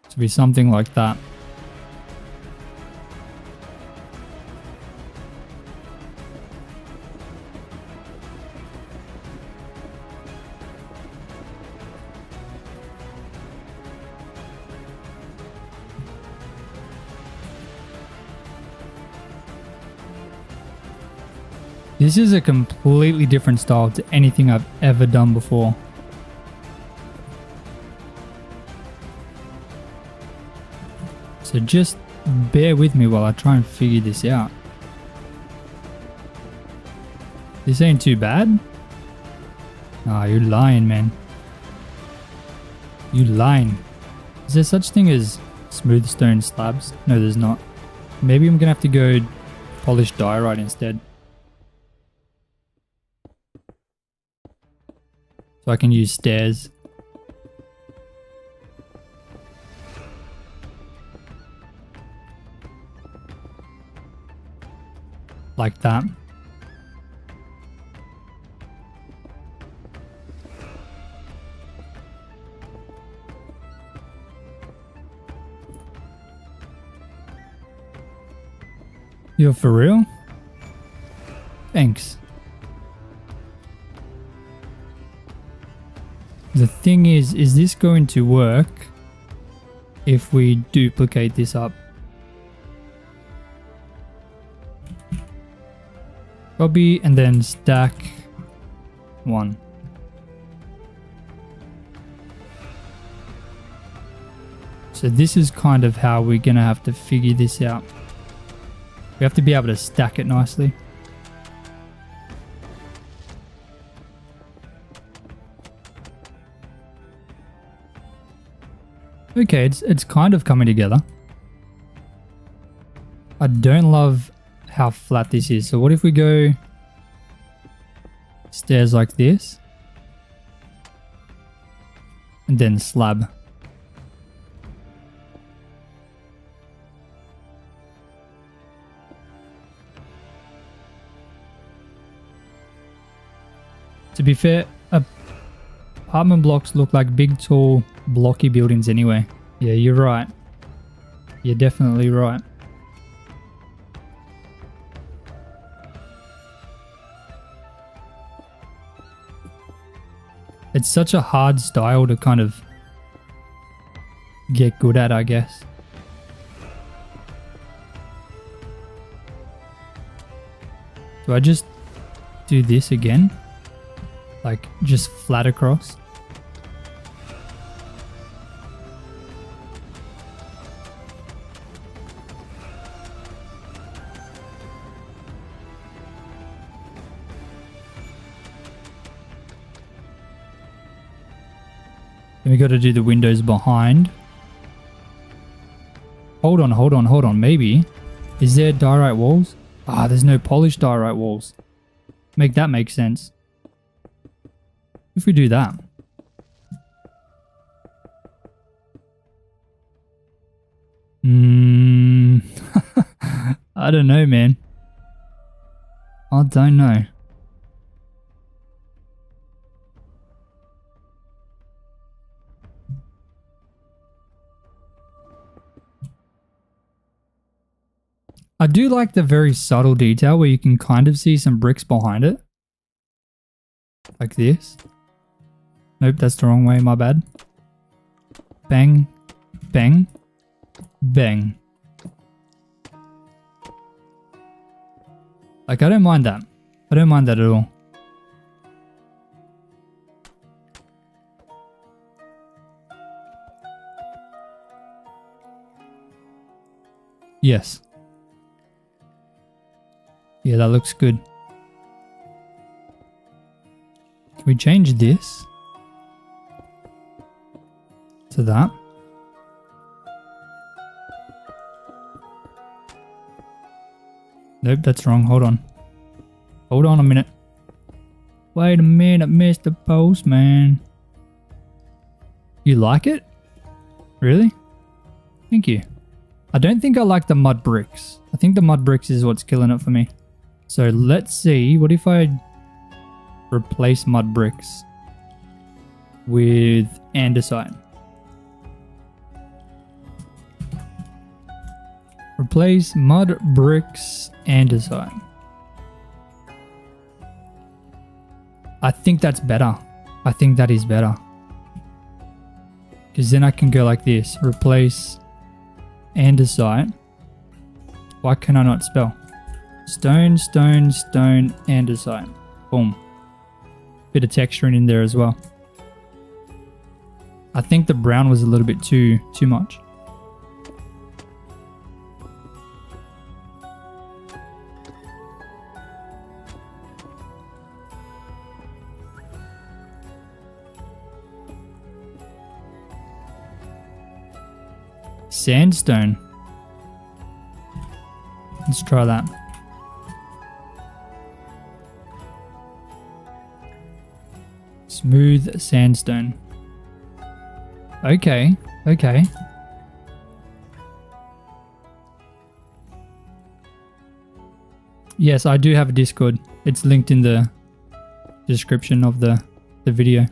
A: To be something like that. This is a completely different style to anything I've ever done before. So just bear with me while I try and figure this out. This ain't too bad. Ah, you're lying, man. You lying. Is there such thing as smooth stone slabs? No, there's not. Maybe I'm gonna have to go polish diorite instead. So I can use stairs. Like that. You're for real? Thanks. The thing is this going to work if we duplicate this up? Copy and then stack 1. So this is kind of how we're gonna have to figure this out. We have to be able to stack it nicely. Okay, it's kind of coming together. I don't love how flat this is. So what if we go stairs like this and then slab? To be fair, apartment blocks look like big, tall, blocky buildings anyway. Yeah, you're right. You're definitely right. It's such a hard style to kind of get good at, I guess. Do I just do this again? Like, just flat across? Then we got to do the windows behind. Hold on. Maybe. Is there diorite walls? Ah, there's no polished diorite walls. Make that make sense. If we do that. I don't know, man. I don't know. I do like the very subtle detail where you can kind of see some bricks behind it. Like this. Nope, that's the wrong way, my bad. Bang, bang, bang. Like, I don't mind that. I don't mind that at all. Yes. Yeah, that looks good. Can we change this to that? Nope, that's wrong. Hold on. Hold on a minute. Wait a minute, Mr. Postman. You like it? Really? Thank you. I don't think I like the mud bricks. I think the mud bricks is what's killing it for me. So let's see. What if I replace mud bricks with andesite? Replace mud bricks andesite. I think that's better. I think that is better. Because then I can go like this. Replace andesite. Why can I not spell? Stone, stone, stone, andesite. Boom. Bit of texturing in there as well. I think the brown was a little bit too much. Sandstone. Let's try that. Smooth sandstone. Okay, okay. Yes, I do have a Discord. It's linked in the description of the video.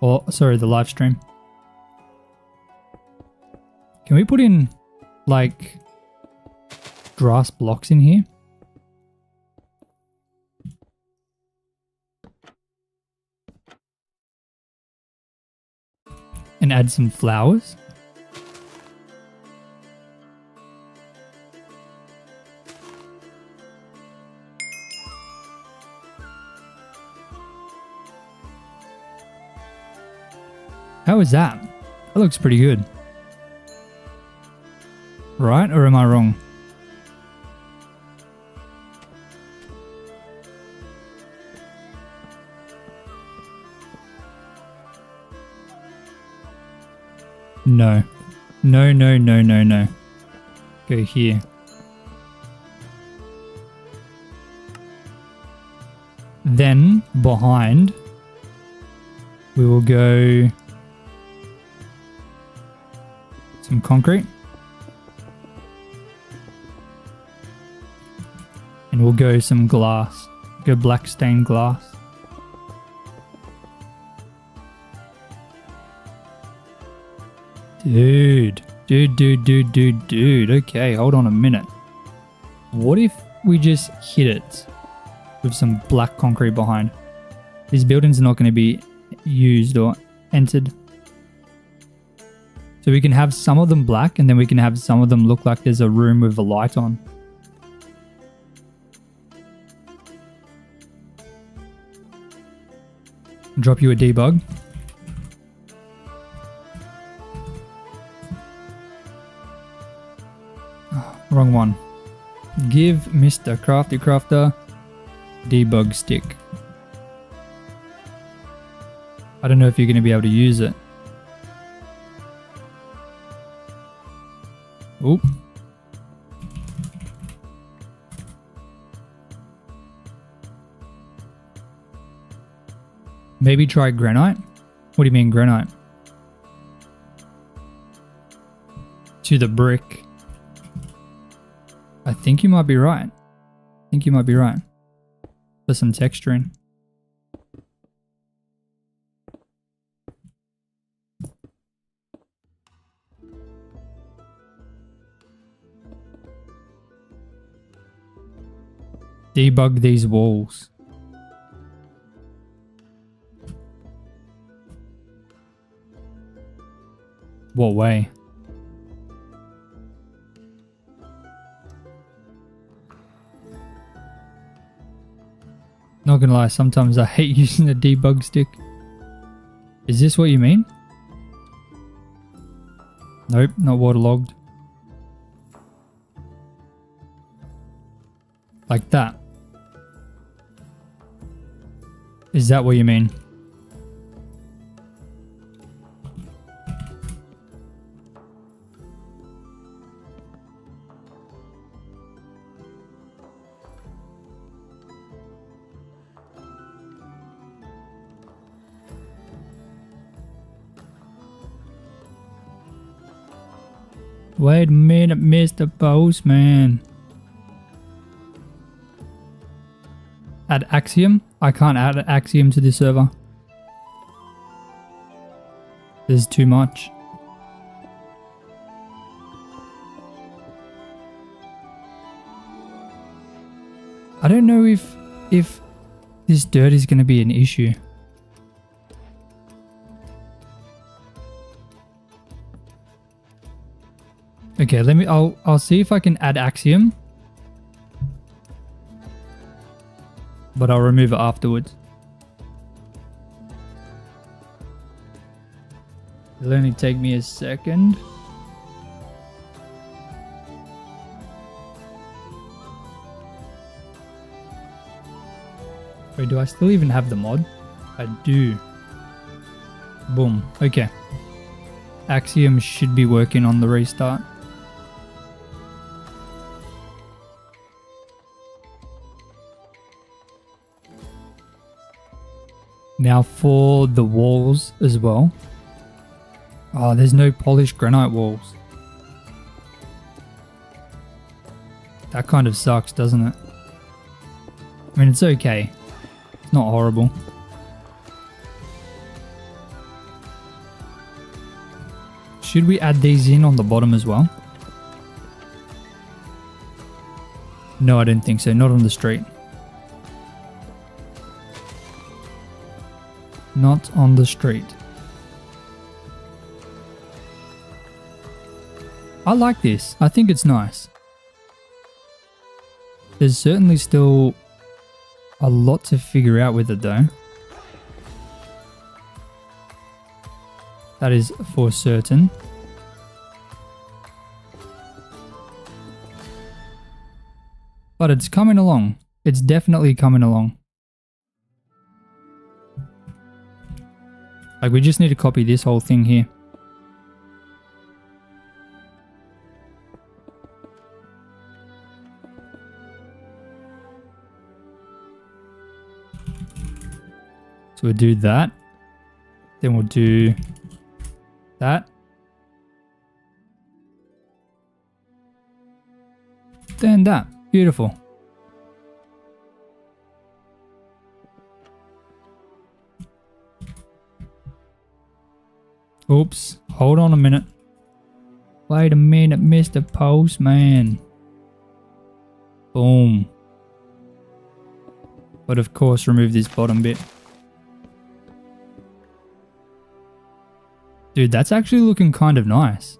A: Or, sorry, the live stream. Can we put in, like, grass blocks in here? And add some flowers? How is that? That looks pretty good. Right? Or am I wrong? No. No, no, no, no, no. Go here. Then, behind, we will go some concrete. And we'll go some glass. Go black stained glass. Dude. Okay, hold on a minute. What if we just hit it with some black concrete behind? These buildings are not going to be used or entered. So we can have some of them black and then we can have some of them look like there's a room with a light on. Drop you a debug. Wrong one. Give Mr. Crafty Crafter debug stick. I don't know if you're going to be able to use it. Oop. Maybe try granite? What do you mean granite? to the brick. I think you might be right. For some texturing. Debug these walls. What way? Not gonna lie, sometimes I hate using the debug stick. Is this what you mean? Nope, not waterlogged. Like that. Is that what you mean? Wait a minute, Mr. Postman. Add Axiom? I can't add Axiom to this server. There's too much. I don't know if this dirt is going to be an issue. Okay, I'll see if I can add Axiom. But I'll remove it afterwards. It'll only take me a second. Wait, do I still even have the mod? I do. Boom. Okay. Axiom should be working on the restart. Now for the walls as well. Oh, there's no polished granite walls. That kind of sucks, doesn't it? I mean, it's okay. It's not horrible. Should we add these in on the bottom as well? No, I don't think so. Not on the street. Not on the street. I like this. I think it's nice. There's certainly still a lot to figure out with it though. That is for certain. But it's coming along. It's definitely coming along. Like, we just need to copy this whole thing here. So we'll do that. Then we'll do that. Then that. Beautiful. Oops. Hold on a minute. Wait a minute, Mr. Postman. Boom. But of course, remove this bottom bit. Dude, that's actually looking kind of nice.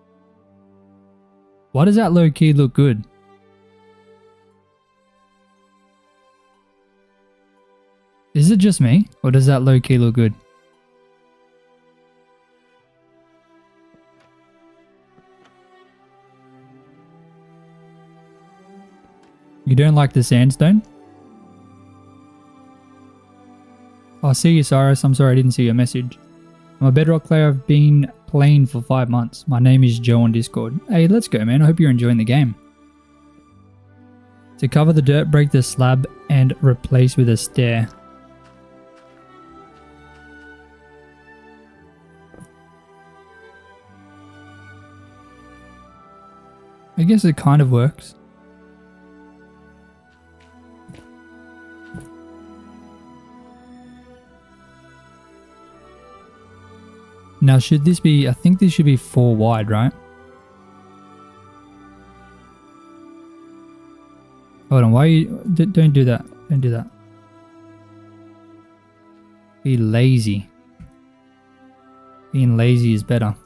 A: Why does that low-key look good? Is it just me? Or does that low-key look good? You don't like the sandstone? Oh, see you, Cyrus. I'm sorry I didn't see your message. I'm a Bedrock player. I've been playing for 5 months. My name is Joe on Discord. Hey, let's go, man. I hope you're enjoying the game. To cover the dirt, break the slab and replace with a stair. I guess it kind of works. Now should this be, I think this should be 4 wide, right? Hold on, why you, don't do that. Don't do that. Be lazy. Being lazy is better.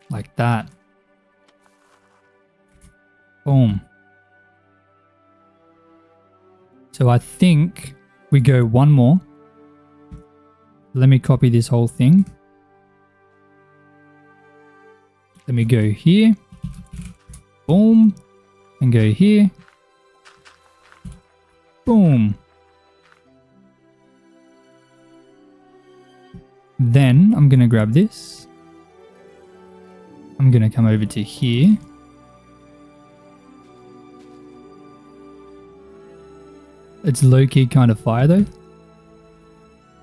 A: Like that. Boom. So I think we go one more. Let me copy this whole thing. Let me go here. Boom. And go here. Boom. Then I'm going to grab this. I'm going to come over to here. It's low-key kind of fire though.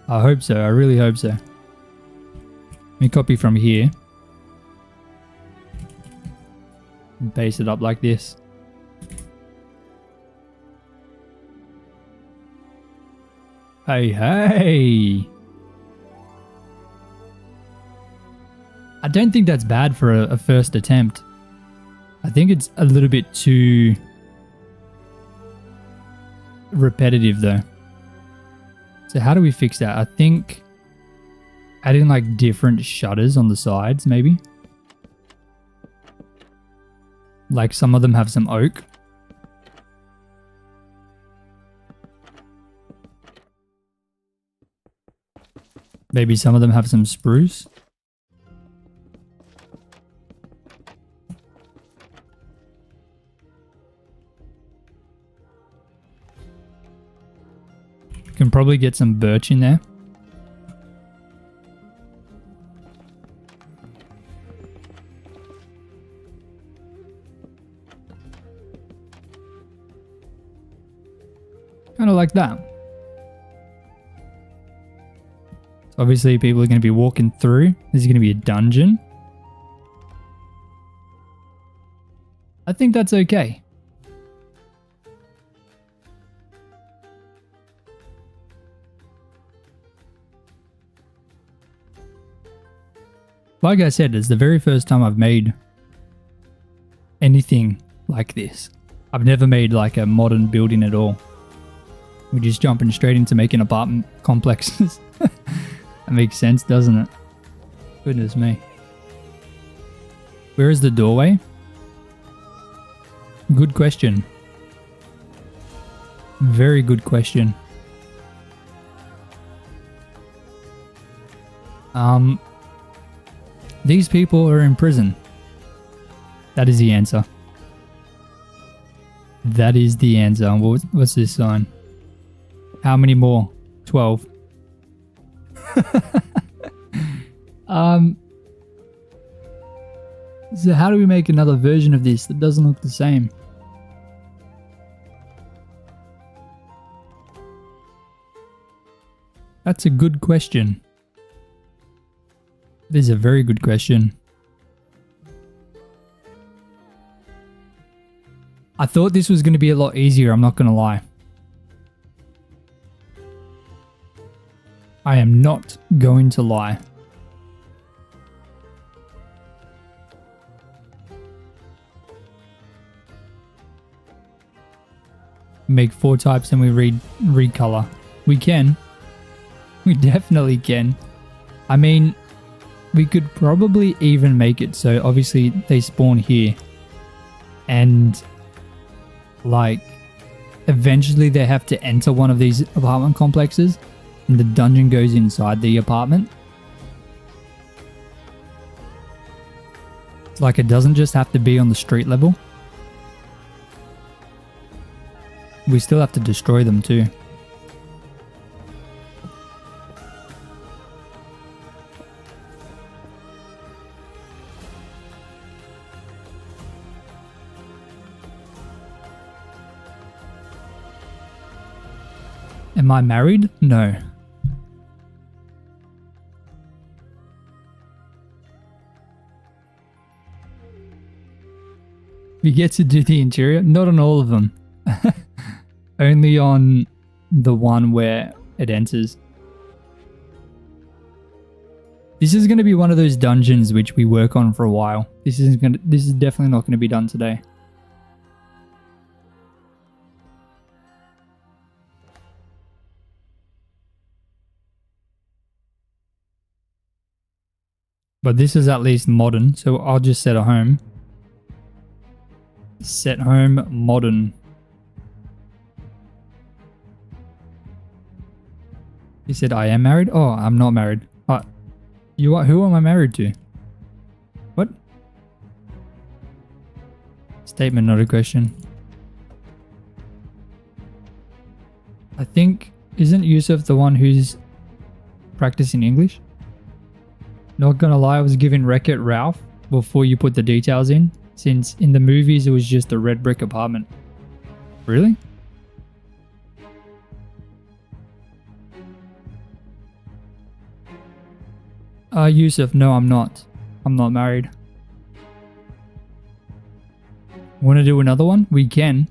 A: I hope so. I really hope so. Let me copy from here. And paste it up like this. Hey, hey! I don't think that's bad for a first attempt. I think it's a little bit too repetitive though. So how do we fix that? I think adding like different shutters on the sides maybe. Like some of them have some oak. Maybe some of them have some spruce. Can probably get some birch in there. Kind of like that. So obviously people are going to be walking through. This is going to be a dungeon. I think that's okay. Like I said, it's the very first time I've made anything like this. I've never made like a modern building at all. We're just jumping straight into making apartment complexes. That makes sense, doesn't it? Goodness me. Where is the doorway? Good question. Very good question. These people are in prison. That is the answer. That is the answer. What's this sign? How many more? 12. So how do we make another version of this that doesn't look the same? That's a good question. It is a very good question. I thought this was going to be a lot easier, I'm not going to lie. I am not going to lie. Make 4 types and we recolor. We can. We definitely can. I mean, we could probably even make it so obviously they spawn here. And like eventually they have to enter one of these apartment complexes and the dungeon goes inside the apartment. Like it doesn't just have to be on the street level. We still have to destroy them too. Am I married? No. We get to do the interior. Not on all of them. Only on the one where it enters. This is going to be one of those dungeons which we work on for a while. This is definitely not going to be done today. But this is at least modern, so I'll just set a home. Set home modern. He said I am married? Oh, I'm not married. You are? Who am I married to? What? Statement, not a question. I think, isn't Yusuf the one who's practicing English? Not gonna lie, I was given Wreck-It Ralph before you put the details in, since in the movies it was just a red brick apartment. Really? Yusuf, no, I'm not. I'm not married. Want to do another one? We can.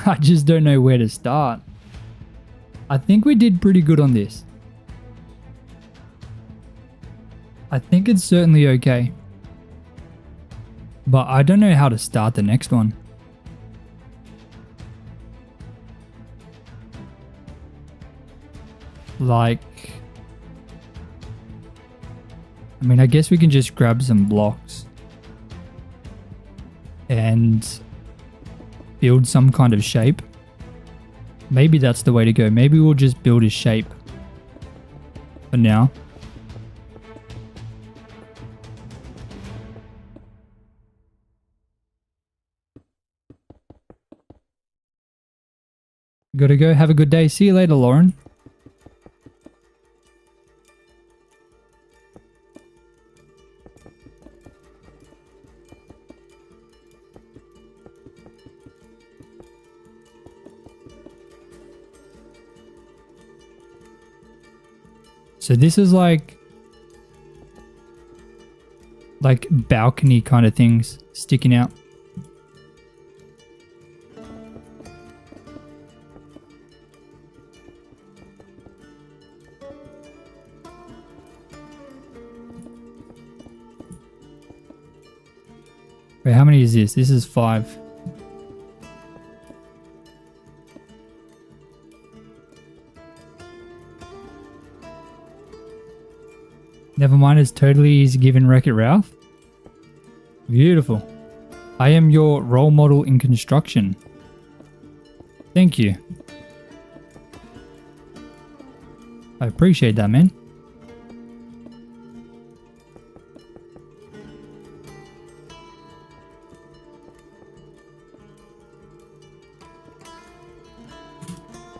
A: I just don't know where to start. I think we did pretty good on this. I think it's certainly okay. But I don't know how to start the next one. Like... I mean, I guess we can just grab some blocks and build some kind of shape. Maybe that's the way to go. Maybe we'll just build a shape for now. Gotta go. Have a good day. See you later, Lauren. So this is like balcony kind of things sticking out. Wait, how many is this? This is 5. Never mind, it's totally easy given Wreck-It Ralph. Beautiful. I am your role model in construction. Thank you. I appreciate that, man.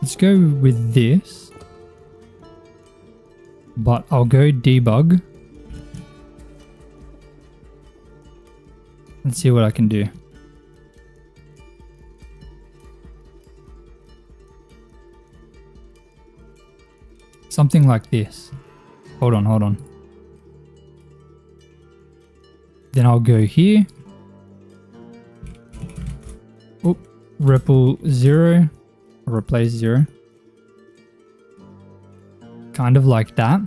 A: Let's go with this. But I'll go debug. Let's see what I can do. Something like this. Hold on. Then I'll go here. Oh, ripple 0. Replace 0. Kind of like that.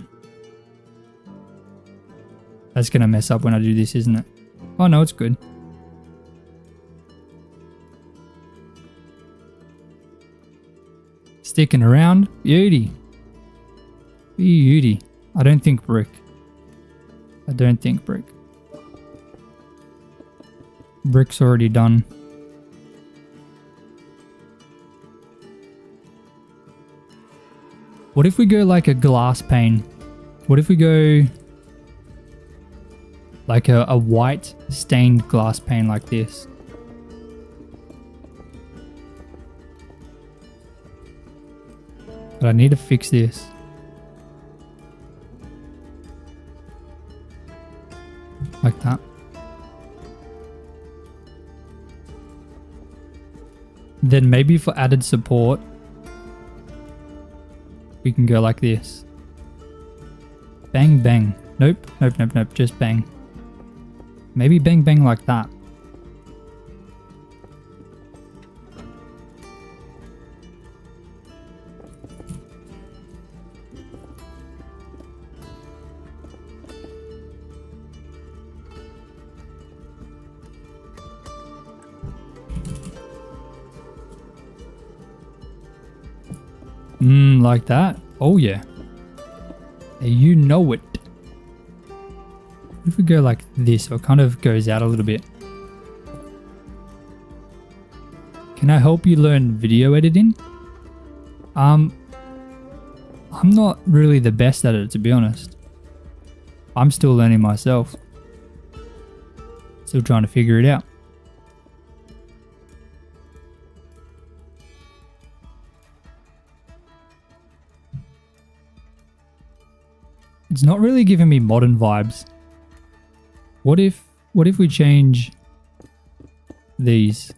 A: That's gonna mess up when I do this, isn't it? Oh no, it's good. Sticking around. Beauty. Beauty. I don't think brick. Brick's already done. What if we go like a glass pane? What if we go like a white stained glass pane like this? But I need to fix this. Like that. Then maybe for added support, we can go like this. Bang, bang. Nope. Just bang. Maybe bang, bang like that. Like that? Oh yeah. Hey, you know it. What if we go like this, so it kind of goes out a little bit? Can I help you learn video editing? I'm not really the best at it, to be honest. I'm still learning myself. Still trying to figure it out. It's not really giving me modern vibes. What if we change these?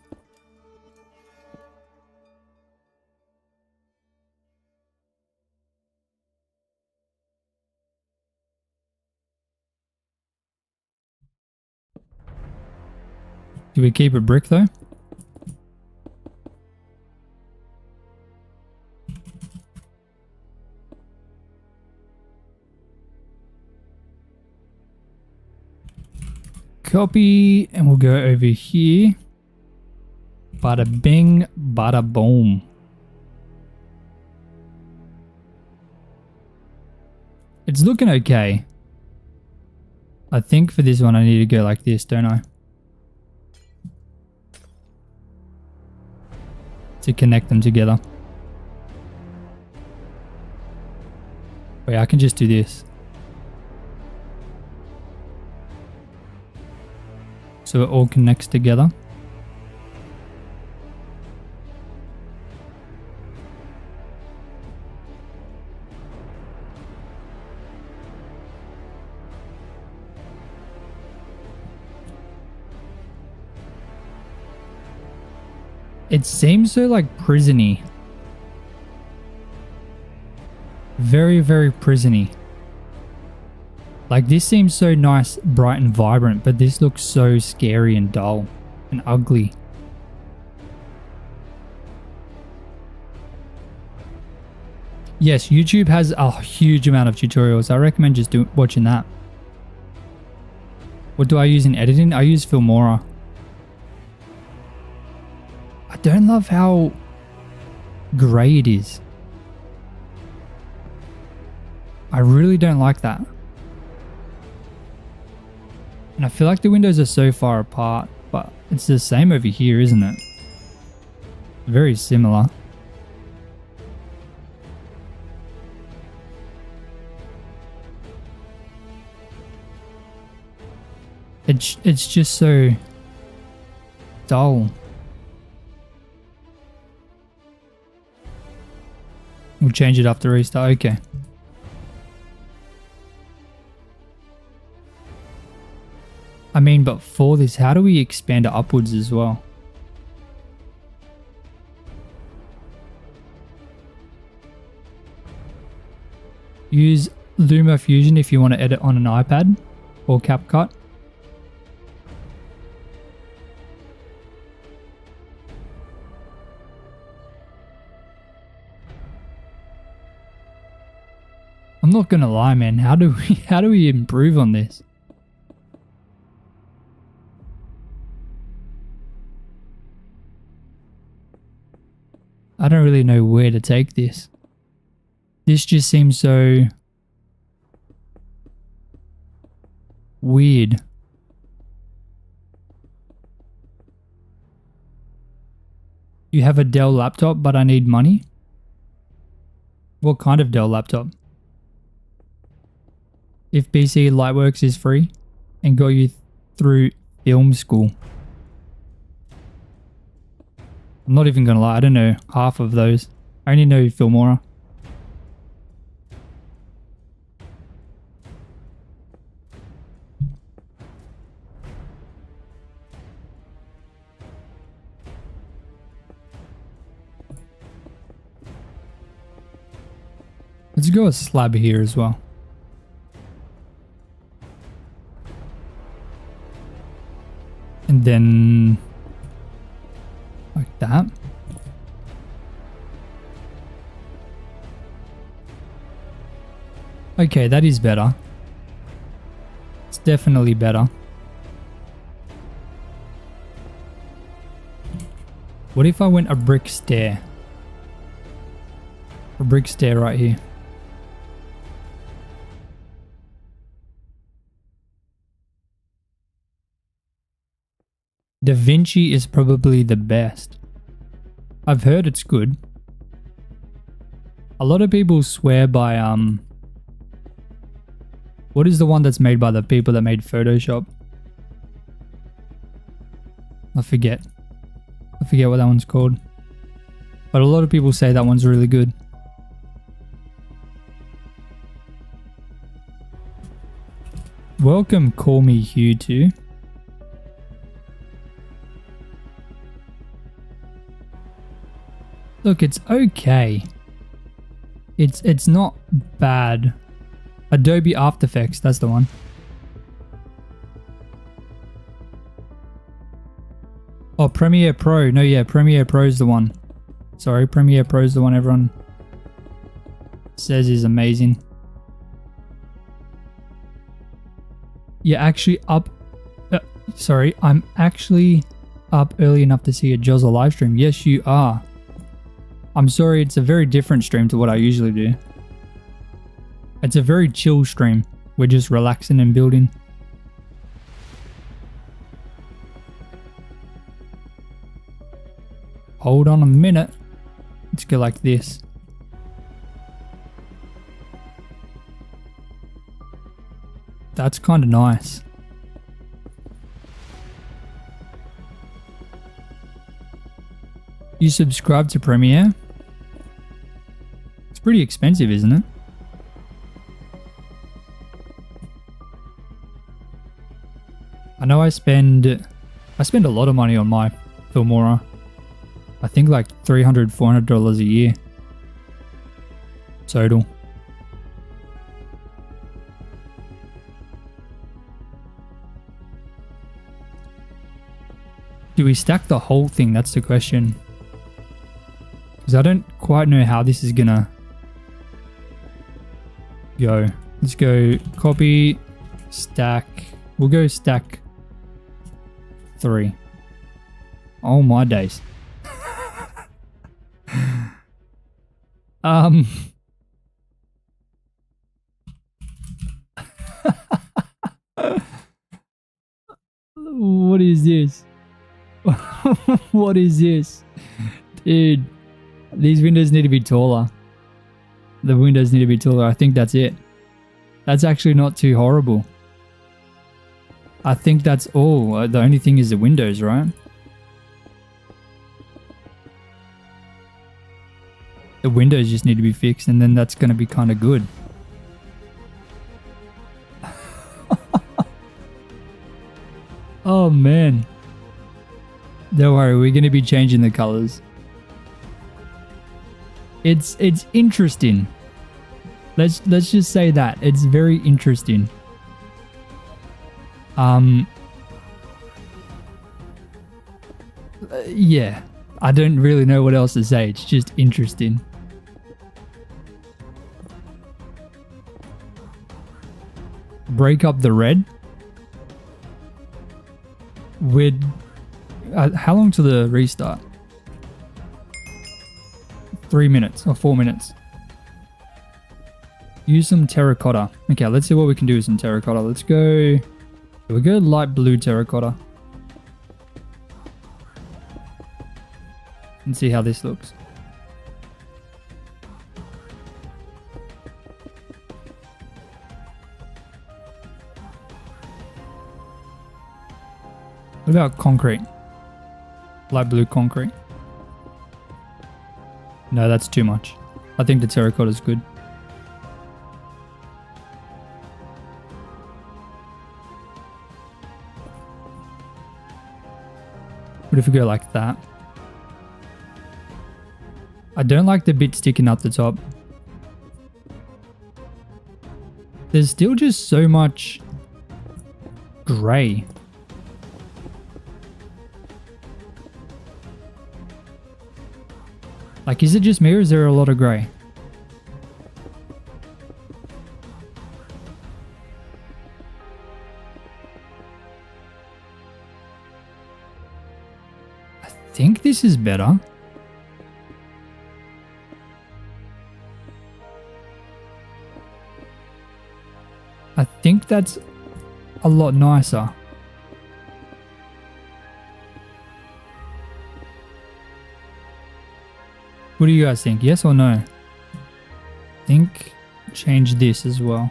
A: Do we keep a brick though? Copy, and we'll go over here. Bada bing, bada boom. It's looking okay. I think for this one I need to go like this, don't I? To connect them together. Wait, I can just do this. So it all connects together. It seems so like prison-y. Very, very prison-y. Like this seems so nice, bright and vibrant, but this looks so scary and dull and ugly. Yes, YouTube has a huge amount of tutorials. I recommend just watching that. What do I use in editing? I use Filmora. I don't love how grey it is. I really don't like that. And I feel like the windows are so far apart, but it's the same over here, isn't it? Very similar. It's just so dull. We'll change it after restart. Okay. I mean, but for this, how do we expand it upwards as well? Use Luma Fusion if you want to edit on an iPad or CapCut. I'm not gonna lie, man. How do we improve on this? I don't really know where to take this. This just seems so weird. You have a Dell laptop, but I need money? What kind of Dell laptop? If PC Lightworks is free and got you through film school. I'm not even gonna lie, I don't know half of those. I only know Filmora. Let's go a slab here as well. And then like that. Okay, that is better. It's definitely better. What if I went a brick stair? A brick stair right here. Da Vinci is probably the best. I've heard it's good. A lot of people swear by what is the one that's made by the people that made Photoshop? I forget what that one's called. But a lot of people say that one's really good. Welcome, Call Me Hugh too. Look, it's okay. It's not bad. Adobe After Effects, that's the one. Oh, Premiere Pro. No, yeah, Premiere Pro is the one. Sorry, Premiere Pro is the one everyone says is amazing. You're actually up... sorry, I'm actually up early enough to see a Jozza live stream. Yes, you are. I'm sorry, it's a very different stream to what I usually do. It's a very chill stream. We're just relaxing and building. Hold on a minute. Let's go like this. That's kind of nice. You subscribe to Premiere? It's pretty expensive, isn't it? I know I spend a lot of money on my Filmora. I think like $300, $400 a year total. Do we stack the whole thing? That's the question. Because I don't quite know how this is gonna go. Let's go copy, stack. We'll go stack 3. Oh my days. What is this? What is this? Dude, these windows need to be taller. The windows need to be taller. I think that's it. That's actually not too horrible. I think that's all. The only thing is the windows, right? The windows just need to be fixed and then that's going to be kind of good. Oh man. Don't worry, we're going to be changing the colors. It's interesting. Let's just say that. It's very interesting. Yeah. I don't really know what else to say. It's just interesting. Break up the red. With how long to the restart? 3 minutes or 4 minutes. Use some terracotta. Okay, let's see what we can do with some terracotta. Let's go. We'll go light blue terracotta. And see how this looks. What about concrete? Light blue concrete. No, that's too much. I think the terracotta is good. What if we go like that? I don't like the bit sticking up the top. There's still just so much grey. Like, is it just me or is there a lot of grey? I think this is better. that's a lot nicer. What do you guys think? Yes or no? I think change this as well.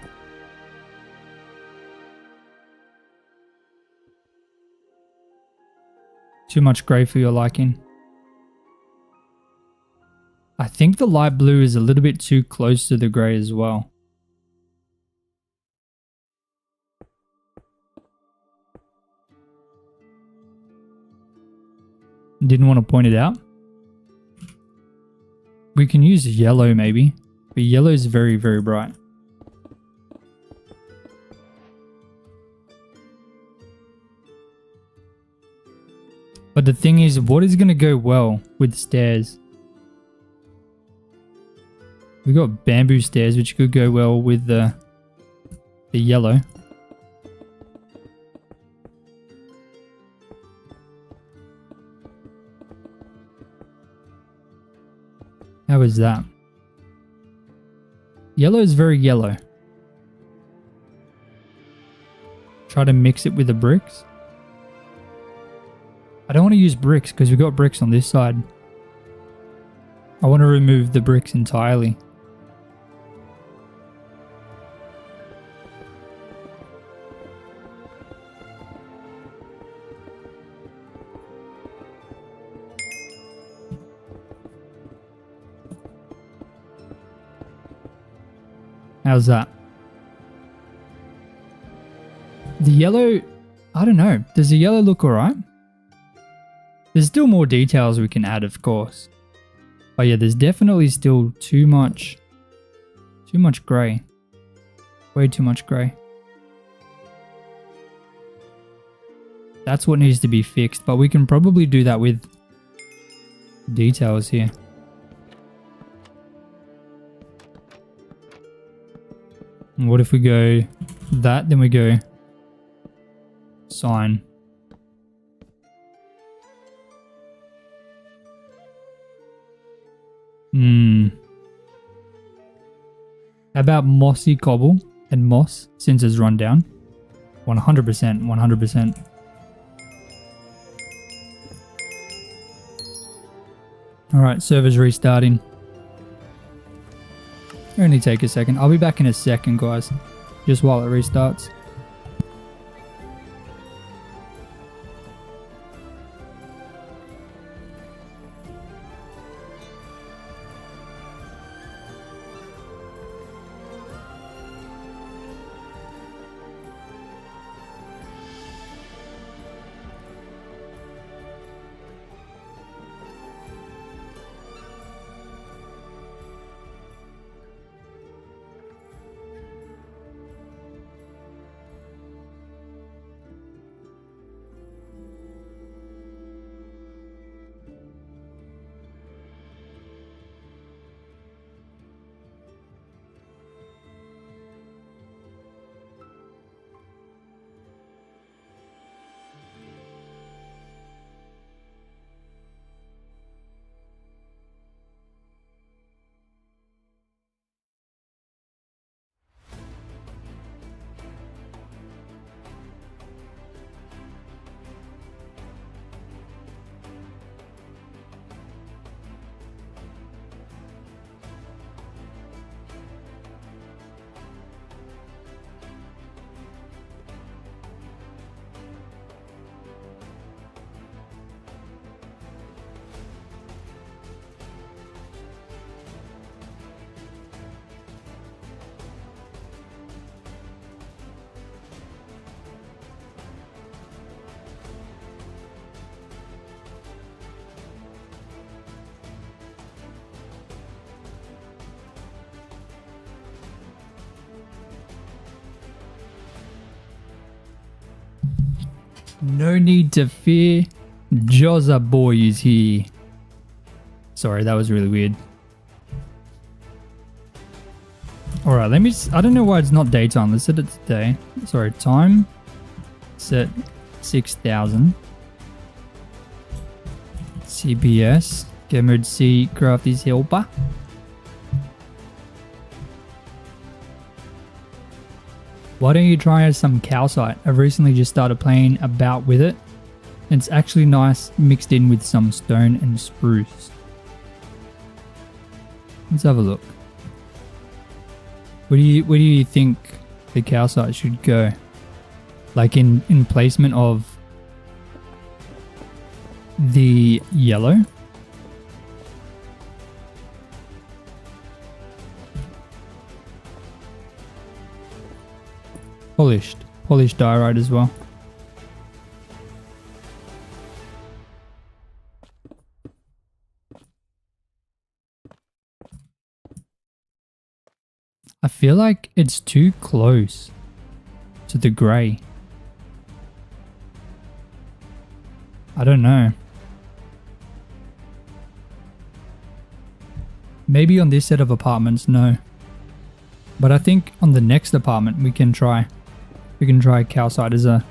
A: Too much grey for your liking. I think the light blue is a little bit too close to the grey as well. Didn't want to point it out. We can use yellow maybe, but yellow is very, very bright. But the thing is, what is going to go well with stairs? We got bamboo stairs, which could go well with the yellow. How is that? Yellow is very yellow. Try to mix it with the bricks. I don't want to use bricks because we've got bricks on this side. I want to remove the bricks entirely. How's that? The yellow, I don't know. Does the yellow look alright? There's still more details we can add, of course. But yeah, there's definitely still too much grey. Way too much grey. That's what needs to be fixed, but we can probably do that with details here. And what if we go that, then we go sign. How about mossy cobble and moss since it's run down? 100%, 100%. Alright, server's restarting. Only take a second. I'll be back in a second, guys. Just while it restarts. No need to fear. Jazza boy is here. Sorry, that was really weird. Alright, let me... I don't know why it's not daytime. Let's set it to day. Sorry, time. Set 6,000. CPS. Game mode C. Craft is helper. Why don't you try some calcite? I've recently just started playing about with it. It's actually nice mixed in with some stone and spruce. Let's have a look. Where do you think the calcite should go? Like in placement of the yellow? Polished diorite as well. I feel like it's too close to the grey. I don't know. Maybe on this set of apartments, no. But I think on the next apartment we can try calcite as a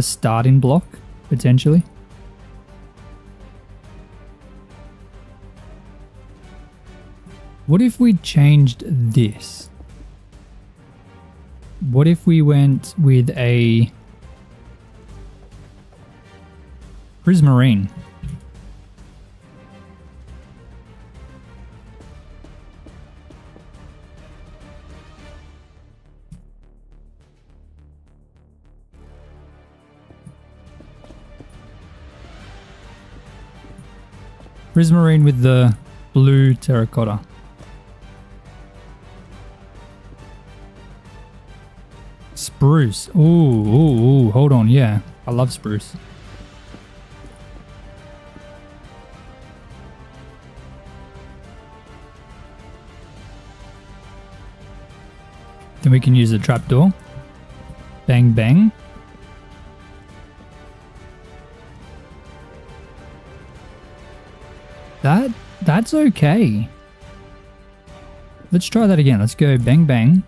A: starting block, potentially. What if we changed this? What if we went with a prismarine? Prismarine with the blue terracotta. Spruce. Ooh, hold on. Yeah, I love spruce. Then we can use a trapdoor. Bang, bang. That's okay. Let's try that again. Let's go bang, bang.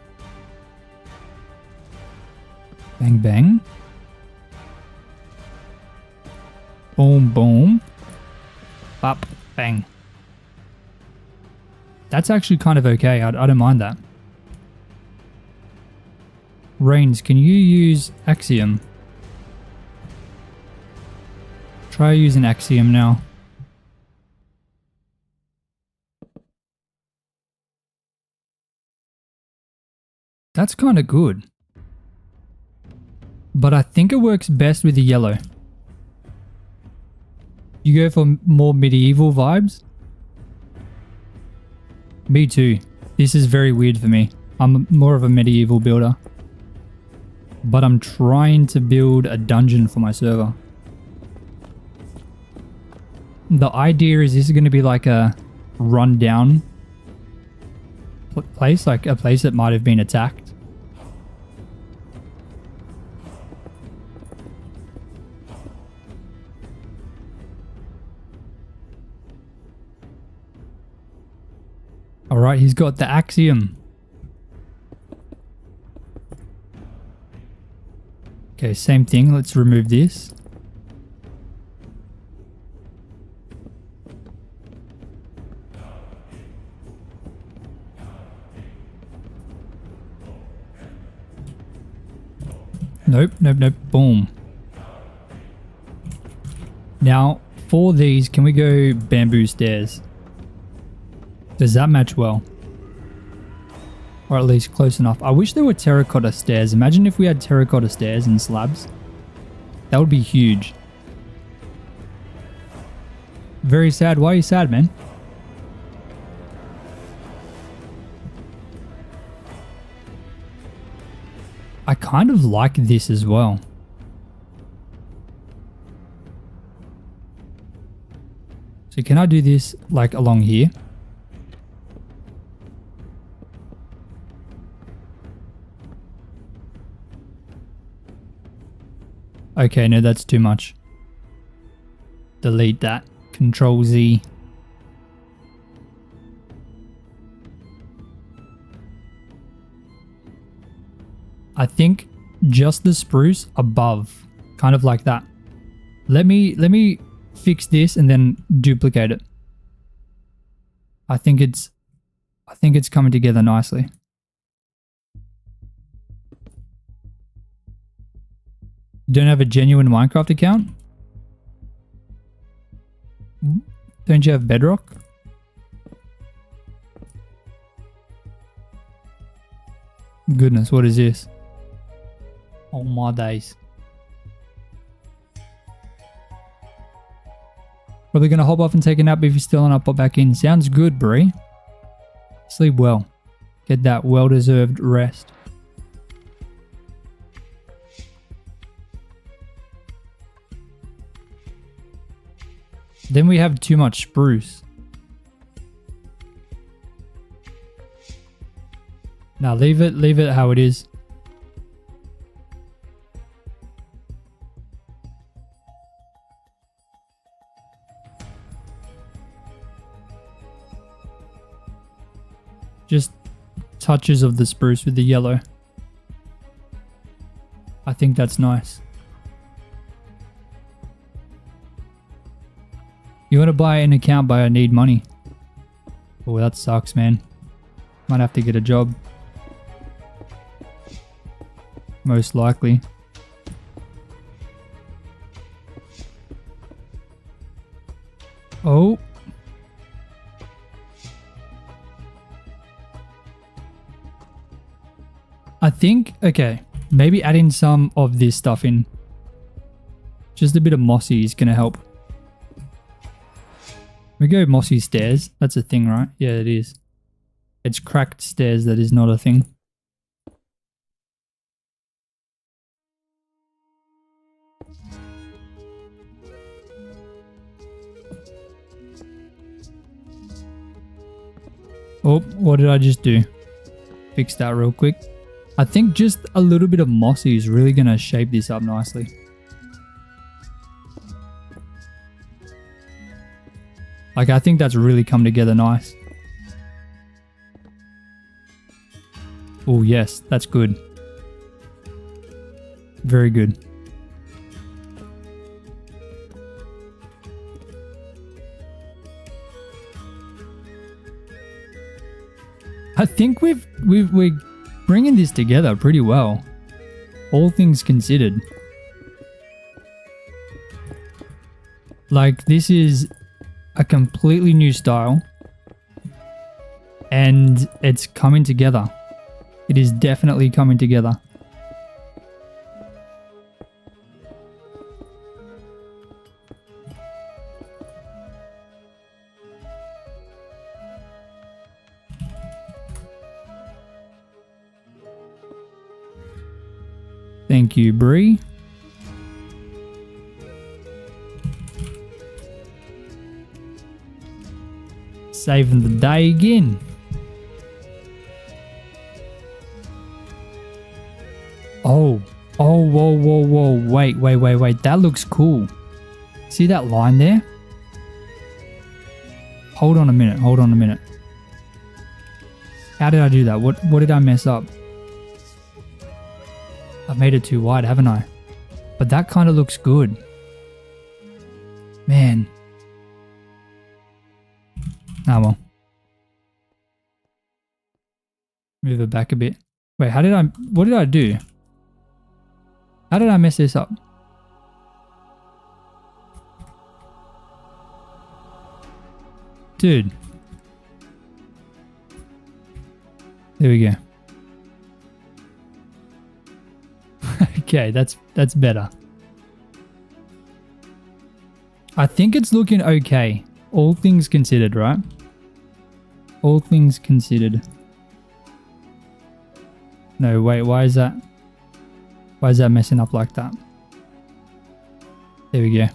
A: Bang, bang. Boom, boom. Bop, bang. That's actually kind of okay. I don't mind that. Rains, can you use Axiom? Try using Axiom now. That's kind of good. But I think it works best with the yellow. You go for more medieval vibes? Me too. This is very weird for me. I'm more of a medieval builder. But I'm trying to build a dungeon for my server. The idea is this is going to be like a rundown place, like a place that might have been attacked. Alright, he's got the Axiom. Okay, same thing. Let's remove this. Nope. Boom. Now, for these, can we go bamboo stairs? Does that match well? Or at least close enough. I wish there were terracotta stairs. Imagine if we had terracotta stairs and slabs. That would be huge. Very sad. Why are you sad, man? I kind of like this as well. So can I do this like along here? Okay, no, that's too much. Delete that. Control Z. I think just the spruce above, kind of like that. Let me fix this and then duplicate it. I think it's coming together nicely. You don't have a genuine Minecraft account? Don't you have Bedrock? Goodness, what is this? Oh my days. Probably gonna hop off and take a nap if you're still on. I'll pop back in. Sounds good, Bree. Sleep well. Get that well-deserved rest. Then we have too much spruce. Now leave it how it is. Just touches of the spruce with the yellow. I think that's nice. You want to buy an account, but I need money. Oh, that sucks, man. Might have to get a job. Most likely. Oh. I think, okay, maybe adding some of this stuff in. Just a bit of mossy is going to help. We go mossy stairs. That's a thing, right? Yeah, it is. It's cracked stairs that is not a thing. Oh, what did I just do? Fix that real quick. I think just a little bit of mossy is really going to shape this up nicely. Like, I think that's really come together nice. Oh, yes, that's good. Very good. I think we're bringing this together pretty well. All things considered. Like, this is a completely new style. And it's coming together. It is definitely coming together. Thank you, Bree. Saving the day again. Oh, whoa. Wait. That looks cool. See that line there? Hold on a minute. How did I do that? What did I mess up? I've made it too wide, haven't I? But that kind of looks good. Man. Ah, well. Move it back a bit. Wait, what did I do? How did I mess this up? Dude. There we go. Okay, that's better. I think it's looking okay. All things considered, right? All things considered. No, wait, why is that? Why is that messing up like that? There we go.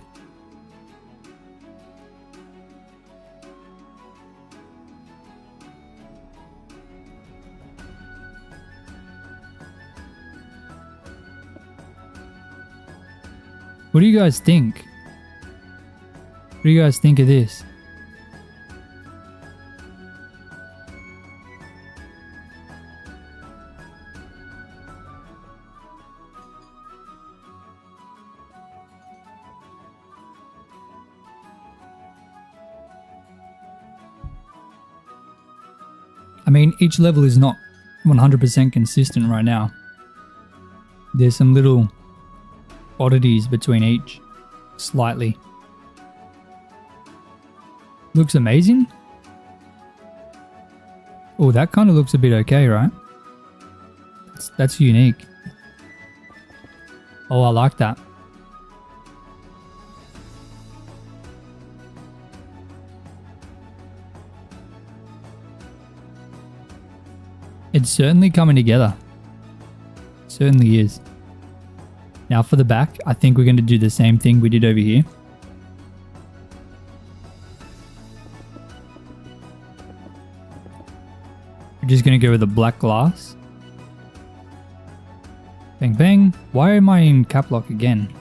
A: What do you guys think? What do you guys think of this? I mean, each level is not 100% consistent right now. There's some little oddities between each. Slightly. Looks amazing. Oh, that kind of looks a bit okay, right? That's unique. Oh, I like that. It's certainly coming together. Certainly is. Now for the back, I think we're going to do the same thing we did over here. We're just going to go with the black glass. Bang bang. Why am I in cap lock again?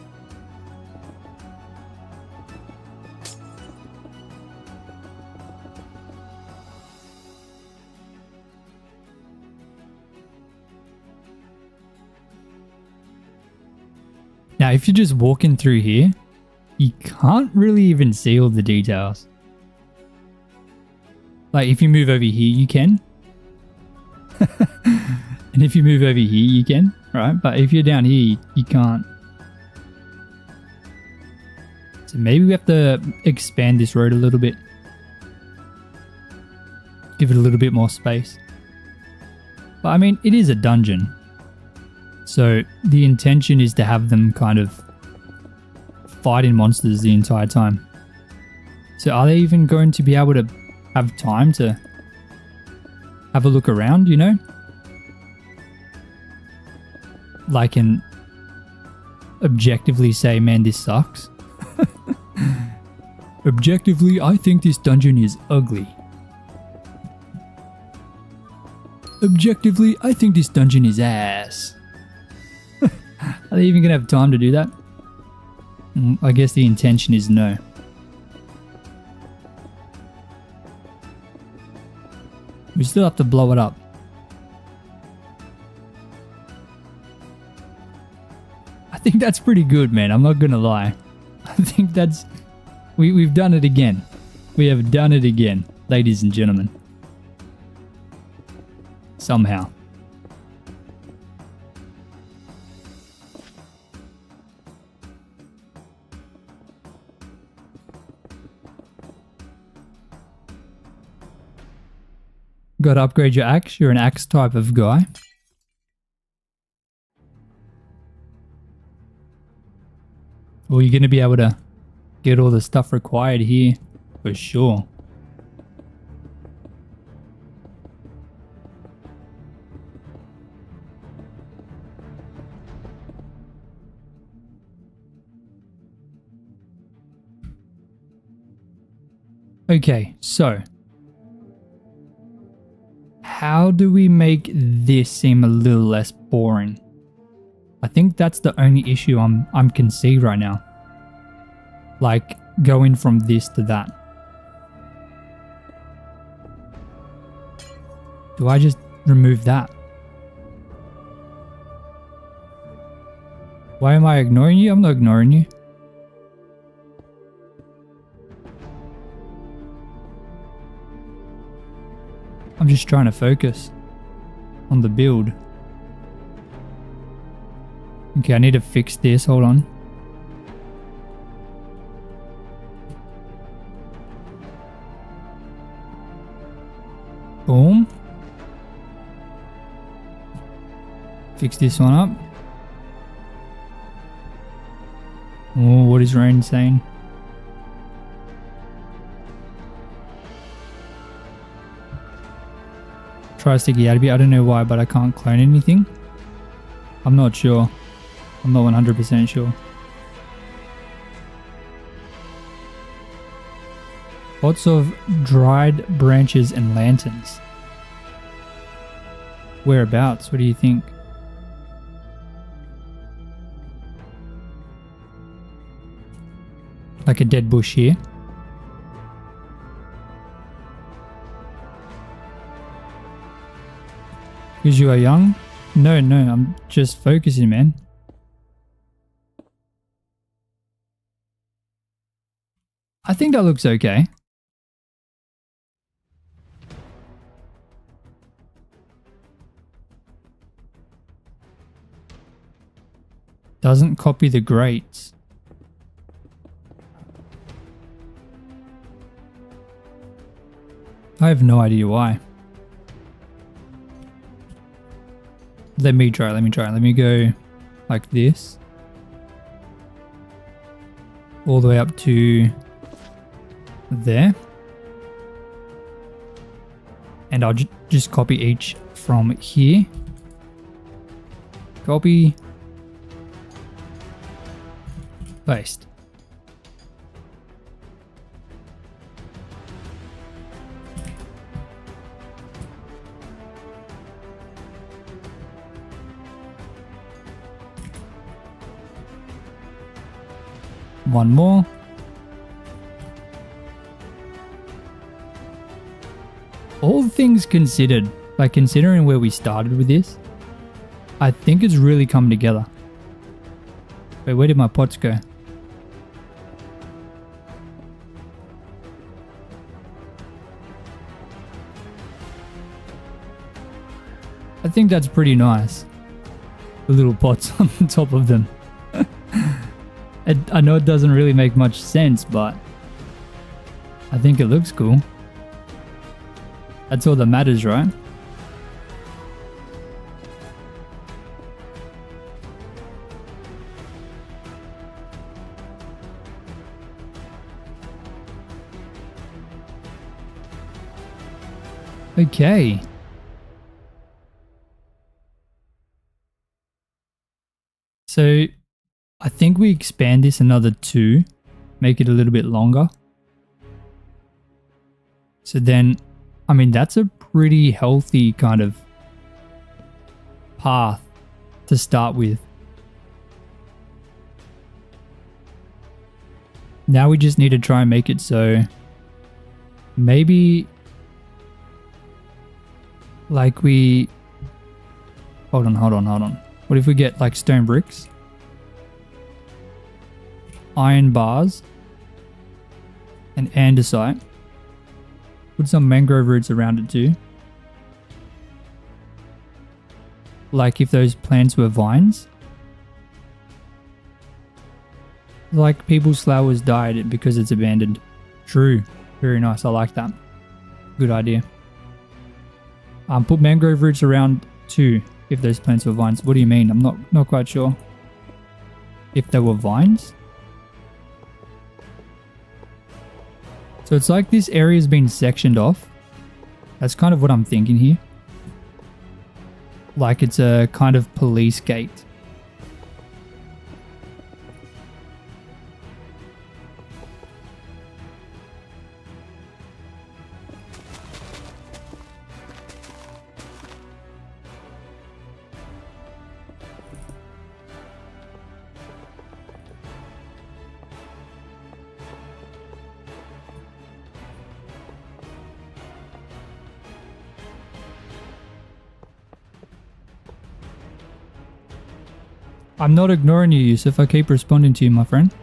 A: Now, if you're just walking through here, you can't really even see all the details. Like, if you move over here, you can. And if you move over here, you can, right? But if you're down here, you can't. So maybe we have to expand this road a little bit. Give it a little bit more space. But I mean, it is a dungeon. So the intention is to have them kind of fighting monsters the entire time. So are they even going to be able to have time to have a look around, you know? Like, and objectively say, man, this sucks. Objectively, I think this dungeon is ugly. Objectively, I think this dungeon is ass. Are they even going to have time to do that? I guess the intention is no. We still have to blow it up. I think that's pretty good, man. I'm not going to lie. I think that's... We've done it again. We have done it again, ladies and gentlemen. Somehow. Got to upgrade your axe. You're an axe type of guy. Well, you're going to be able to get all the stuff required here for sure. Okay, so how do we make this seem a little less boring? I think that's the only issue I'm can see right now. Like going from this to that. Do I just remove that? Why am I ignoring you? I'm not ignoring you. I'm just trying to focus on the build. Okay, I need to fix this. Hold on. Boom. Fix this one up. Oh, what is Rain saying? Try sticky out a bit. I don't know why, but I can't clone anything. I'm not sure. I'm not 100% sure. Lots of dried branches and lanterns. Whereabouts? What do you think? Like a dead bush here. Because you are young? No, I'm just focusing, man. I think that looks okay. doesn't copy the grates. I have no idea why. Let me try. Let me go like this. All the way up to there. And I'll just copy each from here. Copy. Paste. One more. All things considered, like considering where we started with this, I think it's really come together. Wait, where did my pots go? I think that's pretty nice. The little pots on the top of them. I know it doesn't really make much sense, but I think it looks cool. That's all that matters, right? Okay. So I think we expand this another 2, make it a little bit longer. So then, I mean, that's a pretty healthy kind of path to start with. Now we just need to try and make it so maybe like we... Hold on. What if we get like stone bricks? Iron bars and andesite. Put some mangrove roots around it too. Like if those plants were vines. Like people's flowers died because it's abandoned. True. Very nice. I like that. Good idea. Put mangrove roots around too if those plants were vines. What do you mean? I'm not quite sure. If they were vines? So it's like this area's been sectioned off. That's kind of what I'm thinking here. Like it's a kind of police gate. I'm not ignoring you, Yusuf. I keep responding to you, my friend.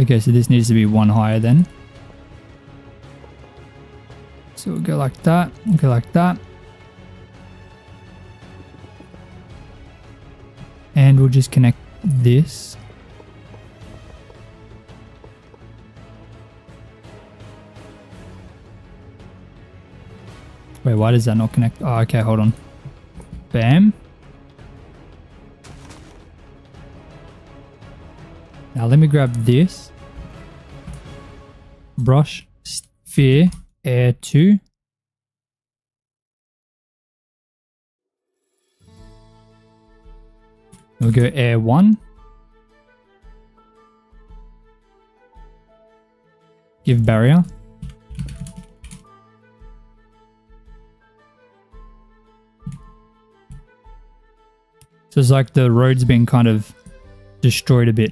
A: Okay, so this needs to be 1 higher then. So we'll go like that. We'll go like that. And we'll just connect this. Wait, why does that not connect? Oh, okay, hold on. Bam. Now let me grab this. Brush, sphere, air 2. We'll go air 1. Give barrier. So it's like the road's been kind of destroyed a bit.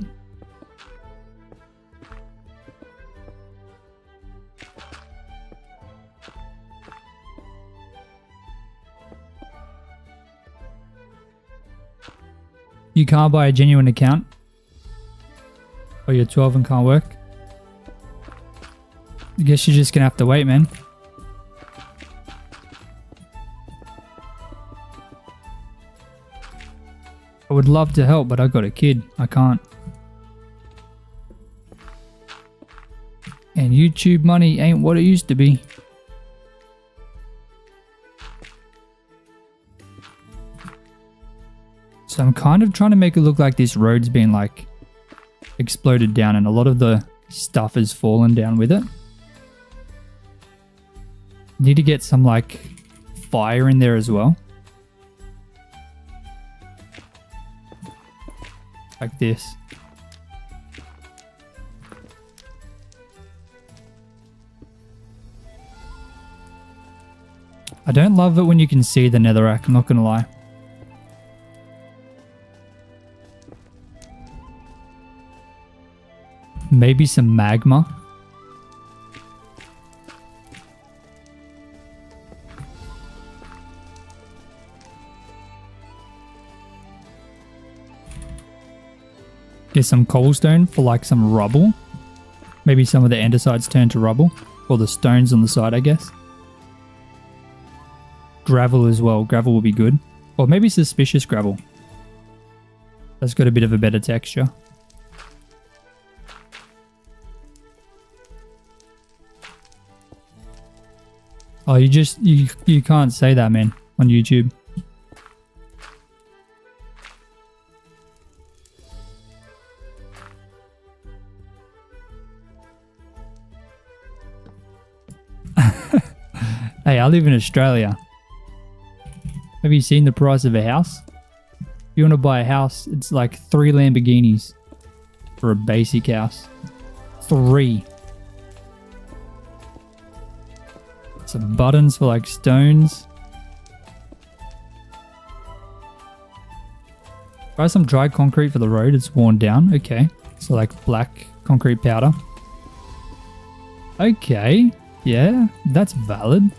A: You can't buy a genuine account? Or you're 12 and can't work? I guess you're just gonna have to wait, man. I would love to help, but I got a kid. I can't. And YouTube money ain't what it used to be. So I'm kind of trying to make it look like this road's been like exploded down and a lot of the stuff has fallen down with it. Need to get some like fire in there as well. Like this. I don't love it when you can see the netherrack, I'm not gonna lie. Maybe some magma. Get some cobblestone for like some rubble. Maybe some of the andesites turn to rubble. Or the stones on the side, I guess. Gravel as well. Gravel will be good. Or maybe suspicious gravel. That's got a bit of a better texture. Oh, you can't say that, man, on YouTube. Hey, I live in Australia. Have you seen the price of a house? If you want to buy a house, it's like 3 Lamborghinis for a basic house. 3. Some buttons for like stones. Try some dry concrete for the road. It's worn down. Okay. So like black concrete powder. Okay. Yeah, that's valid.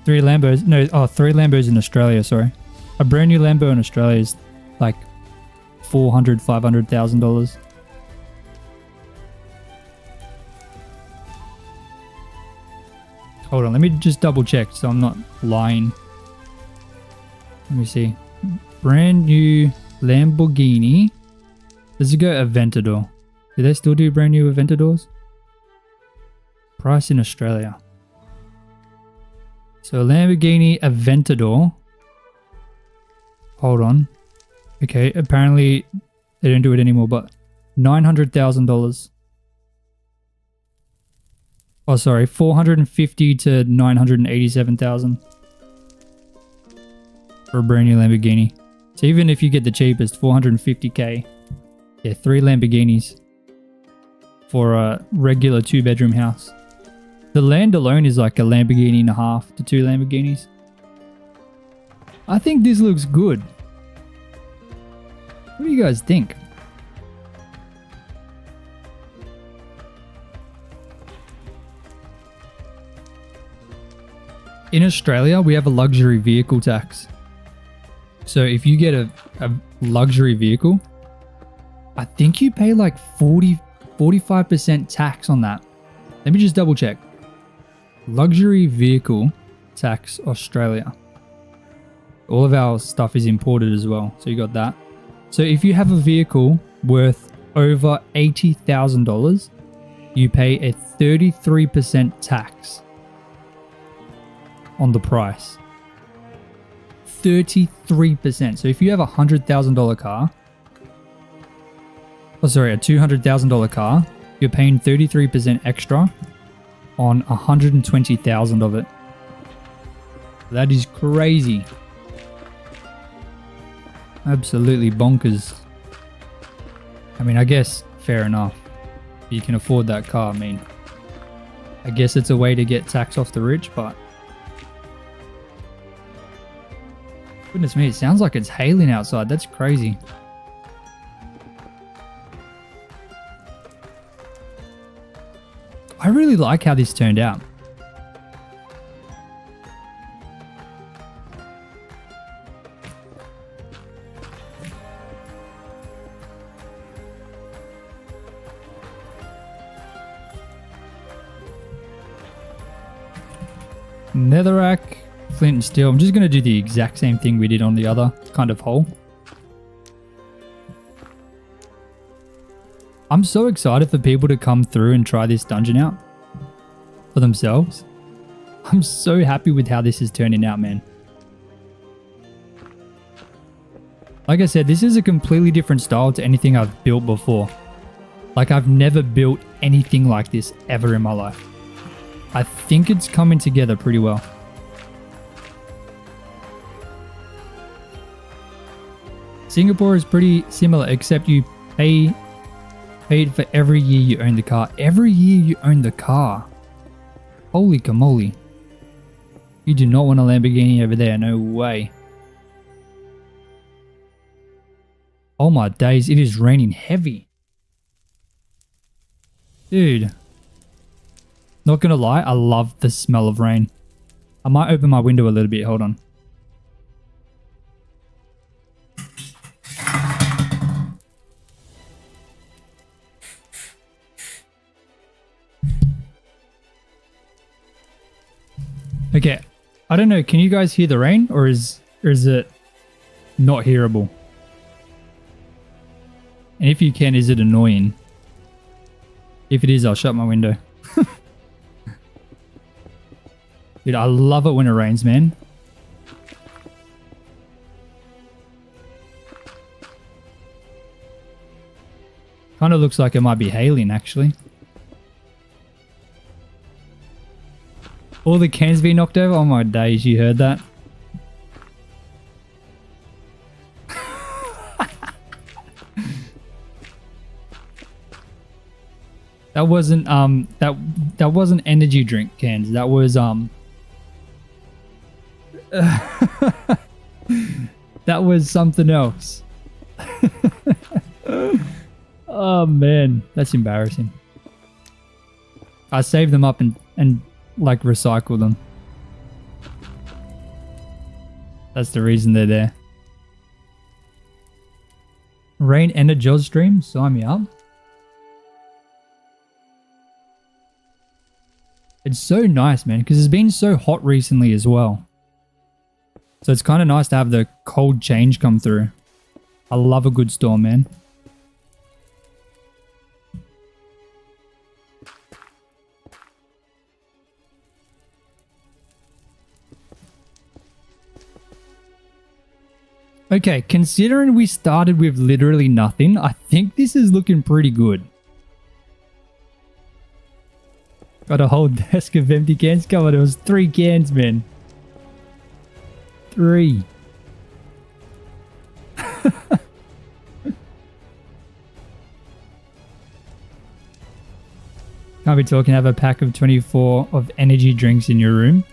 A: Three Lambos. No, oh, 3 Lambos in Australia, sorry. A brand new Lambo in Australia is like $400,000, $500,000. Hold on, let me just double check so I'm not lying. Let me see. Brand new Lamborghini. Does it go Aventador? Do they still do brand new Aventadors? Price in Australia. So Lamborghini Aventador. Hold on. Okay, apparently they don't do it anymore, but $900,000. Oh, sorry, 450 to 987,000 for a brand new Lamborghini. So even if you get the cheapest, 450k. Yeah, 3 Lamborghinis for a regular 2-bedroom house. The land alone is like a Lamborghini and a half to 2 Lamborghinis. I think this looks good. What do you guys think? In Australia, we have a luxury vehicle tax. So if you get a luxury vehicle, I think you pay like 45% tax on that. Let me just double check. Luxury vehicle tax Australia. All of our stuff is imported as well. So you got that. So if you have a vehicle worth over $80,000, you pay a 33% tax on the price. 33%. So if you have a $100,000 car, oh sorry, a $200,000 car, you're paying 33% extra on 120,000 of it. That is crazy. Absolutely bonkers. I mean, I guess fair enough. You can afford that car. I mean, I guess it's a way to get tax off the rich, but goodness me, it sounds like it's hailing outside. That's crazy. I really like how this turned out. Netherrack, flint and steel. I'm just going to do the exact same thing we did on the other kind of hole. I'm so excited for people to come through and try this dungeon out for themselves. I'm so happy with how this is turning out, man. Like I said, this is a completely different style to anything I've built before. Like, I've never built anything like this ever in my life. I think it's coming together pretty well. Singapore is pretty similar, except you paid for every year you own the car. Every year you own the car. Holy camoli. You do not want a Lamborghini over there, no way. Oh my days, it is raining heavy. Dude. Not gonna lie, I love the smell of rain. I might open my window a little bit, hold on. Okay, I don't know, can you guys hear the rain or is it not hearable? And if you can, is it annoying? If it is, I'll shut my window. Dude, I love it when it rains, man. Kind of looks like it might be hailing, actually. All the cans being knocked over? Oh my days, you heard that? That wasn't that wasn't energy drink cans. That was that was something else. Oh man, that's embarrassing. I saved them up and like recycle them. That's the reason they're there. Rain and a Jaws stream, sign me up. It's so nice, man, because it's been so hot recently as well. So it's kind of nice to have the cold change come through. I love a good storm, man. Okay, considering we started with literally nothing, I think this is looking pretty good. Got a whole desk of empty cans. Come on, it was 3 cans, man. 3. Can't be talking, have a pack of 24 of energy drinks in your room.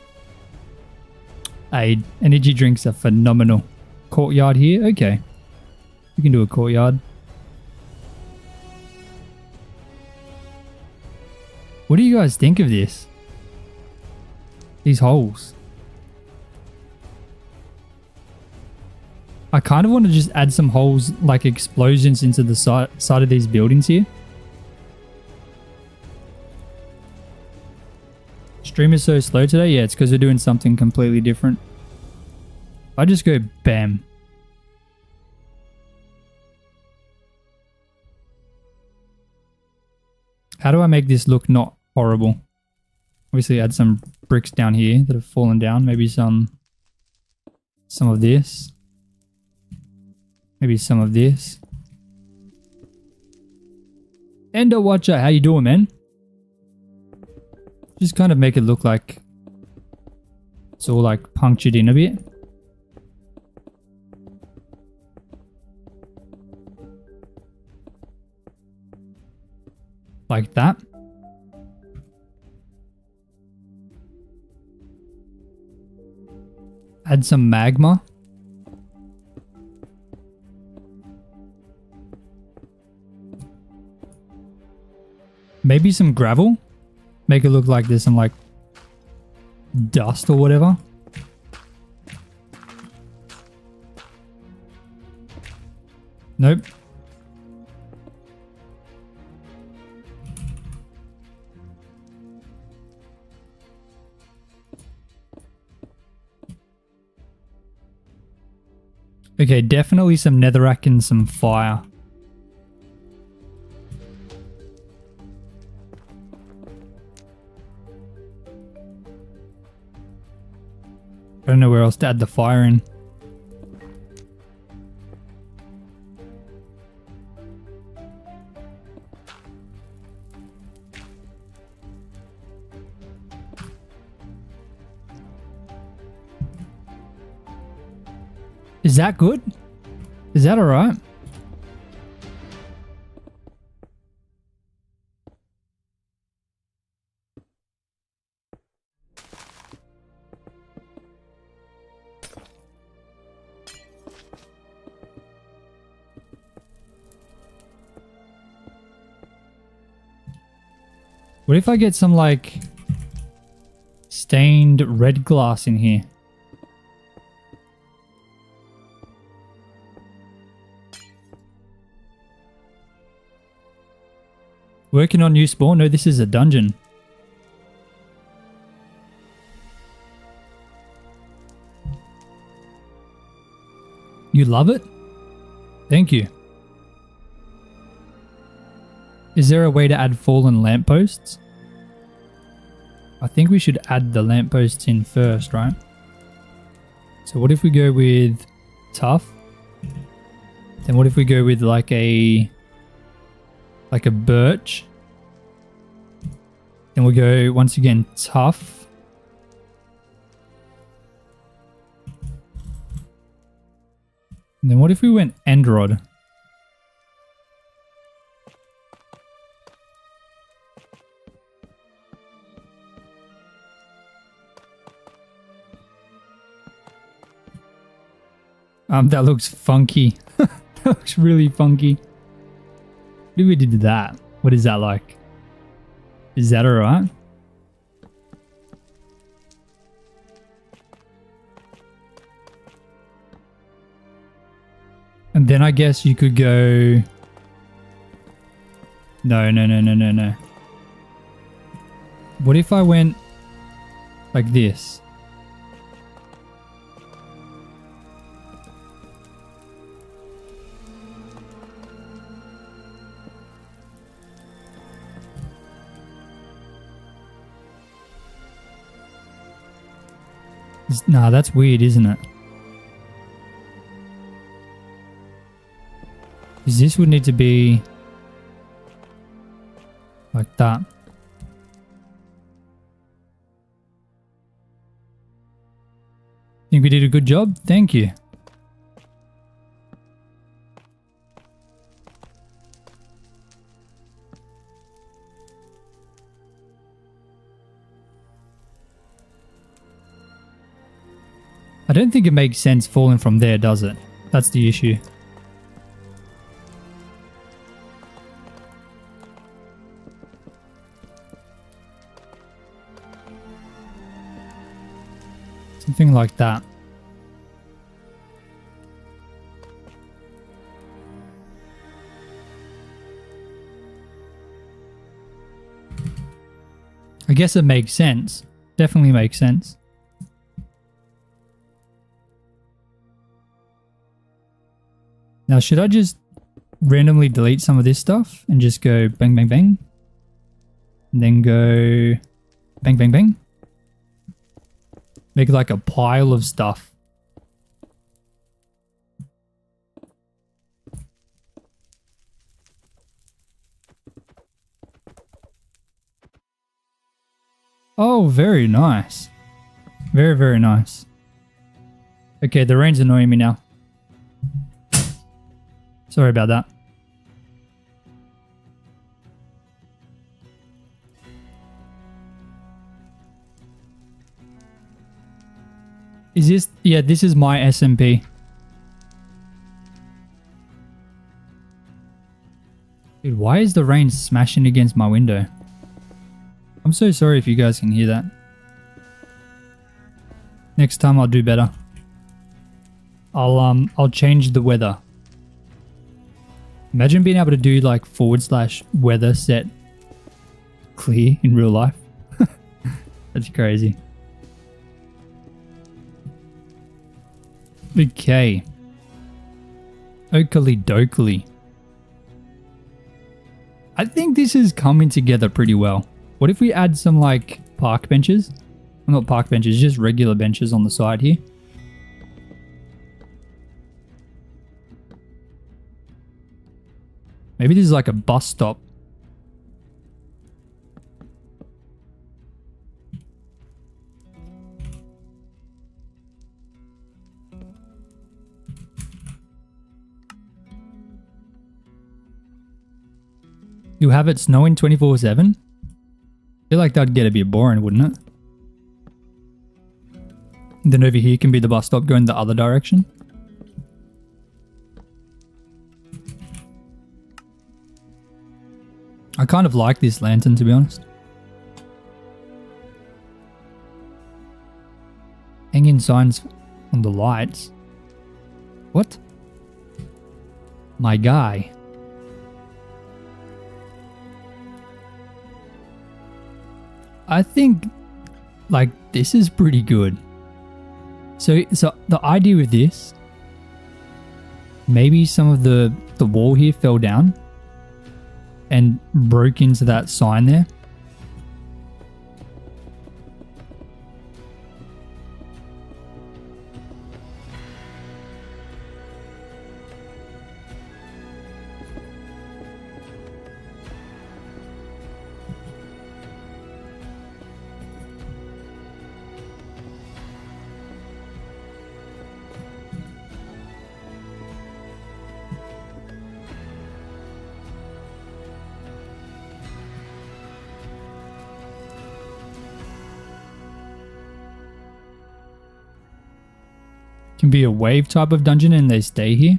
A: Hey, energy drinks are phenomenal. Courtyard here? Okay. You can do a courtyard. What do you guys think of this? These holes. I kind of want to just add some holes, like explosions, into the side of these buildings here. Stream is so slow today? Yeah, it's because we're doing something completely different. I just go bam. How do I make this look not horrible? Obviously add some bricks down here that have fallen down. Maybe some of this. Maybe some of this. Ender Watcher, how you doing, man? Just kind of make it look like it's all like punctured in a bit. Like that. Add some magma. Maybe some gravel. Make it look like there's some like dust or whatever. Nope. Okay, definitely some netherrack and some fire. I don't know where else to add the fire in. Is that good? Is that alright? What if I get some like stained red glass in here? Working on new spawn? No, this is a dungeon. You love it? Thank you. Is there a way to add fallen lampposts? I think we should add the lampposts in first, right? So what if we go with tough? Then what if we go with like a birch? Then we'll go once again tough. And then what if we went end rod? That looks funky. That looks really funky. What if we did that? What is that like? Is that alright? And then I guess you could go... No. What if I went like this? Nah, that's weird, isn't it? Because this would need to be like that. Think we did a good job? Thank you. I don't think it makes sense falling from there, does it? That's the issue. Something like that. I guess it makes sense. Definitely makes sense. Now, should I just randomly delete some of this stuff and just go bang, bang, bang? And then go bang, bang, bang? Make like a pile of stuff. Oh, very nice. Very, very nice. Okay, the rain's annoying me now. Sorry about that. Is this... Yeah, this is my SMP. Dude, why is the rain smashing against my window? I'm so sorry if you guys can hear that. Next time I'll do better. I'll change the weather. Imagine being able to do like / weather set clear in real life. That's crazy. Okay. Oakley dokley. I think this is coming together pretty well. What if we add some like park benches? Well, not park benches, just regular benches on the side here. Maybe this is like a bus stop. You have it snowing 24/7? I feel like that'd get a bit boring, wouldn't it? And then over here can be the bus stop going the other direction. I kind of like this lantern, to be honest. Hanging signs on the lights. What? My guy. I think like this is pretty good. So the idea with this, maybe some of the wall here fell down and broke into that sign there. Can be a wave type of dungeon and they stay here.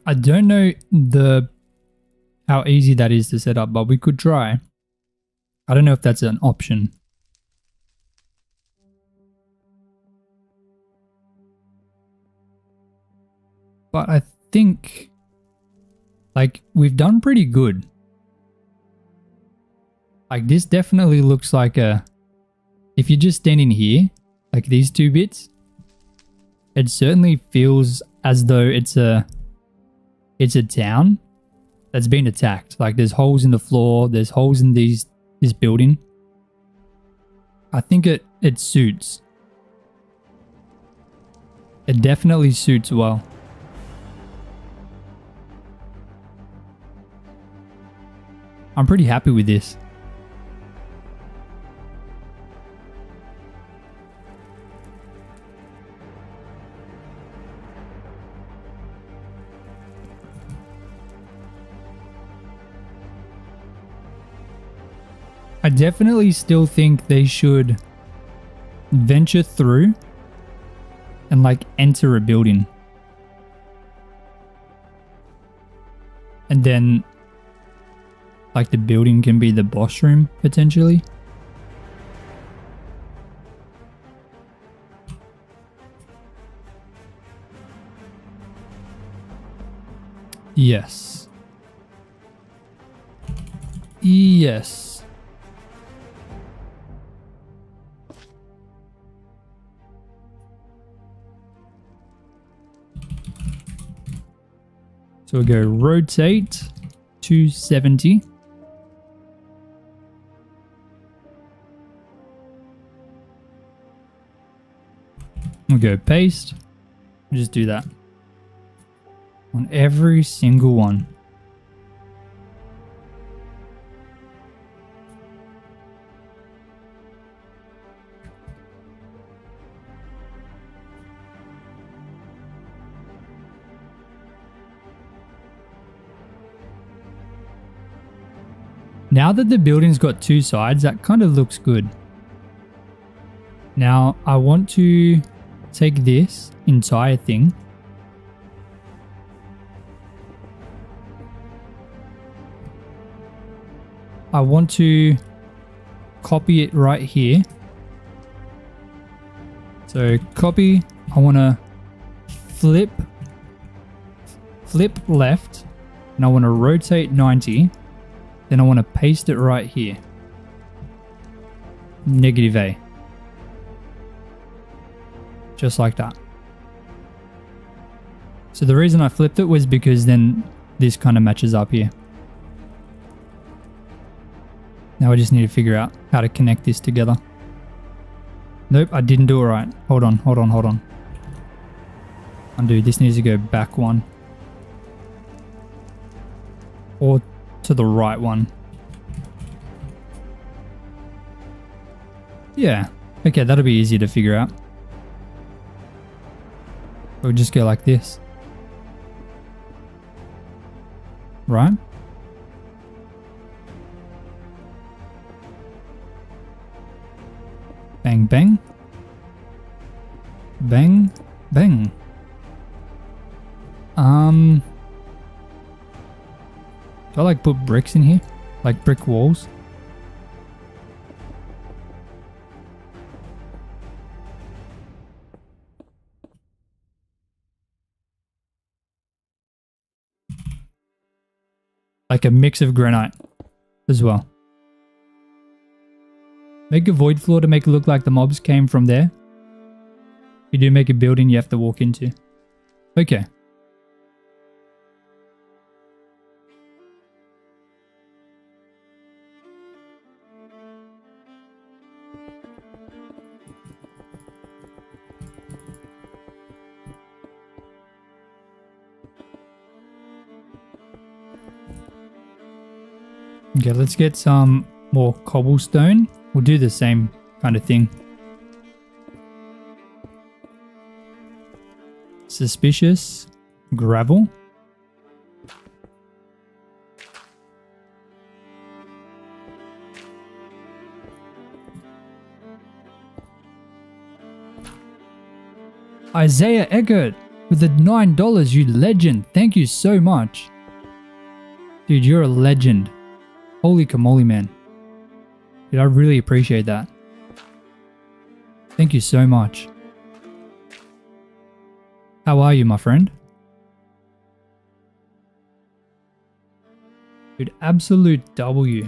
A: I don't know how easy that is to set up, but we could try. I don't know if that's an option. But I think like we've done pretty good. Like this definitely looks like if you're just standing here, like these two bits, it certainly feels as though it's a town that's been attacked. Like there's holes in the floor, there's holes in this building. I think it suits. It definitely suits well. I'm pretty happy with this. I definitely still think they should venture through and like enter a building. And then like the building can be the boss room potentially. Yes. Yes. So we'll go rotate 270. We'll go paste. We'll just do that on every single one. Now that the building's got two sides, that kind of looks good. Now I want to take this entire thing . I want to copy it right here. So copy, I want to flip left, and I want to rotate 90. Then I want to paste it right here. -A. Just like that. So the reason I flipped it was because then this kind of matches up here. Now I just need to figure out how to connect this together. Nope, I didn't do it right. Hold on. Undo, this needs to go back one. Or to the right one. Yeah, okay, that'll be easier to figure out. We'll just go like this. Right? Bang, bang. Bang, bang. Do I like put bricks in here? Like brick walls? Like a mix of granite as well. Make a void floor to make it look like the mobs came from there. If you do make a building you have to walk into. Okay. Okay, let's get some more cobblestone. We'll do the same kind of thing. Suspicious. Gravel. Isaiah Eckert with the $9, you legend. Thank you so much. Dude, you're a legend. Holy camoli, man. Dude, I really appreciate that. Thank you so much. How are you, my friend? Dude, absolute W.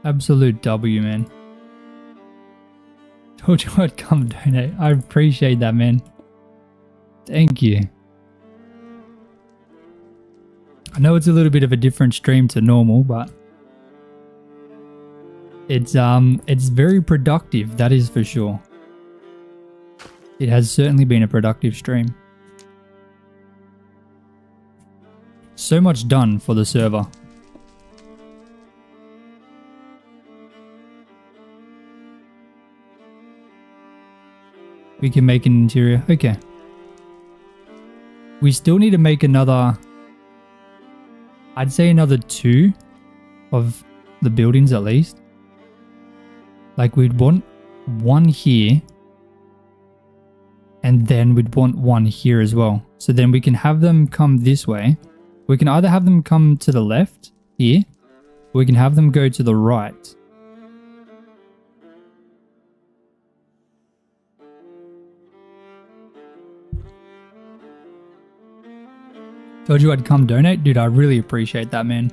A: Absolute W, man. Told you I'd come donate. I appreciate that, man. Thank you. I know it's a little bit of a different stream to normal, but it's very productive, that is for sure. It has certainly been a productive stream. So much done for the server. We can make an interior. Okay. We still need to make another, I'd say another 2 of the buildings at least. Like we'd want 1 here. And then we'd want 1 here as well. So then we can have them come this way. We can either have them come to the left here. Or we can have them go to the right. Told you I'd come donate? Dude, I really appreciate that, man.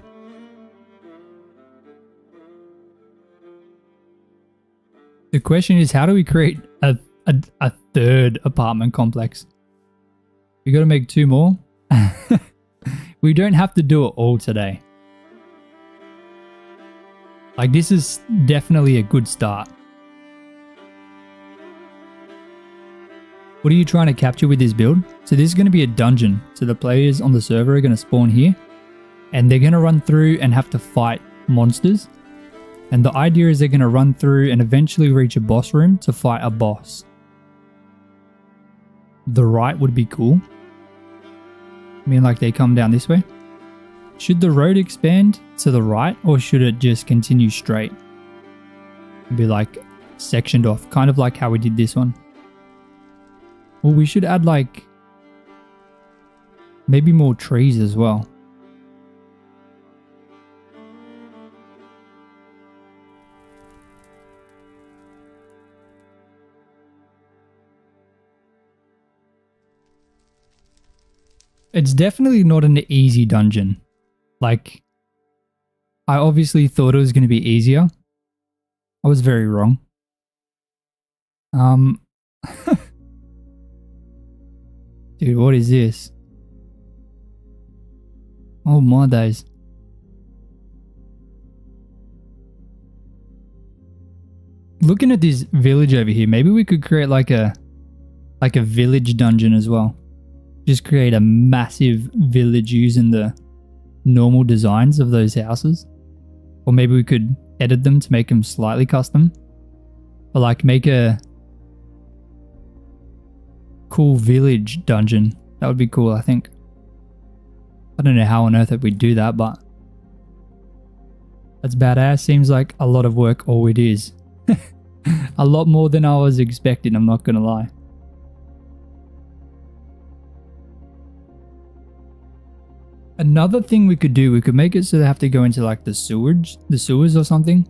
A: The question is, how do we create a 3rd apartment complex? We gotta make 2 more? We don't have to do it all today. Like, this is definitely a good start. What are you trying to capture with this build? So this is going to be a dungeon. So the players on the server are going to spawn here. And they're going to run through and have to fight monsters. And the idea is they're going to run through and eventually reach a boss room to fight a boss. The right would be cool. I mean, like they come down this way. Should the road expand to the right or should it just continue straight? It'd be like sectioned off, kind of like how we did this one. Well, we should add like maybe more trees as well. It's definitely not an easy dungeon. Like, I obviously thought it was going to be easier. I was very wrong. Dude, what is this? Oh my days. Looking at this village over here, maybe we could create like a village dungeon as well. Just create a massive village using the normal designs of those houses. Or maybe we could edit them to make them slightly custom. But like make a cool village dungeon. That would be cool, I think. I don't know how on earth we'd do that, but that's badass. Seems like a lot of work. Oh, it is. A lot more than I was expecting, I'm not gonna lie. Another thing we could do, we could make it so they have to go into like the sewers or something.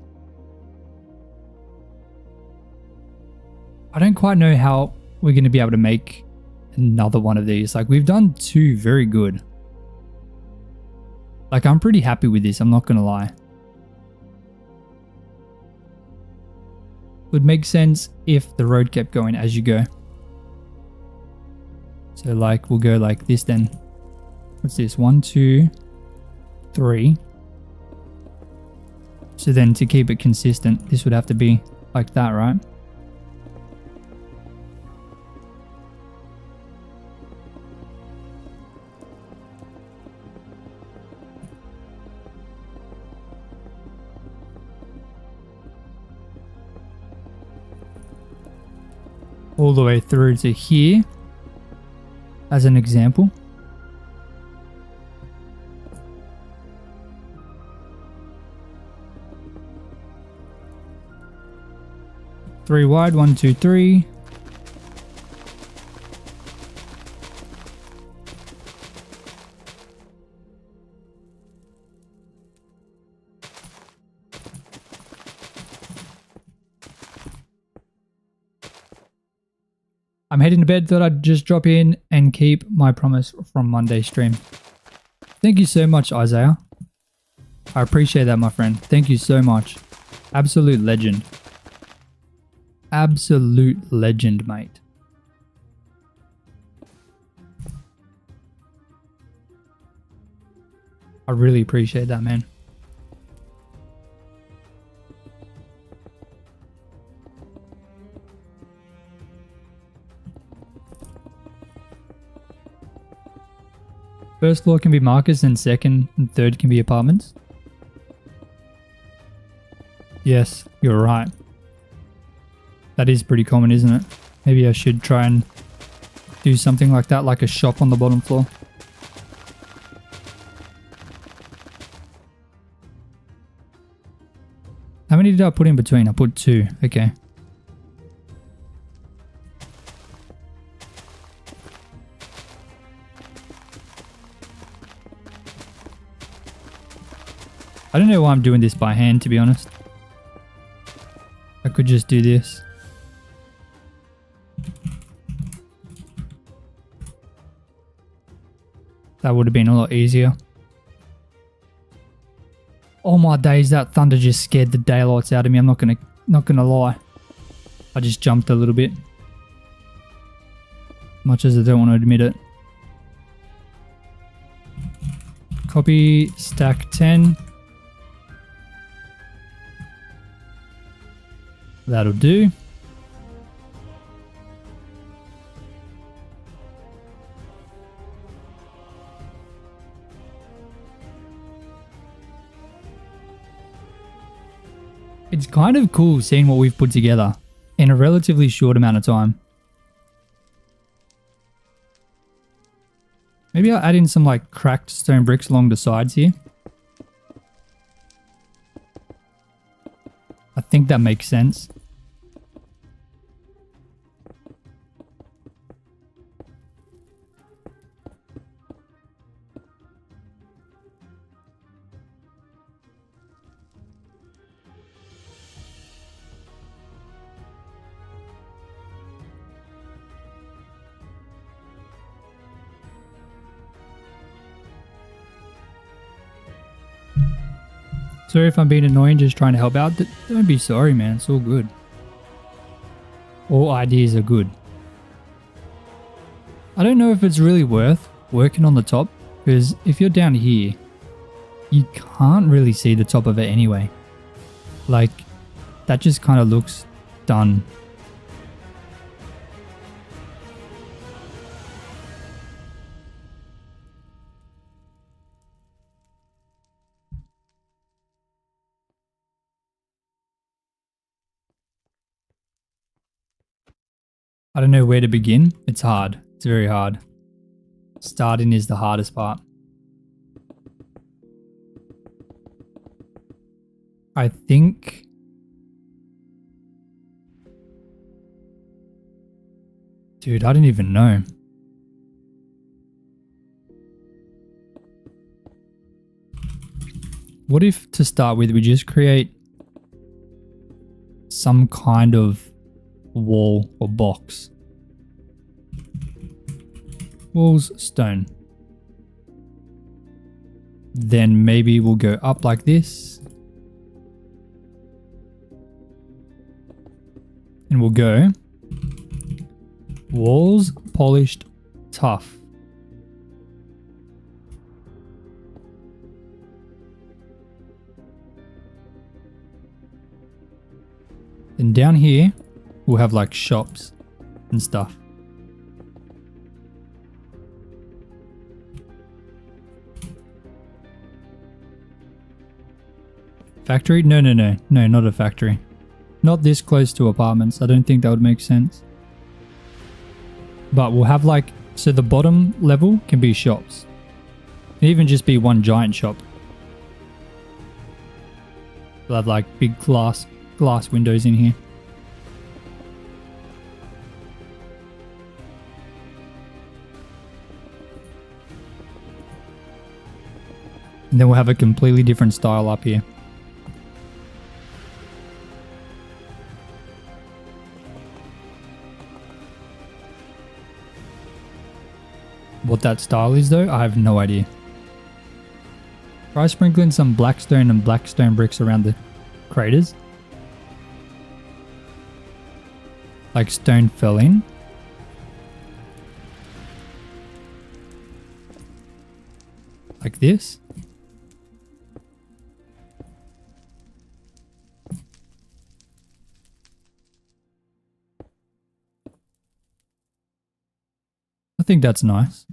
A: I don't quite know how we're going to be able to make another one of these. Like we've done 2 very good. Like I'm pretty happy with this, I'm not going to lie. Would make sense if the road kept going as you go. So like we'll go like this then. What's this? 1, 2, 3. So then to keep it consistent, this would have to be like that, right? All the way through to here as an example. Three wide, 1, 2, 3. I'm heading to bed, thought I'd just drop in and keep my promise from Monday's stream. Thank you so much, Isaiah. I appreciate that, my friend. Thank you so much. Absolute legend. Absolute legend, mate. I really appreciate that, man. First floor can be markets and second and third can be apartments. Yes, you're right. That is pretty common, isn't it? Maybe I should try and do something like that, like a shop on the bottom floor. How many did I put in between? I put 2. Okay. I don't know why I'm doing this by hand, to be honest. I could just do this. That would have been a lot easier. Oh my days, that thunder just scared the daylights out of me. I'm not gonna lie. I just jumped a little bit. Much as I don't want to admit it. Copy stack 10. That'll do. It's kind of cool seeing what we've put together in a relatively short amount of time. Maybe I'll add in some like cracked stone bricks along the sides here. I think that makes sense. Sorry if I'm being annoying, just trying to help out. Don't be sorry, man. It's all good. All ideas are good. I don't know if it's really worth working on the top, because if you're down here, you can't really see the top of it anyway. Like, that just kind of looks done. I don't know where to begin. It's hard. It's very hard. Starting is the hardest part. I think... Dude, I don't even know. What if, to start with, we just create some kind of wall or box? Walls, stone. Then maybe we'll go up like this. And we'll go walls, polished, tough. Then down here, we'll have like shops and stuff. Factory? No, not a factory. Not this close to apartments. I don't think that would make sense. But we'll have like, so the bottom level can be shops. It can even just be one giant shop. We'll have like big glass windows in here. And then we'll have a completely different style up here. What that style is though, I have no idea. Try sprinkling some blackstone and blackstone bricks around the craters. Like stone fell in. Like this. I think that's nice.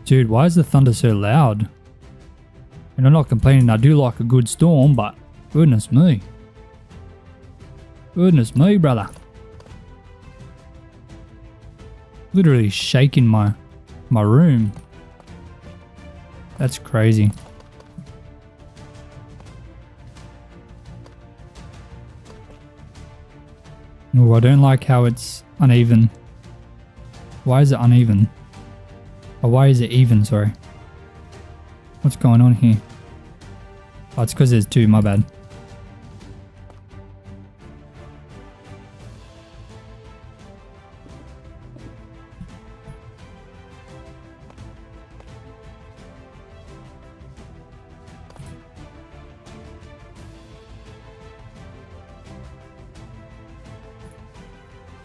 A: Dude, why is the thunder so loud? And I'm not complaining, I do like a good storm, but goodness me. Goodness me, brother. Literally shaking my room. That's crazy. Oh, I don't like how it's uneven. Why is it uneven? Oh, why is it even, sorry. What's going on here? Oh, it's because there's two, my bad.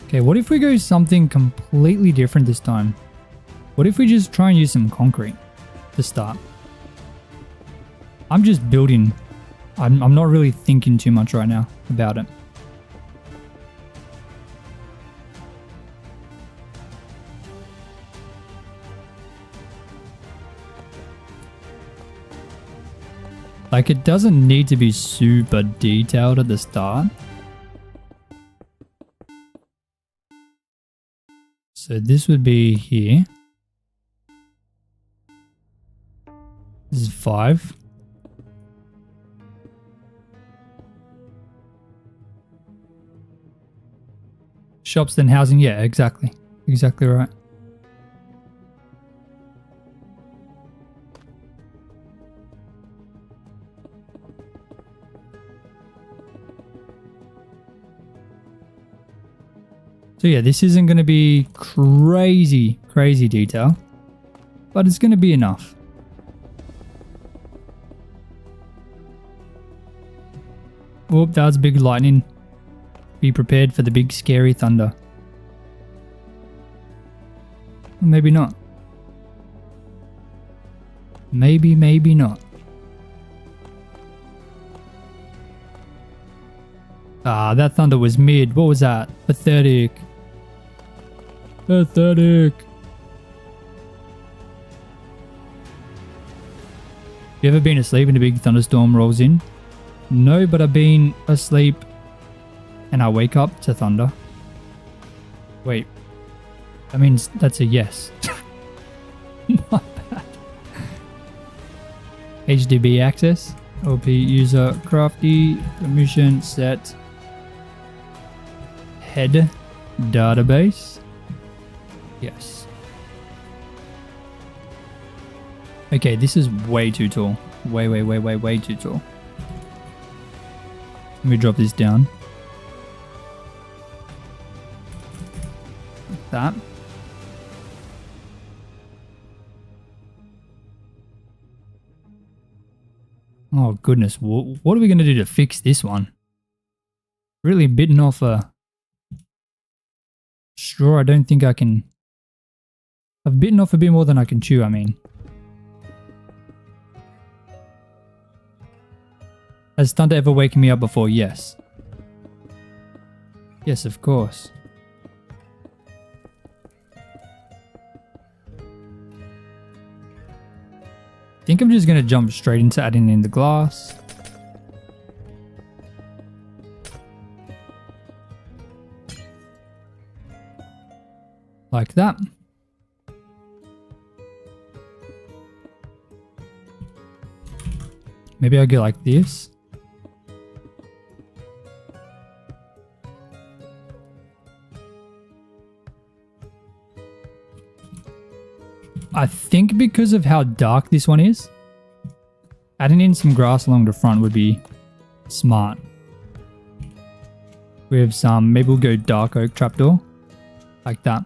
A: Okay, what if we go something completely different this time? What if we just try and use some concrete to start? I'm just building. I'm not really thinking too much right now about it. Like, it doesn't need to be super detailed at the start. So this would be here. This is 5. Shops then housing. Yeah, exactly. Exactly right. So yeah, this isn't going to be crazy detail, but it's going to be enough. Oh, that was big lightning. Be prepared for the big scary thunder. Maybe not. Maybe not. Ah, that thunder was mid. What was that? Pathetic. Pathetic. You ever been asleep and a big thunderstorm rolls in? No, but I've been asleep and I wake up to thunder. Wait, that means that's a yes. Not bad. HDB access. OP user crafty permission set. Head database. Yes. Okay, this is way too tall. Way too tall. Let me drop this down. Like that. Oh goodness, what are we going to do to fix this one? Really bitten off a straw. I don't think I can. I've bitten off a bit more than I can chew, I mean. Has thunder ever waken me up before? Yes. Yes, of course. I think I'm just going to jump straight into adding in the glass. Like that. Maybe I'll go like this. I think because of how dark this one is, adding in some grass along the front would be smart. We have some, maybe we'll go dark oak trapdoor, like that.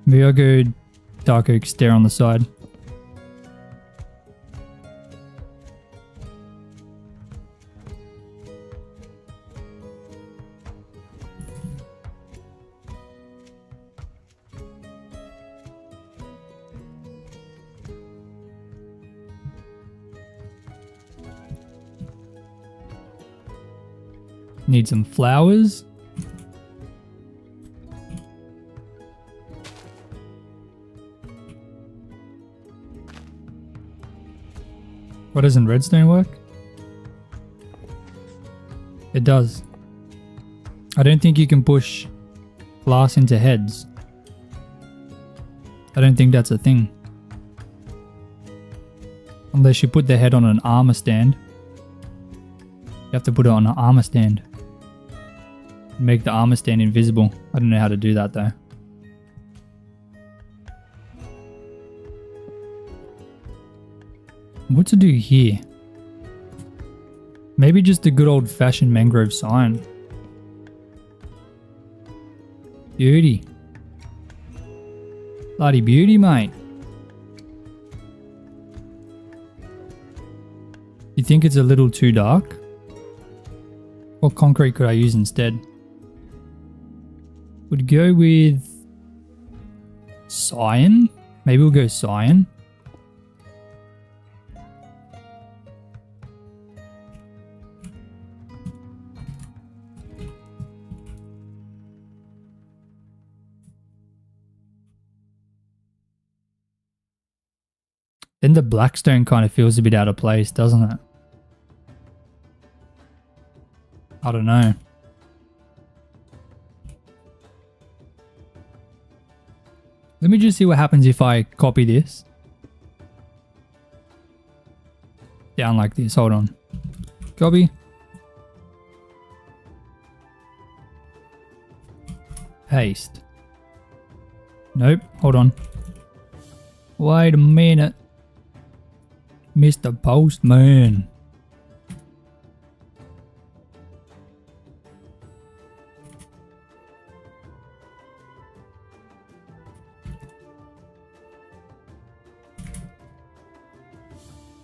A: Maybe I'll go dark oak stair on the side. Need some flowers. What, doesn't redstone work? It does. I don't think you can push glass into heads. I don't think that's a thing. Unless you put the head on an armor stand. You have to put it on an armor stand. Make the armor stand invisible. I don't know how to do that though. What to do here? Maybe just a good old-fashioned mangrove sign. Beauty. Bloody beauty, mate. You think it's a little too dark? What concrete could I use instead? Would go with cyan. Maybe we'll go cyan. Then the blackstone kind of feels a bit out of place, doesn't it? I don't know. Let me just see what happens if I copy this. Down like this. Hold on. Copy. Paste. Nope. Hold on. Wait a minute. Mr. Postman.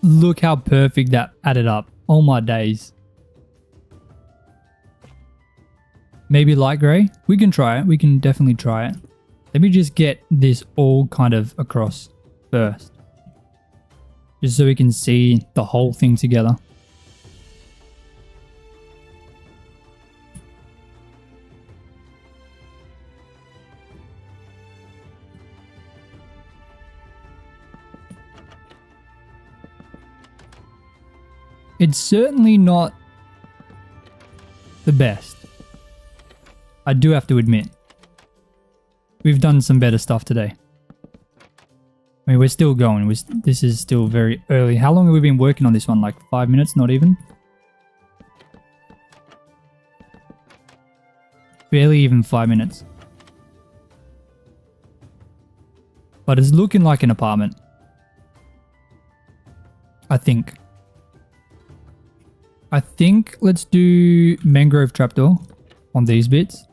A: Look how perfect that added up. Oh my days. Maybe light grey? We can try it. We can definitely try it. Let me just get this all kind of across first. Just so we can see the whole thing together. It's certainly not the best. I do have to admit. We've done some better stuff today. I mean, we're still going. This is still very early. How long have we been working on this one? Like 5 minutes? Not even? Barely even 5 minutes. But it's looking like an apartment. I think let's do mangrove trapdoor on these bits.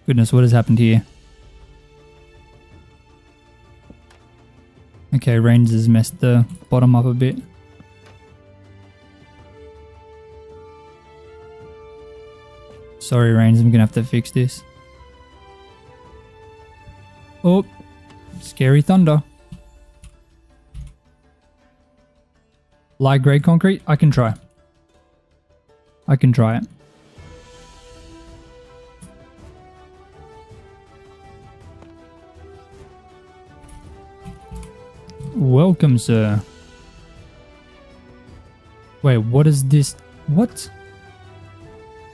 A: Goodness, what has happened here? Okay, Rains has messed the bottom up a bit. Sorry, Rains, I'm gonna have to fix this. Oh, scary thunder. Light grey concrete? I can try. I can try it. Welcome, sir. Wait, what is this? What?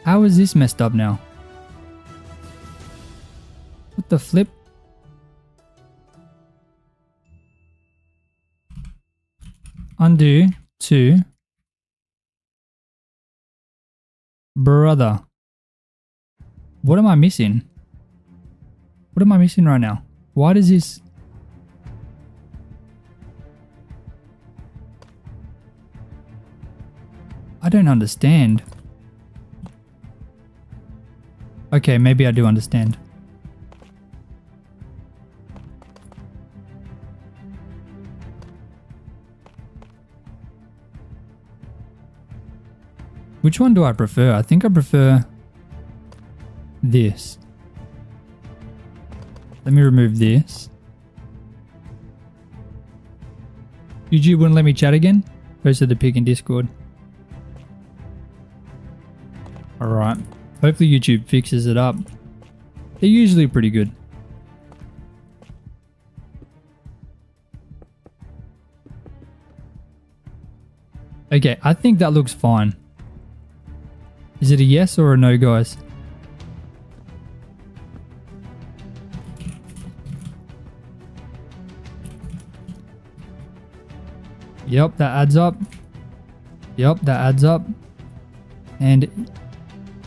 A: How is this messed up now? What the flip? Undo to brother. What am I missing? What am I missing right now? Why does this? I don't understand. Okay, maybe I do understand. Which one do I prefer? I think I prefer this. Let me remove this. YouTube wouldn't let me chat again? Posted the pic in Discord. Alright. Hopefully YouTube fixes it up. They're usually pretty good. Okay, I think that looks fine. Is it a yes or a no, guys? Yep, that adds up. Yep, that adds up. And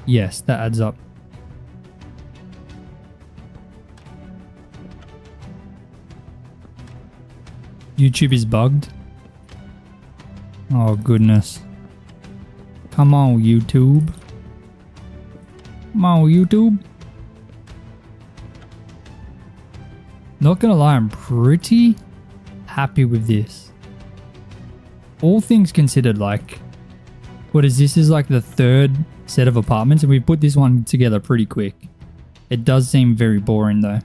A: yes, that adds up. YouTube is bugged. Oh, goodness. Come on, YouTube. Come on, YouTube. Not gonna lie, I'm pretty happy with this. All things considered, like, what is this? Is like the third set of apartments, and we put this one together pretty quick. It does seem very boring though.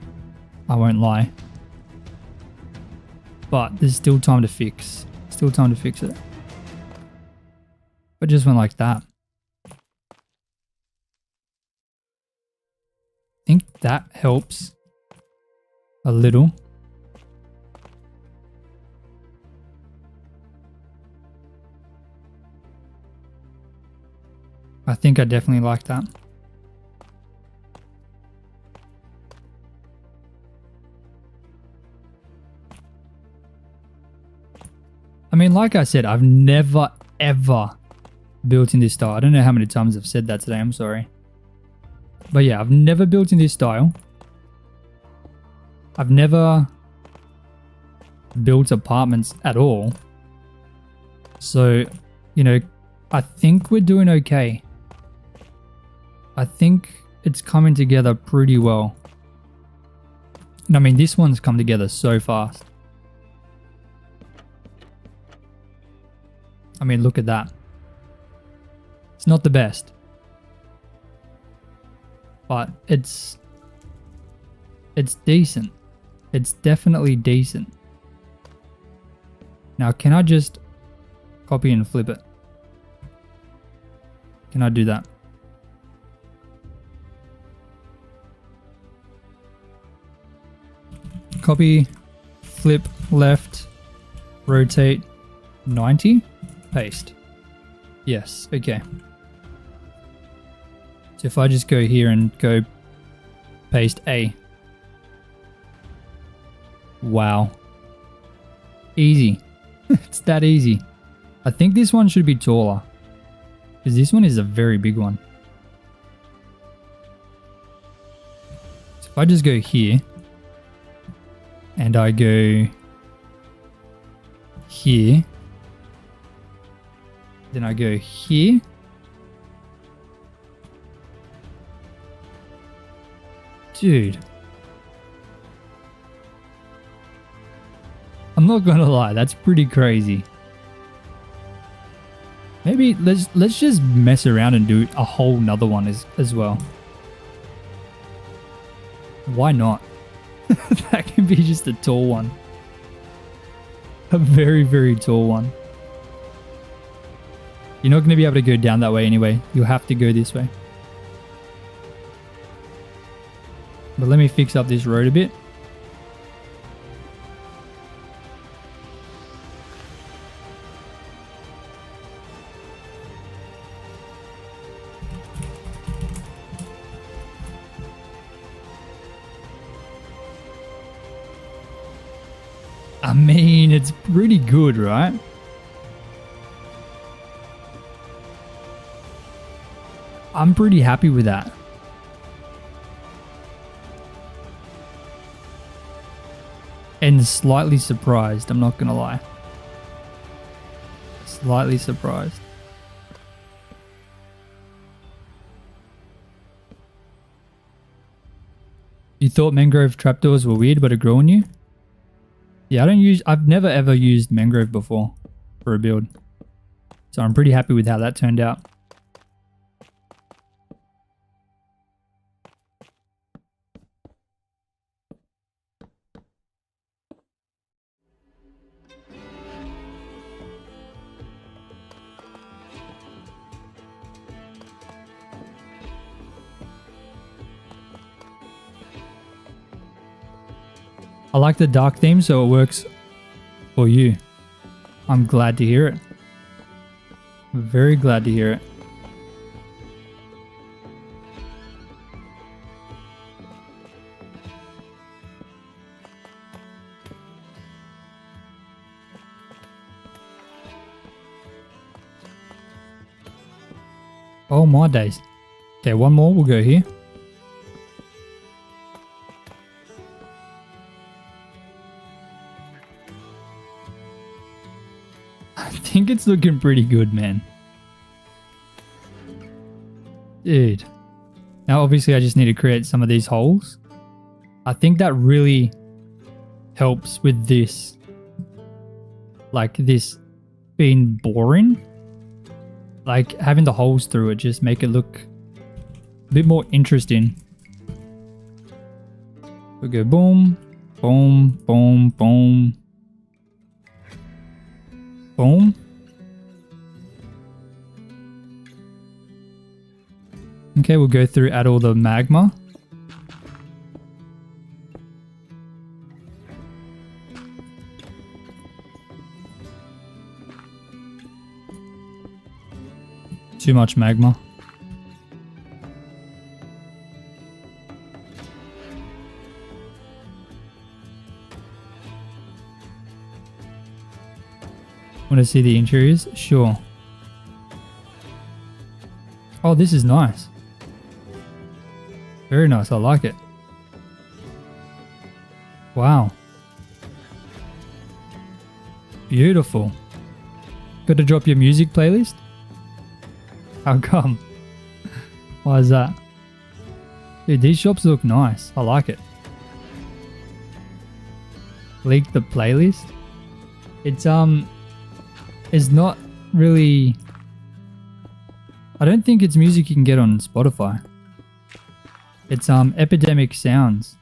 A: I won't lie. But there's still time to fix. Still time to fix it. But just went like that. I think that helps a little. I think I definitely like that. I mean, like I said, I've never, ever built in this style. I don't know how many times I've said that today. I'm sorry. But yeah, I've never built in this style. I've never built apartments at all. So, you know, I think we're doing okay. I think it's coming together pretty well. And I mean, this one's come together so fast. I mean, look at that. It's not the best, but it's decent. It's definitely decent. Now, can I just copy and flip it? Can I do that? Copy, flip left, rotate 90, paste. Yes, okay. So if I just go here and go paste A. Wow. Easy. It's that easy. I think this one should be taller, because this one is a very big one. So if I just go here and I go here, then I go here, dude, I'm not gonna lie, that's pretty crazy. Maybe let's just mess around and do a whole nother one as well. Why not? That can be just a tall one. A very, very tall one. You're not going to be able to go down that way anyway. You'll have to go this way. But let me fix up this road a bit. I mean, it's pretty good, right? I'm pretty happy with that. And slightly surprised, I'm not gonna lie. Slightly surprised. You thought mangrove trapdoors were weird, but it grew on you? Yeah, I've never ever used mangrove before for a build. So I'm pretty happy with how that turned out. I like the dark theme, so it works for you. I'm glad to hear it. Very glad to hear it. Oh my days. Okay, one more, we'll go here. I think it's looking pretty good, man. Dude. Now, obviously, I just need to create some of these holes. I think that really helps with this. Like, this being boring. Like, having the holes through it just make it look a bit more interesting. We'll go boom, boom, boom, boom. Boom. Okay, we'll go through, add all the magma. Too much magma. Want to see the interiors? Sure. Oh, this is nice. Very nice. I like it. Wow. Beautiful. Got to drop your music playlist? How come? Why is that? Dude, these shops look nice. I like it. Leak the playlist? It's not really... I don't think it's music you can get on Spotify. It's Epidemic Sounds.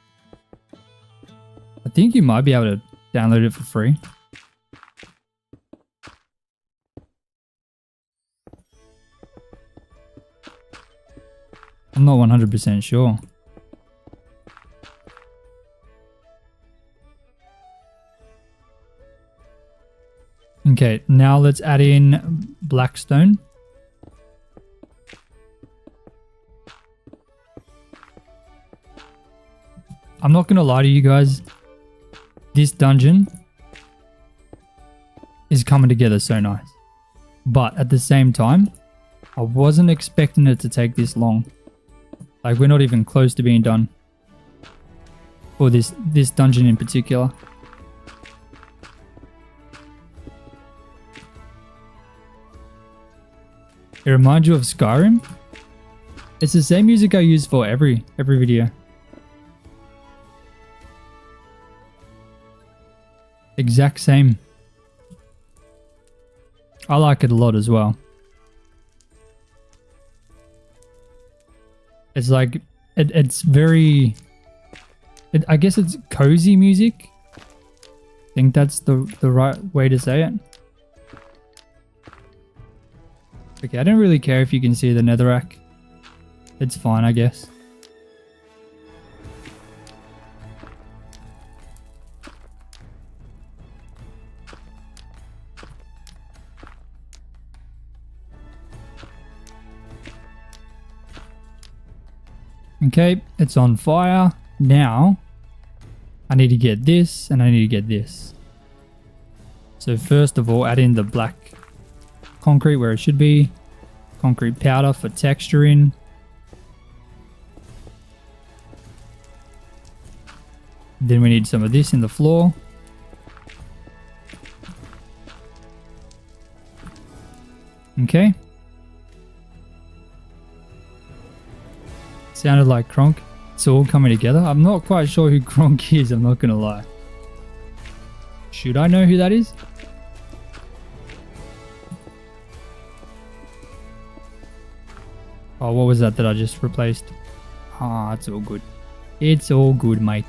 A: I think you might be able to download it for free. I'm not 100% sure. Okay, now let's add in Blackstone. I'm not going to lie to you guys. This dungeon is coming together so nice. But at the same time, I wasn't expecting it to take this long. Like, we're not even close to being done for this dungeon in particular. It reminds you of Skyrim. It's the same music I use for every video. Exact same. I like it a lot as well. It's like, it's very, I guess it's cozy music. I think that's the right way to say it. Okay, I don't really care if you can see the netherrack. It's fine, I guess. Okay, it's on fire. Now, I need to get this and I need to get this. So first of all, add in the black concrete where it should be. Concrete powder for texturing. Then we need some of this in the floor. Okay. Sounded like Kronk. It's all coming together. I'm not quite sure who Kronk is, I'm not gonna lie. Should I know who that is? Oh, what was that I just replaced? Ah, it's all good. It's all good, mate.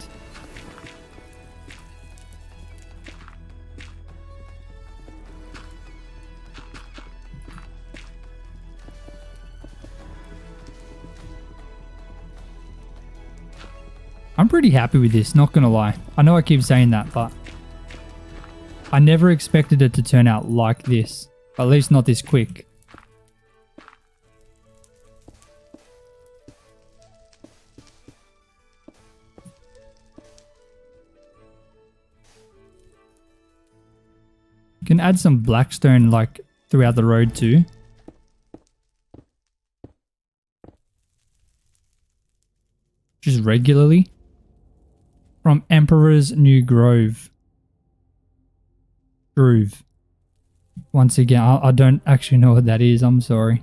A: I'm pretty happy with this, not gonna lie. I know I keep saying that, but I never expected it to turn out like this. At least not this quick. You can add some blackstone like throughout the road too. Just regularly. From Emperor's New Grove. Groove. Once again, I don't actually know what that is. I'm sorry.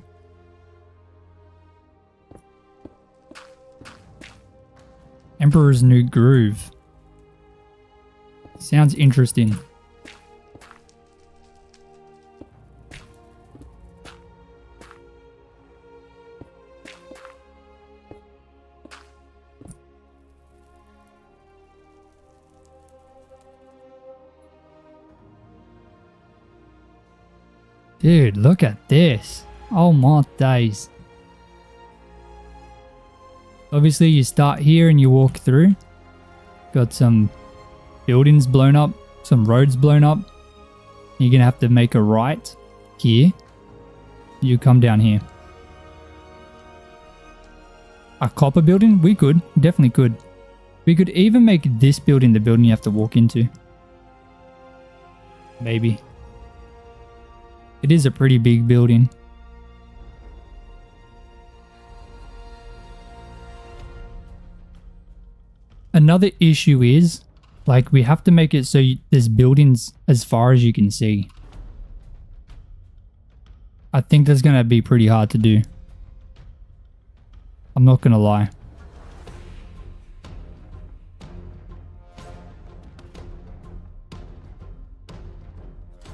A: Emperor's New Groove. Sounds interesting. Dude, look at this. Oh my days. Obviously you start here and you walk through. Got some buildings blown up, some roads blown up. You're gonna have to make a right here. You come down here. A copper building? We could, definitely could. We could even make this building the building you have to walk into. Maybe. It is a pretty big building. Another issue is, Like, we have to make it so there's buildings as far as you can see. I think that's going to be pretty hard to do. I'm not going to lie.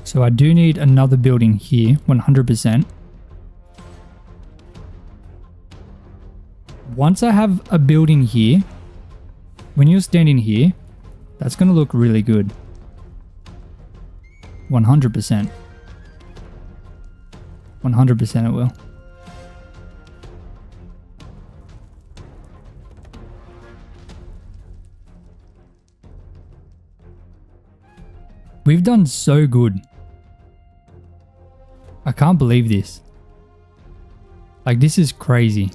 A: So I do need another building here, 100%. Once I have a building here, when you're standing here, that's going to look really good. 100%. 100% it will. We've done so good. I can't believe this. Like, this is crazy.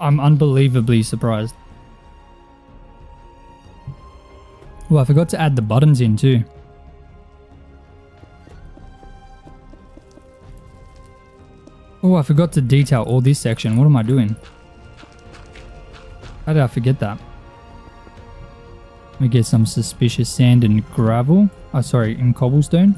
A: I'm unbelievably surprised. Oh, I forgot to add the buttons in too. Oh, I forgot to detail all this section. What am I doing? How did I forget that? Let me get some suspicious sand and gravel. Oh, sorry, and cobblestone.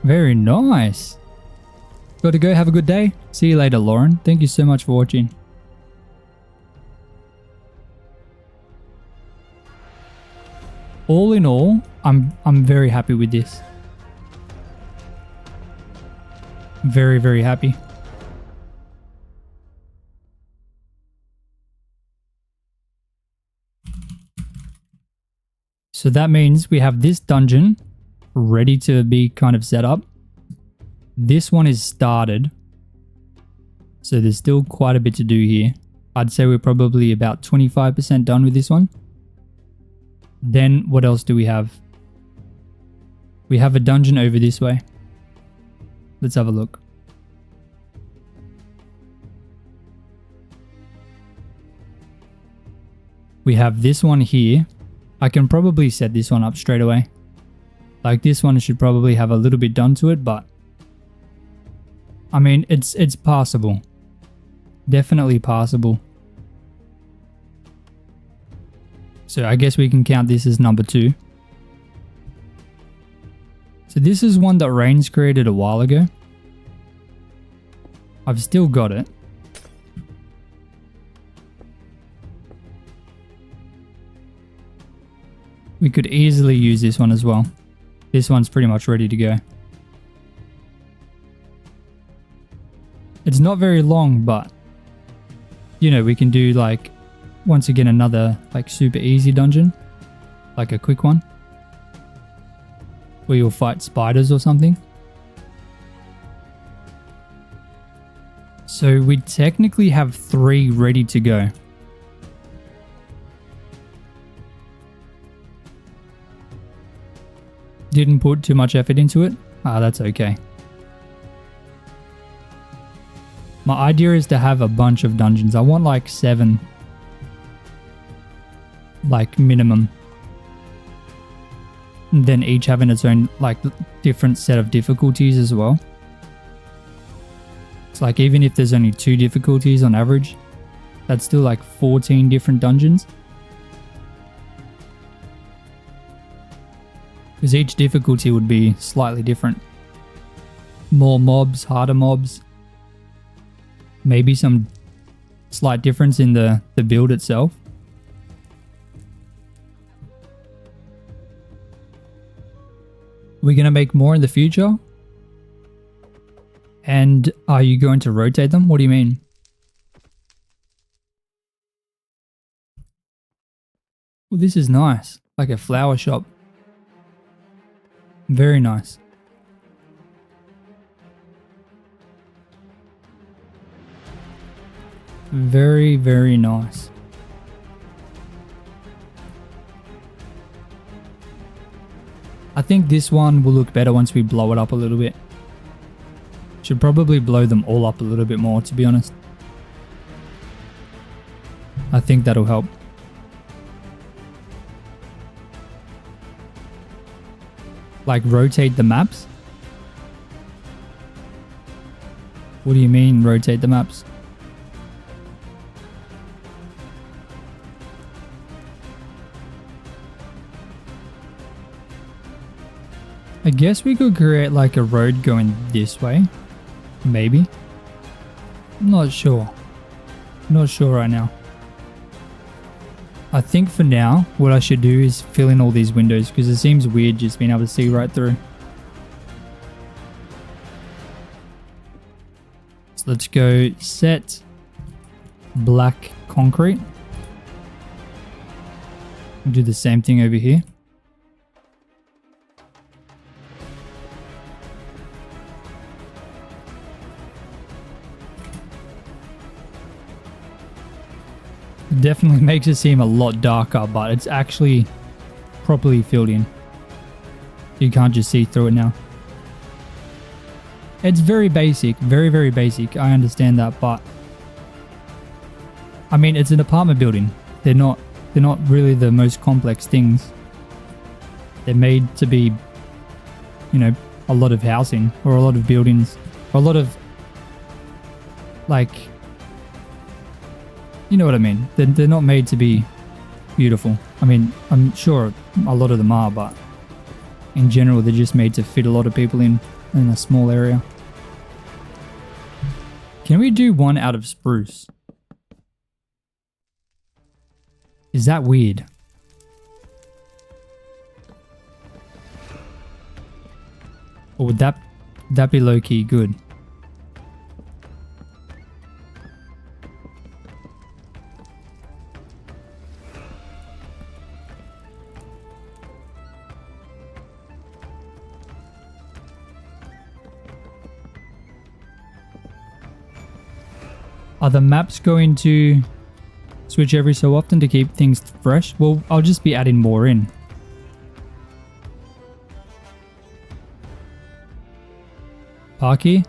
A: Very nice. Got to go. Have a good day. See you later, Lauren. Thank you so much for watching. All in all, I'm very happy with this. Very, very happy. So that means we have this dungeon ready to be kind of set up. This one is started. So there's still quite a bit to do here. I'd say we're probably about 25% done with this one. Then what else do we have? We have a dungeon over this way. Let's have a look. We have this one here. I can probably set this one up straight away. Like, this one should probably have a little bit done to it, but I mean, it's passable. Definitely passable. So I guess we can count this as number 2. So this is one that Rain's created a while ago. I've still got it. We could easily use this one as well. This one's pretty much ready to go. It's not very long, but you know, we can do like, once again, another like super easy dungeon, like a quick one where you'll fight spiders or something. So we technically have 3 ready to go. Didn't put too much effort into it. That's okay. My idea is to have a bunch of dungeons. I want like 7. Like minimum. And then each having its own like different set of difficulties as well. It's like, even if there's only 2 difficulties on average, that's still like 14 different dungeons. Because each difficulty would be slightly different. More mobs, harder mobs. Maybe some slight difference in the build itself. We're going to make more in the future? And are you going to rotate them? What do you mean? Well, this is nice. Like a flower shop. Very nice. Very, very nice. I think this one will look better once we blow it up a little bit. Should probably blow them all up a little bit more, to be honest. I think that'll help. Like rotate the maps? What do you mean rotate the maps? I guess we could create like a road going this way. Maybe. I'm not sure. Not sure right now. I think for now, what I should do is fill in all these windows because it seems weird just being able to see right through. So let's go set black concrete. Do the same thing over here. Definitely makes it seem a lot darker, but it's actually properly filled in. You can't just see through it now. It's very basic, very, very basic. I understand that, but I mean, it's an apartment building. They're not really the most complex things. They're made to be, you know, a lot of housing or a lot of buildings or a lot of like, you know what I mean? They're not made to be beautiful. I mean, I'm sure a lot of them are, but in general, they're just made to fit a lot of people in a small area. Can we do one out of spruce? Is that weird? Or would that be low-key good? Are the maps going to switch every so often to keep things fresh? Well, I'll just be adding more in. Park here?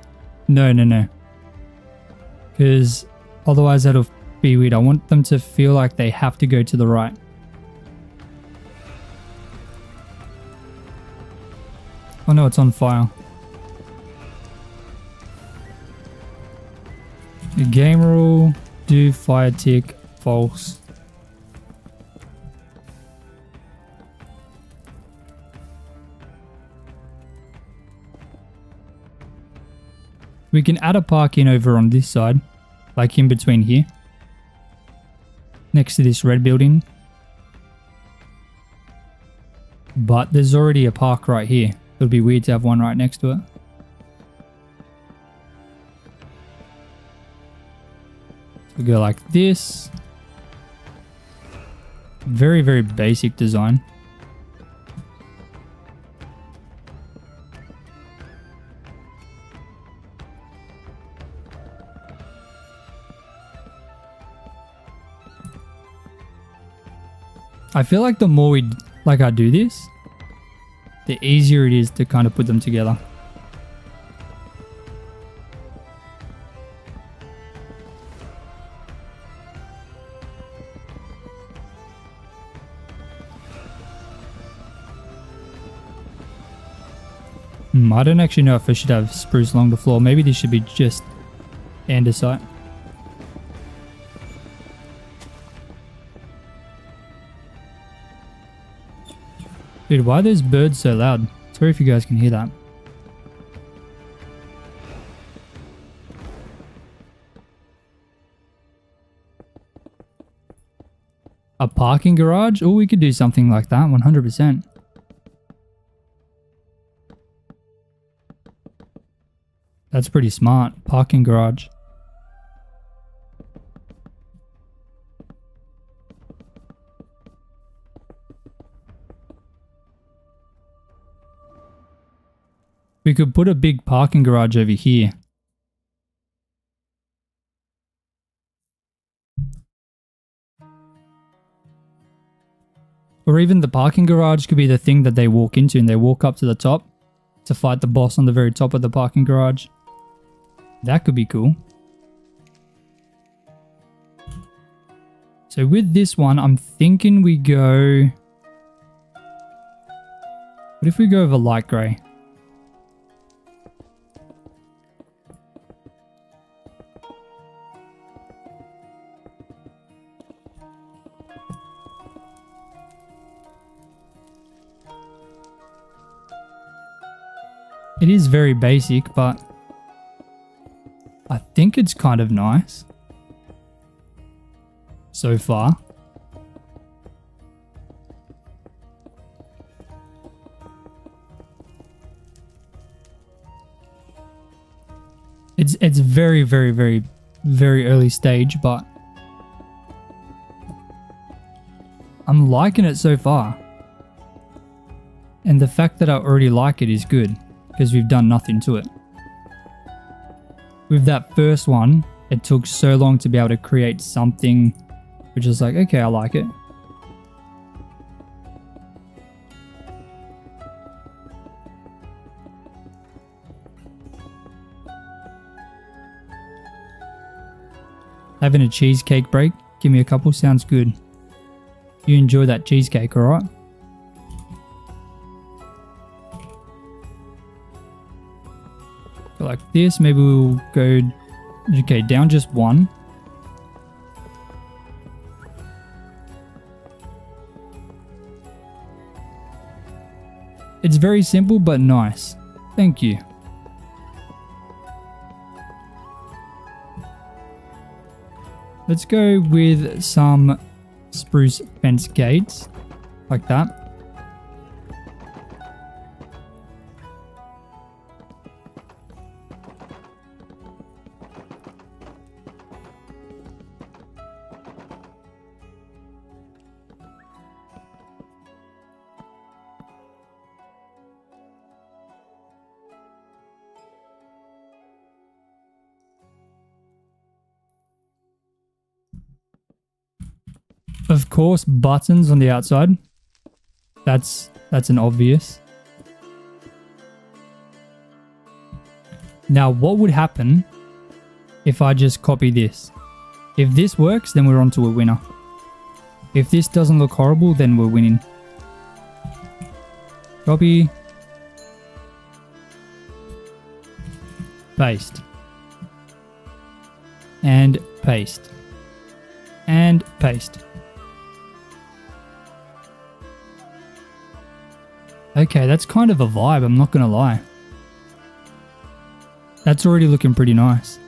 A: No. Because otherwise that'll be weird. I want them to feel like they have to go to the right. Oh no, it's on fire. The game rule, do fire tick, false. We can add a parking over on this side, like in between here, next to this red building. But there's already a park right here. It would be weird to have one right next to it. We go like this. Very, very basic design. I feel like the more I do this, the easier it is to kind of put them together. I don't actually know if I should have spruce along the floor. Maybe this should be just andesite. Dude, why are those birds so loud? Sorry if you guys can hear that. A parking garage? Oh, we could do something like that, 100%. That's pretty smart. Parking garage. We could put a big parking garage over here. Or even the parking garage could be the thing that they walk into and they walk up to the top to fight the boss on the very top of the parking garage. That could be cool. So with this one, I'm thinking we go... What if we go over light grey? It is very basic, but I think it's kind of nice so far. It's very, very, very, very early stage, but I'm liking it so far. And the fact that I already like it is good, because we've done nothing to it. With that first one, it took so long to be able to create something which is like, okay, I like it. Having a cheesecake break, give me a couple, sounds good. You enjoy that cheesecake, alright? Like this, maybe we'll go, okay, down just one. It's very simple but nice. Thank you. Let's go with some spruce fence gates, like that. Of course, buttons on the outside. That's an obvious. Now, what would happen if I just copy this? If this works, then we're on to a winner. If this doesn't look horrible, then we're winning. Copy. Paste. And paste. And paste. Okay, that's kind of a vibe, I'm not gonna lie. That's already looking pretty nice.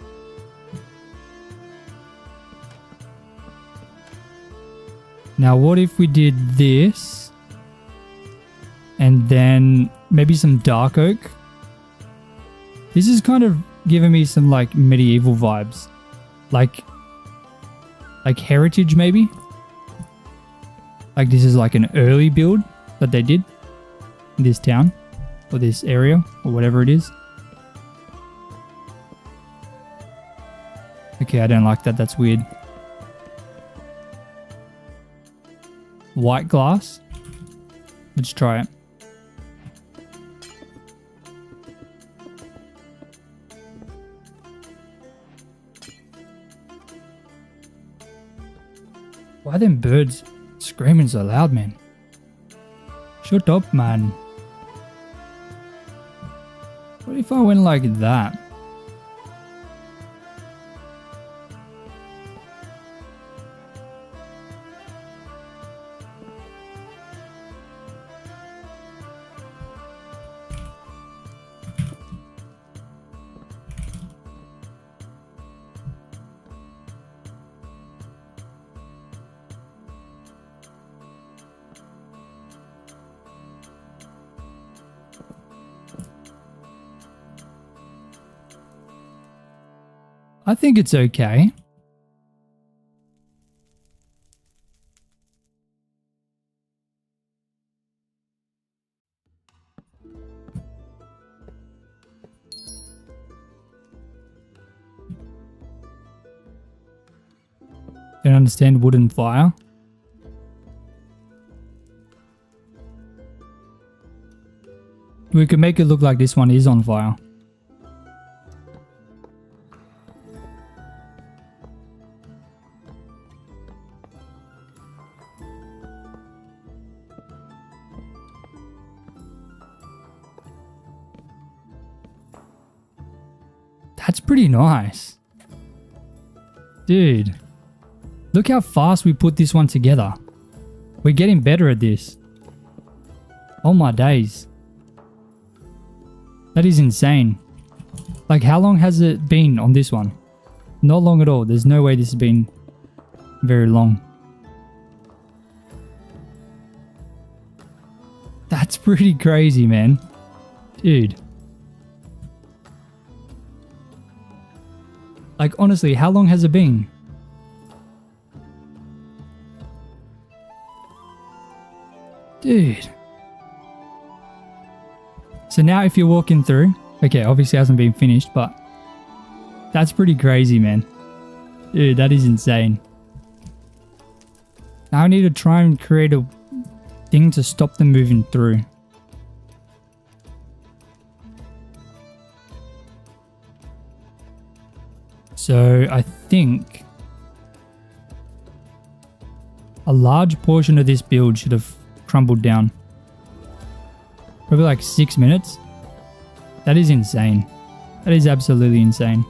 A: Now what if we did this and then maybe some dark oak? This is kind of giving me some like medieval vibes. Like heritage maybe? Like this is like an early build that they did. This town or this area or whatever it is. Okay, I don't like that. That's weird. White glass. Let's try it. Why are them birds screaming so loud, man? Shut up, man. What if I went like that? I think it's okay. Don't understand wood and fire. We could make it look like this one is on fire. That's pretty nice. Dude, look how fast we put this one together. We're getting better at this. Oh my days. That is insane. Like, how long has it been on this one? Not long at all. There's no way this has been very long. That's pretty crazy, man. Dude. Like, honestly, how long has it been? Dude. So now if you're walking through, okay, obviously it hasn't been finished, but that's pretty crazy, man. Dude, that is insane. Now I need to try and create a thing to stop them moving through. So I think a large portion of this build should have crumbled down. Probably like 6 minutes. That is insane. That is absolutely insane.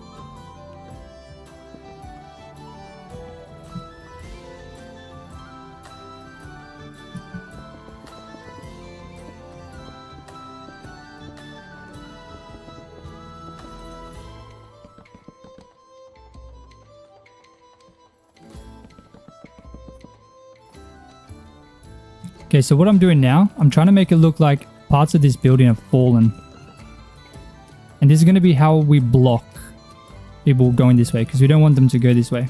A: Okay, so what I'm doing now, I'm trying to make it look like parts of this building have fallen. And this is going to be how we block people going this way, because we don't want them to go this way.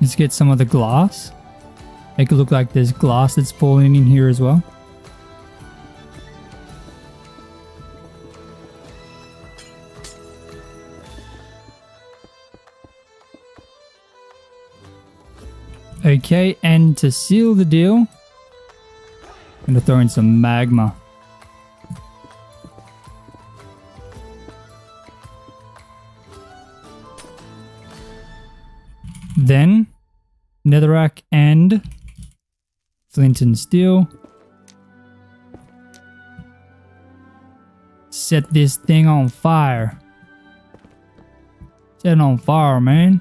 A: Let's get some of the glass. Make it look like there's glass that's falling in here as well. Okay, and to seal the deal, I'm going to throw in some magma. Then, netherrack and flint and steel. Set this thing on fire. Set it on fire, man.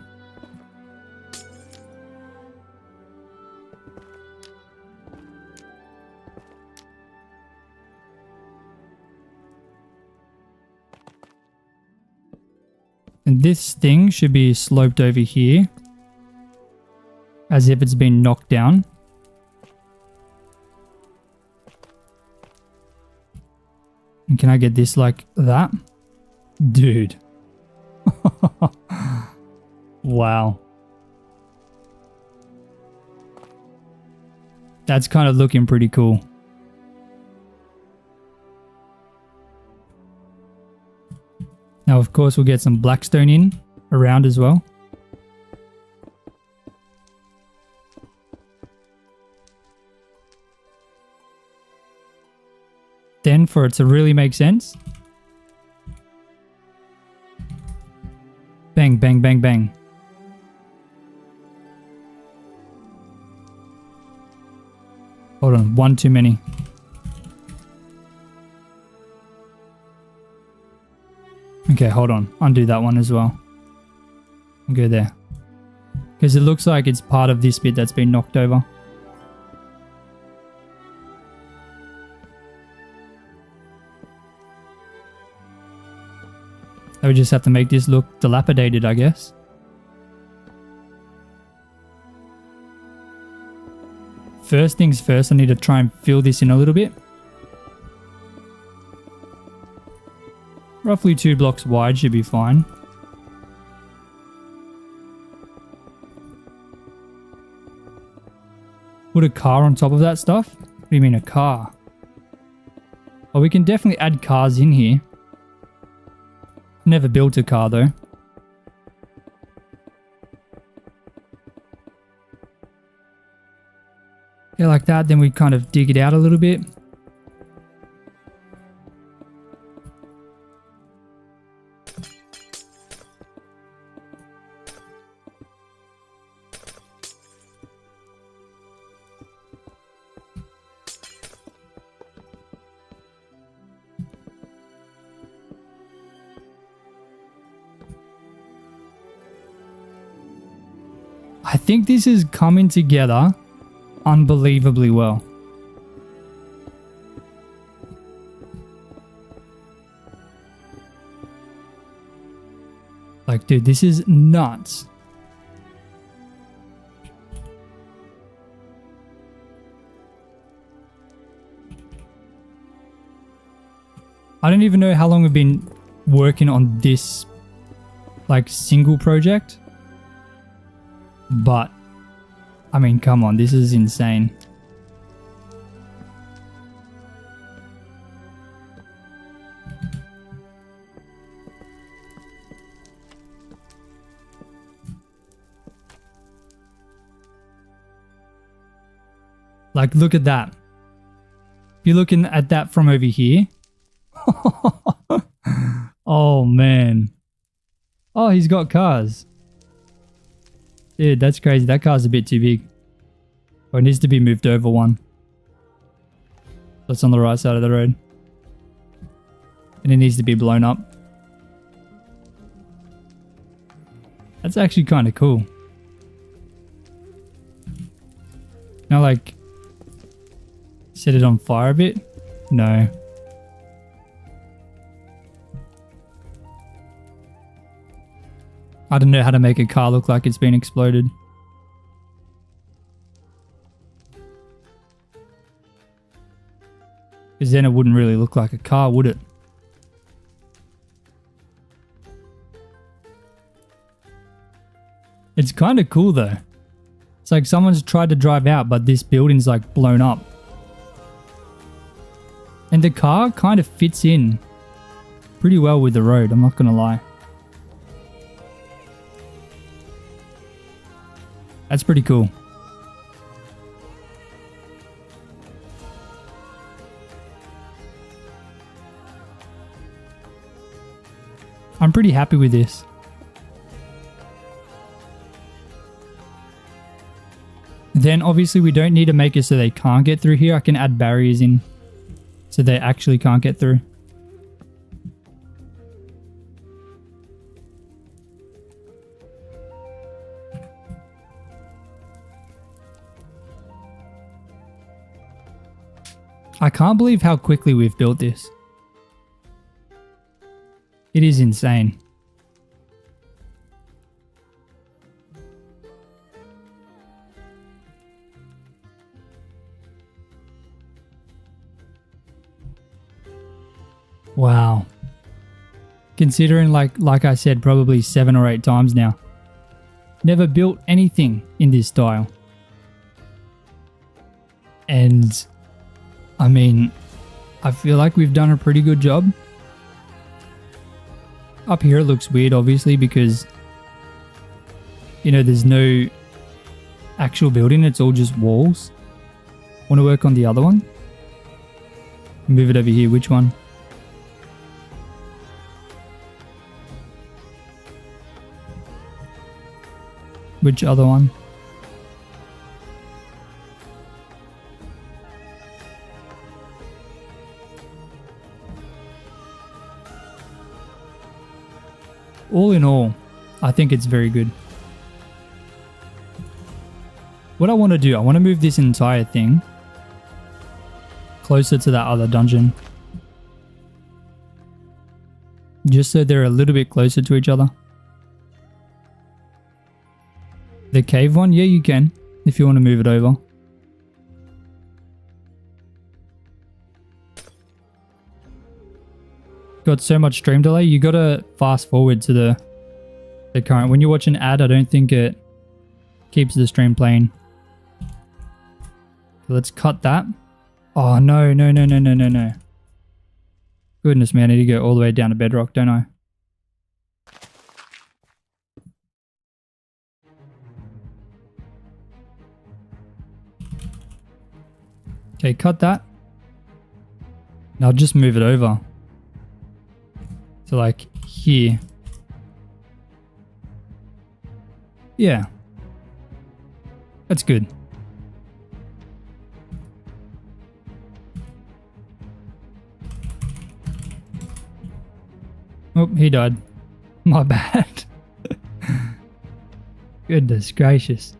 A: And this thing should be sloped over here, as if it's been knocked down. And can I get this like that? Dude. Wow. That's kind of looking pretty cool. Now, of course, we'll get some blackstone in around as well. Then, for it to really make sense, bang, bang, bang, bang. Hold on, one too many. Okay, hold on. Undo that one as well. And go there. Because it looks like it's part of this bit that's been knocked over. I would just have to make this look dilapidated, I guess. First things first, I need to try and fill this in a little bit. Roughly 2 blocks wide should be fine. Put a car on top of that stuff? What do you mean a car? Oh, we can definitely add cars in here. Never built a car though. Yeah, like that. Then we kind of dig it out a little bit. I think this is coming together unbelievably well. Like, dude, this is nuts. I don't even know how long we've been working on this, like, single project. But, I mean, come on, this is insane. Like, look at that. If you're looking at that from over here. Oh, man. Oh, he's got cars. Dude, that's crazy. That car's a bit too big. Or it needs to be moved over one. That's on the right side of the road. And it needs to be blown up. That's actually kind of cool. Now, like, set it on fire a bit? No. I don't know how to make a car look like it's been exploded. Because then it wouldn't really look like a car, would it? It's kind of cool though. It's like someone's tried to drive out, but this building's like blown up. And the car kind of fits in pretty well with the road, I'm not gonna lie. That's pretty cool. I'm pretty happy with this. Then obviously we don't need to make it so they can't get through here. I can add barriers in so they actually can't get through. I can't believe how quickly we've built this. It is insane. Wow. Considering like I said, probably 7 or 8 times now. Never built anything in this style. And I mean, I feel like we've done a pretty good job. Up here it looks weird, obviously, because, you know, there's no actual building. It's all just walls. Want to work on the other one? Move it over here. Which one? Which other one? All in all, I think it's very good. What I want to do, I want to move this entire thing closer to that other dungeon. Just so they're a little bit closer to each other. The cave one? Yeah, you can, if you want to move it over. Got so much stream delay, you gotta fast forward to the current. When you watch an ad, I don't think it keeps the stream playing. Let's cut that. Oh, no, no, no, no, no, no, no. Goodness, man, I need to go all the way down to bedrock, don't I? Okay, cut that. Now just move it over. So like here. Yeah. That's good. Oh, he died. My bad. Goodness gracious.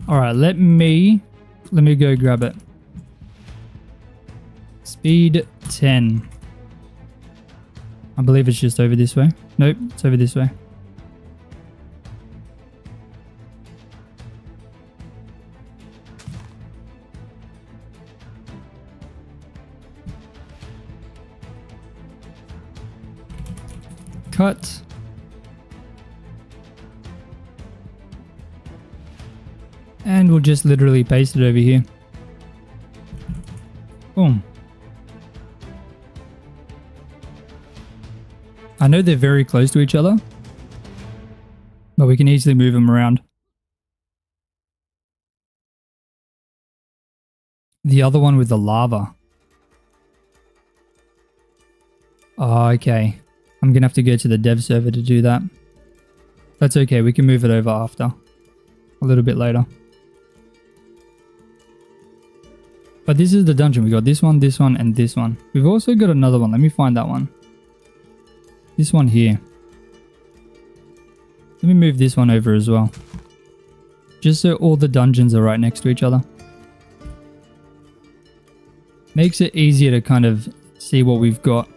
A: All right, let me go grab it. Speed 10. I believe it's just over this way. Nope, it's over this way. Cut. And we'll just literally paste it over here. Boom. I know they're very close to each other, but we can easily move them around. The other one with the lava. Oh, okay. I'm going to have to go to the dev server to do that. That's okay. We can move it over after. A little bit later. But this is the dungeon. We got this one, and this one. We've also got another one. Let me find that one. This one here. Let me move this one over as well. Just so all the dungeons are right next to each other. Makes it easier to kind of see what we've got.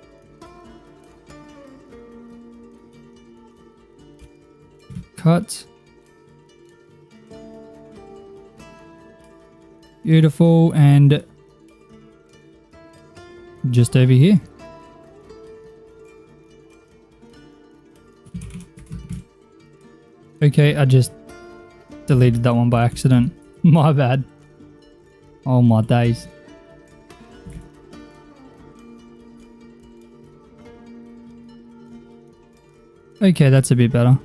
A: Cut. Beautiful, and just over here. Okay, I just deleted that one by accident. My bad. Oh my days. Okay, that's a bit better.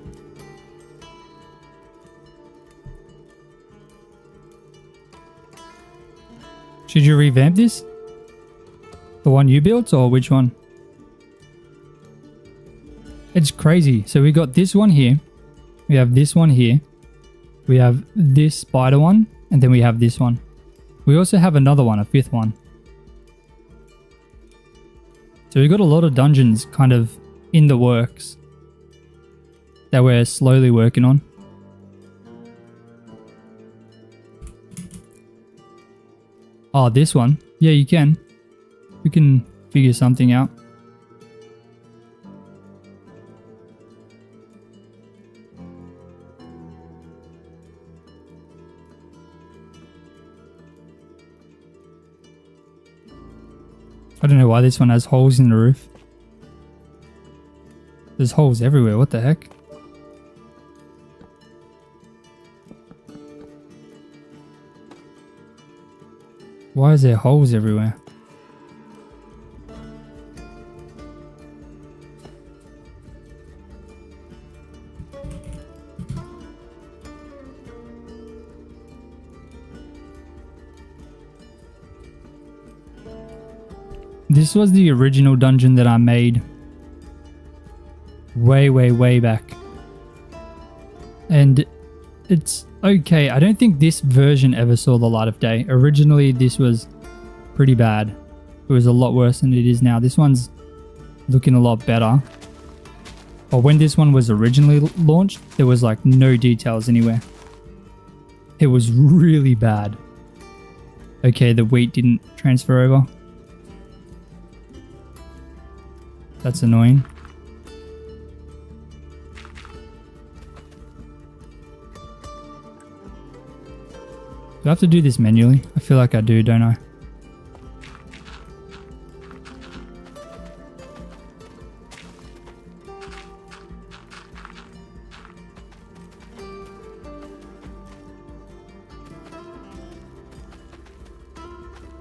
A: Should you revamp this? The one you built or which one? It's crazy. So we got this one here. We have this one here. We have this spider one. And then we have this one. We also have another one, a fifth one. So we got a lot of dungeons kind of in the works that we're slowly working on. Oh, this one. Yeah, you can. We can figure something out. I don't know why this one has holes in the roof. There's holes everywhere. What the heck? Why is there holes everywhere? This was the original dungeon that I made way back. And it's okay. I don't think this version ever saw the light of day. Originally, this was pretty bad. It was a lot worse than it is now. This one's looking a lot better. But when this one was originally launched, there was like no details anywhere. It was really bad. Okay, the wheat didn't transfer over. That's annoying. Do I have to do this manually? I feel like I do, don't I?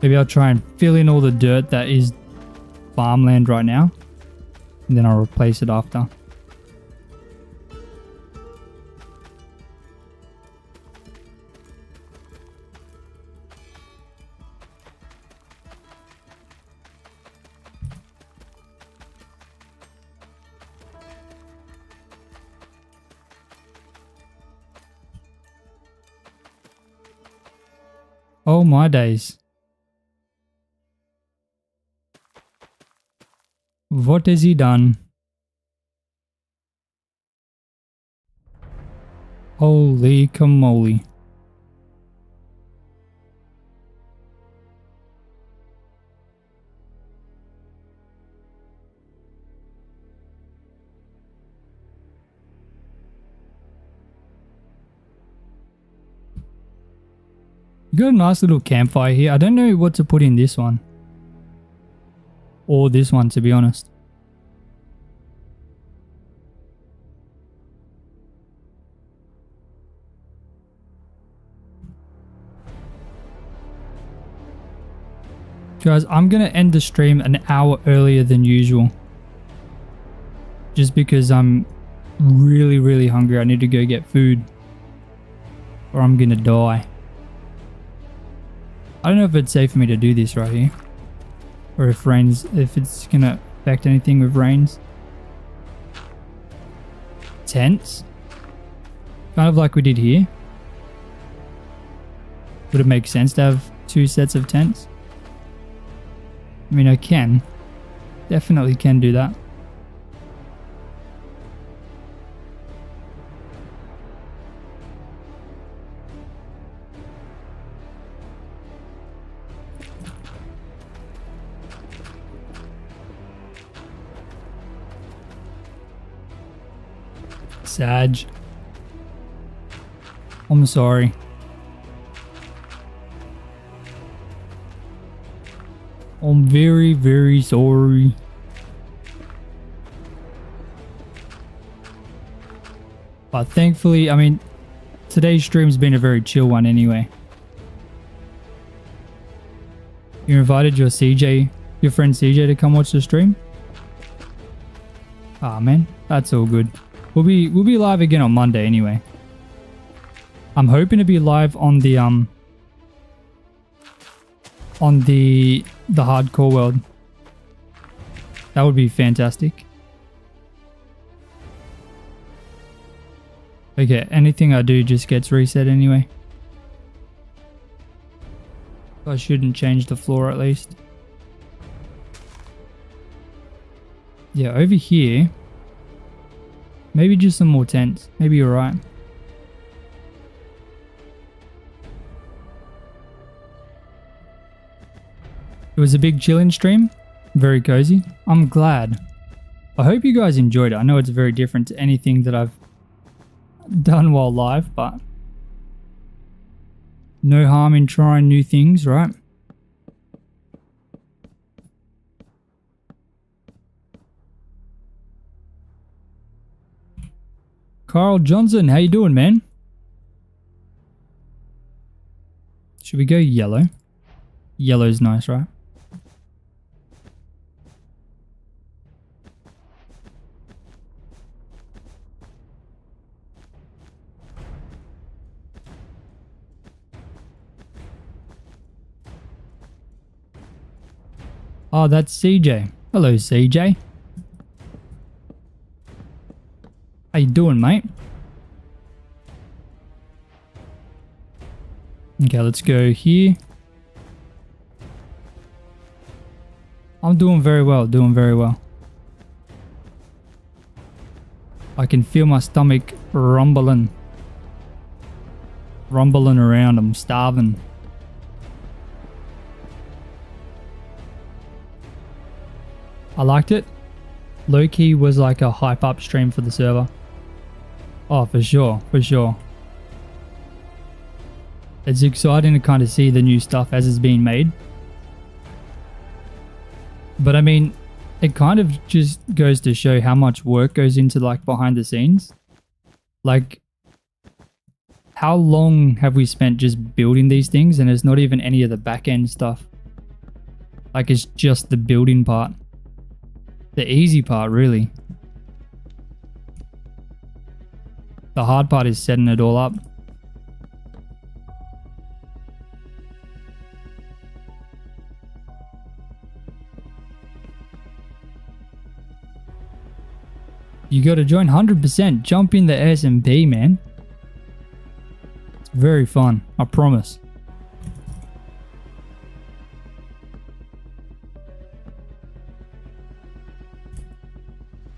A: Maybe I'll try and fill in all the dirt that is farmland right now, and then I'll replace it after. Oh my days. What has he done? Holy camole. Got a nice little campfire here. I don't know what to put in this one. Or this one, to be honest. Guys, I'm going to end the stream an hour earlier than usual. Just because I'm really, really hungry. I need to go get food. Or I'm going to die. I don't know if it's safe for me to do this right here. Or if it's going to affect anything with rains. Tents. Kind of like we did here. Would it make sense to have 2 sets of tents? I mean, I can. Definitely can do that. Sag. I'm sorry. I'm very, very sorry. But thankfully, I mean, today's stream's been a very chill one anyway. You invited your friend CJ to come watch the stream? Ah man, that's all good. We'll be live again on Monday anyway. I'm hoping to be live on the hardcore world. That would be fantastic. Okay, anything I do just gets reset anyway. I shouldn't change the floor at least. Yeah, over here. Maybe just some more tents. Maybe you're right. It was a big chilling stream. Very cozy. I'm glad. I hope you guys enjoyed it. I know it's very different to anything that I've done while live, but no harm in trying new things, right? Carl Johnson, how you doing, man? Should we go yellow? Yellow's nice, right? Oh, that's CJ. Hello, CJ. How you doing, mate? Okay, let's go here. I'm doing very well, doing very well. I can feel my stomach rumbling. Rumbling around, I'm starving. I liked it. Low-key was like a hype up stream for the server. Oh, for sure, for sure. It's exciting to kind of see the new stuff as it's being made. But I mean, it kind of just goes to show how much work goes into like behind the scenes. Like, how long have we spent just building these things and there's not even any of the back end stuff? Like it's just the building part. The easy part, really. The hard part is setting it all up. You gotta join 100%. Jump in the S&P, man. It's very fun, I promise.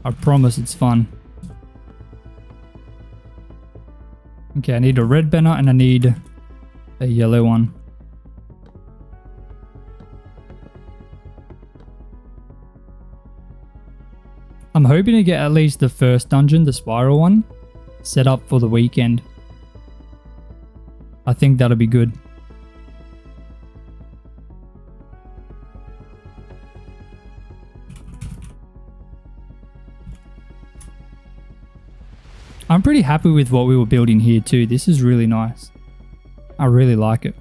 A: I promise it's fun. Okay, I need a red banner and I need a yellow one. I'm hoping to get at least the first dungeon, the spiral one, set up for the weekend. I think that'll be good. I'm pretty happy with what we were building here too. This is really nice. I really like it.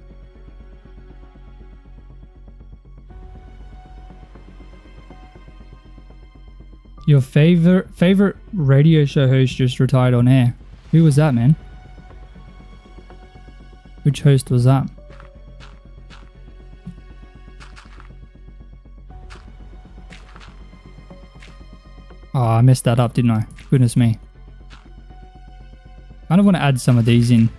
A: Your favorite radio show host just retired on air. Who was that, man? Which host was that? Oh, I messed that up, didn't I? Goodness me. I kind of want to add some of these in.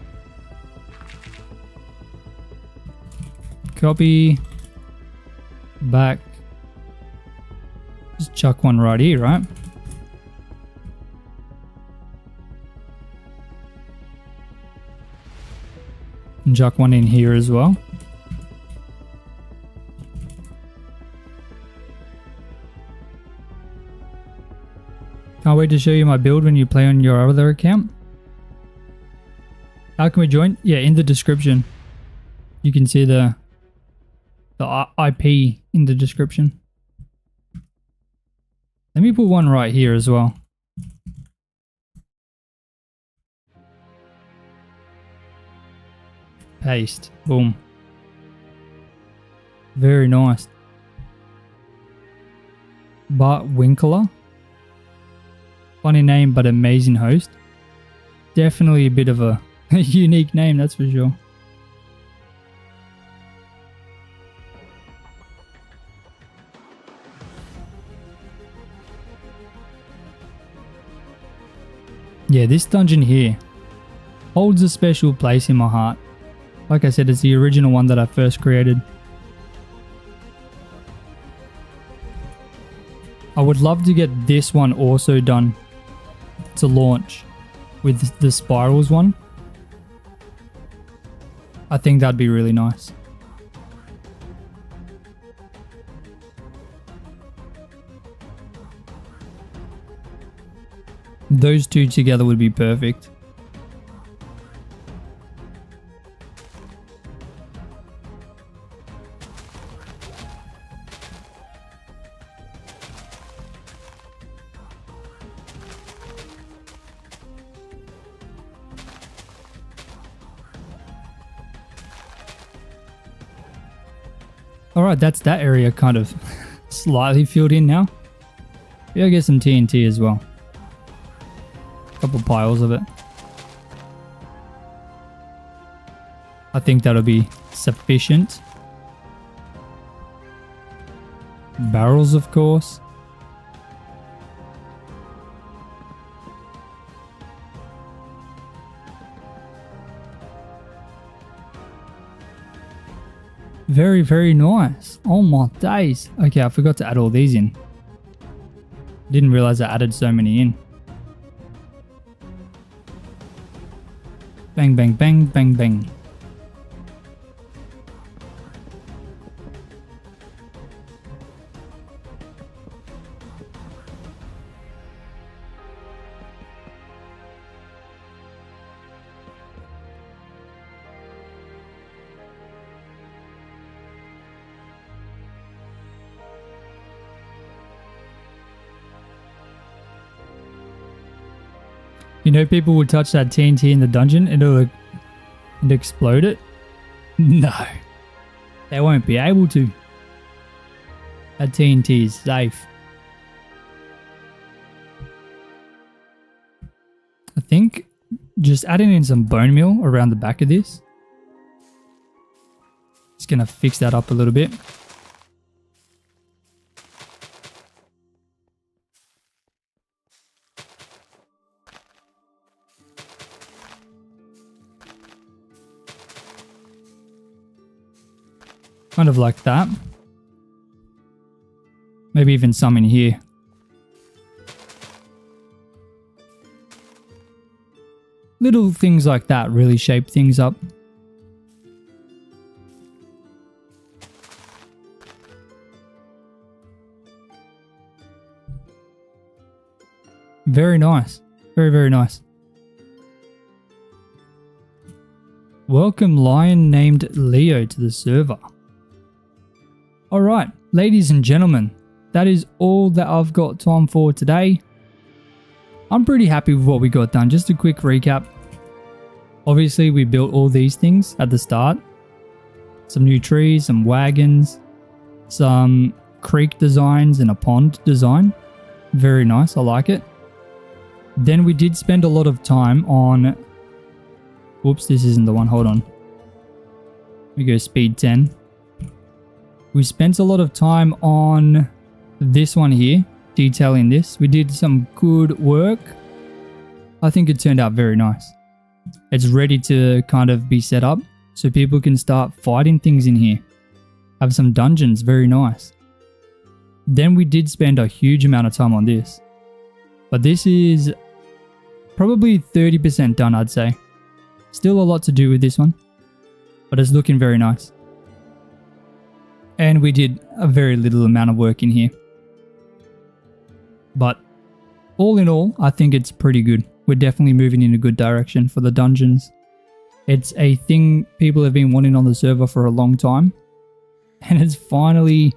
A: Copy. Back. Just chuck one right here, right? And chuck one in here as well. Can't wait to show you my build when you play on your other account. How can we join? Yeah, in the description. You can see the IP in the description. Let me put one right here as well. Paste. Boom. Very nice. Bart Winkler. Funny name, but amazing host. Definitely a bit of a unique name, that's for sure. Yeah, this dungeon here holds a special place in my heart. Like I said, it's the original one that I first created. I would love to get this one also done to launch with the spirals one. I think that'd be really nice. Those two together would be perfect. Alright, that's that area kind of slightly filled in now. Maybe I'll get some TNT as well. Couple piles of it. I think that'll be sufficient. Barrels, of course. Very, very nice. Oh my days. Okay, I forgot to add all these in. Didn't realize I added so many in. Bang, bang, bang, bang, bang. You know, people would touch that TNT in the dungeon and it'll explode it. No, they won't be able to. That TNT is safe. I think just adding in some bone meal around the back of this. It's going to fix that up a little bit. Kind of like that. Maybe even some in here. Little things like that really shape things up. Very nice. Very, very nice. Welcome lion named Leo to the server. Alright, ladies and gentlemen, that is all that I've got time for today. I'm pretty happy with what we got done. Just a quick recap. Obviously, we built all these things at the start. Some new trees, some wagons, some creek designs and a pond design. Very nice, I like it. Then we did spend a lot of time on... Whoops, this isn't the one, hold on. We go speed 10. We spent a lot of time on this one here, detailing this. We did some good work. I think it turned out very nice. It's ready to kind of be set up so people can start fighting things in here. Have some dungeons, very nice. Then we did spend a huge amount of time on this. But this is probably 30% done, I'd say. Still a lot to do with this one, but it's looking very nice. And we did a very little amount of work in here. But all in all, I think it's pretty good. We're definitely moving in a good direction for the dungeons. It's a thing people have been wanting on the server for a long time. And it's finally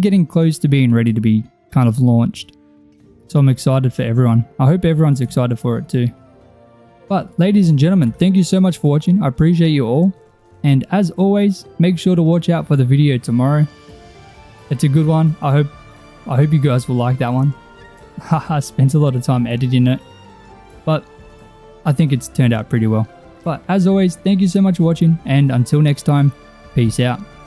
A: getting close to being ready to be kind of launched. So I'm excited for everyone. I hope everyone's excited for it too. But ladies and gentlemen, thank you so much for watching. I appreciate you all. And as always, make sure to watch out for the video tomorrow. It's a good one. I hope you guys will like that one. I spent a lot of time editing it, but I think it's turned out pretty well. But as always, thank you so much for watching, and until next time, peace out.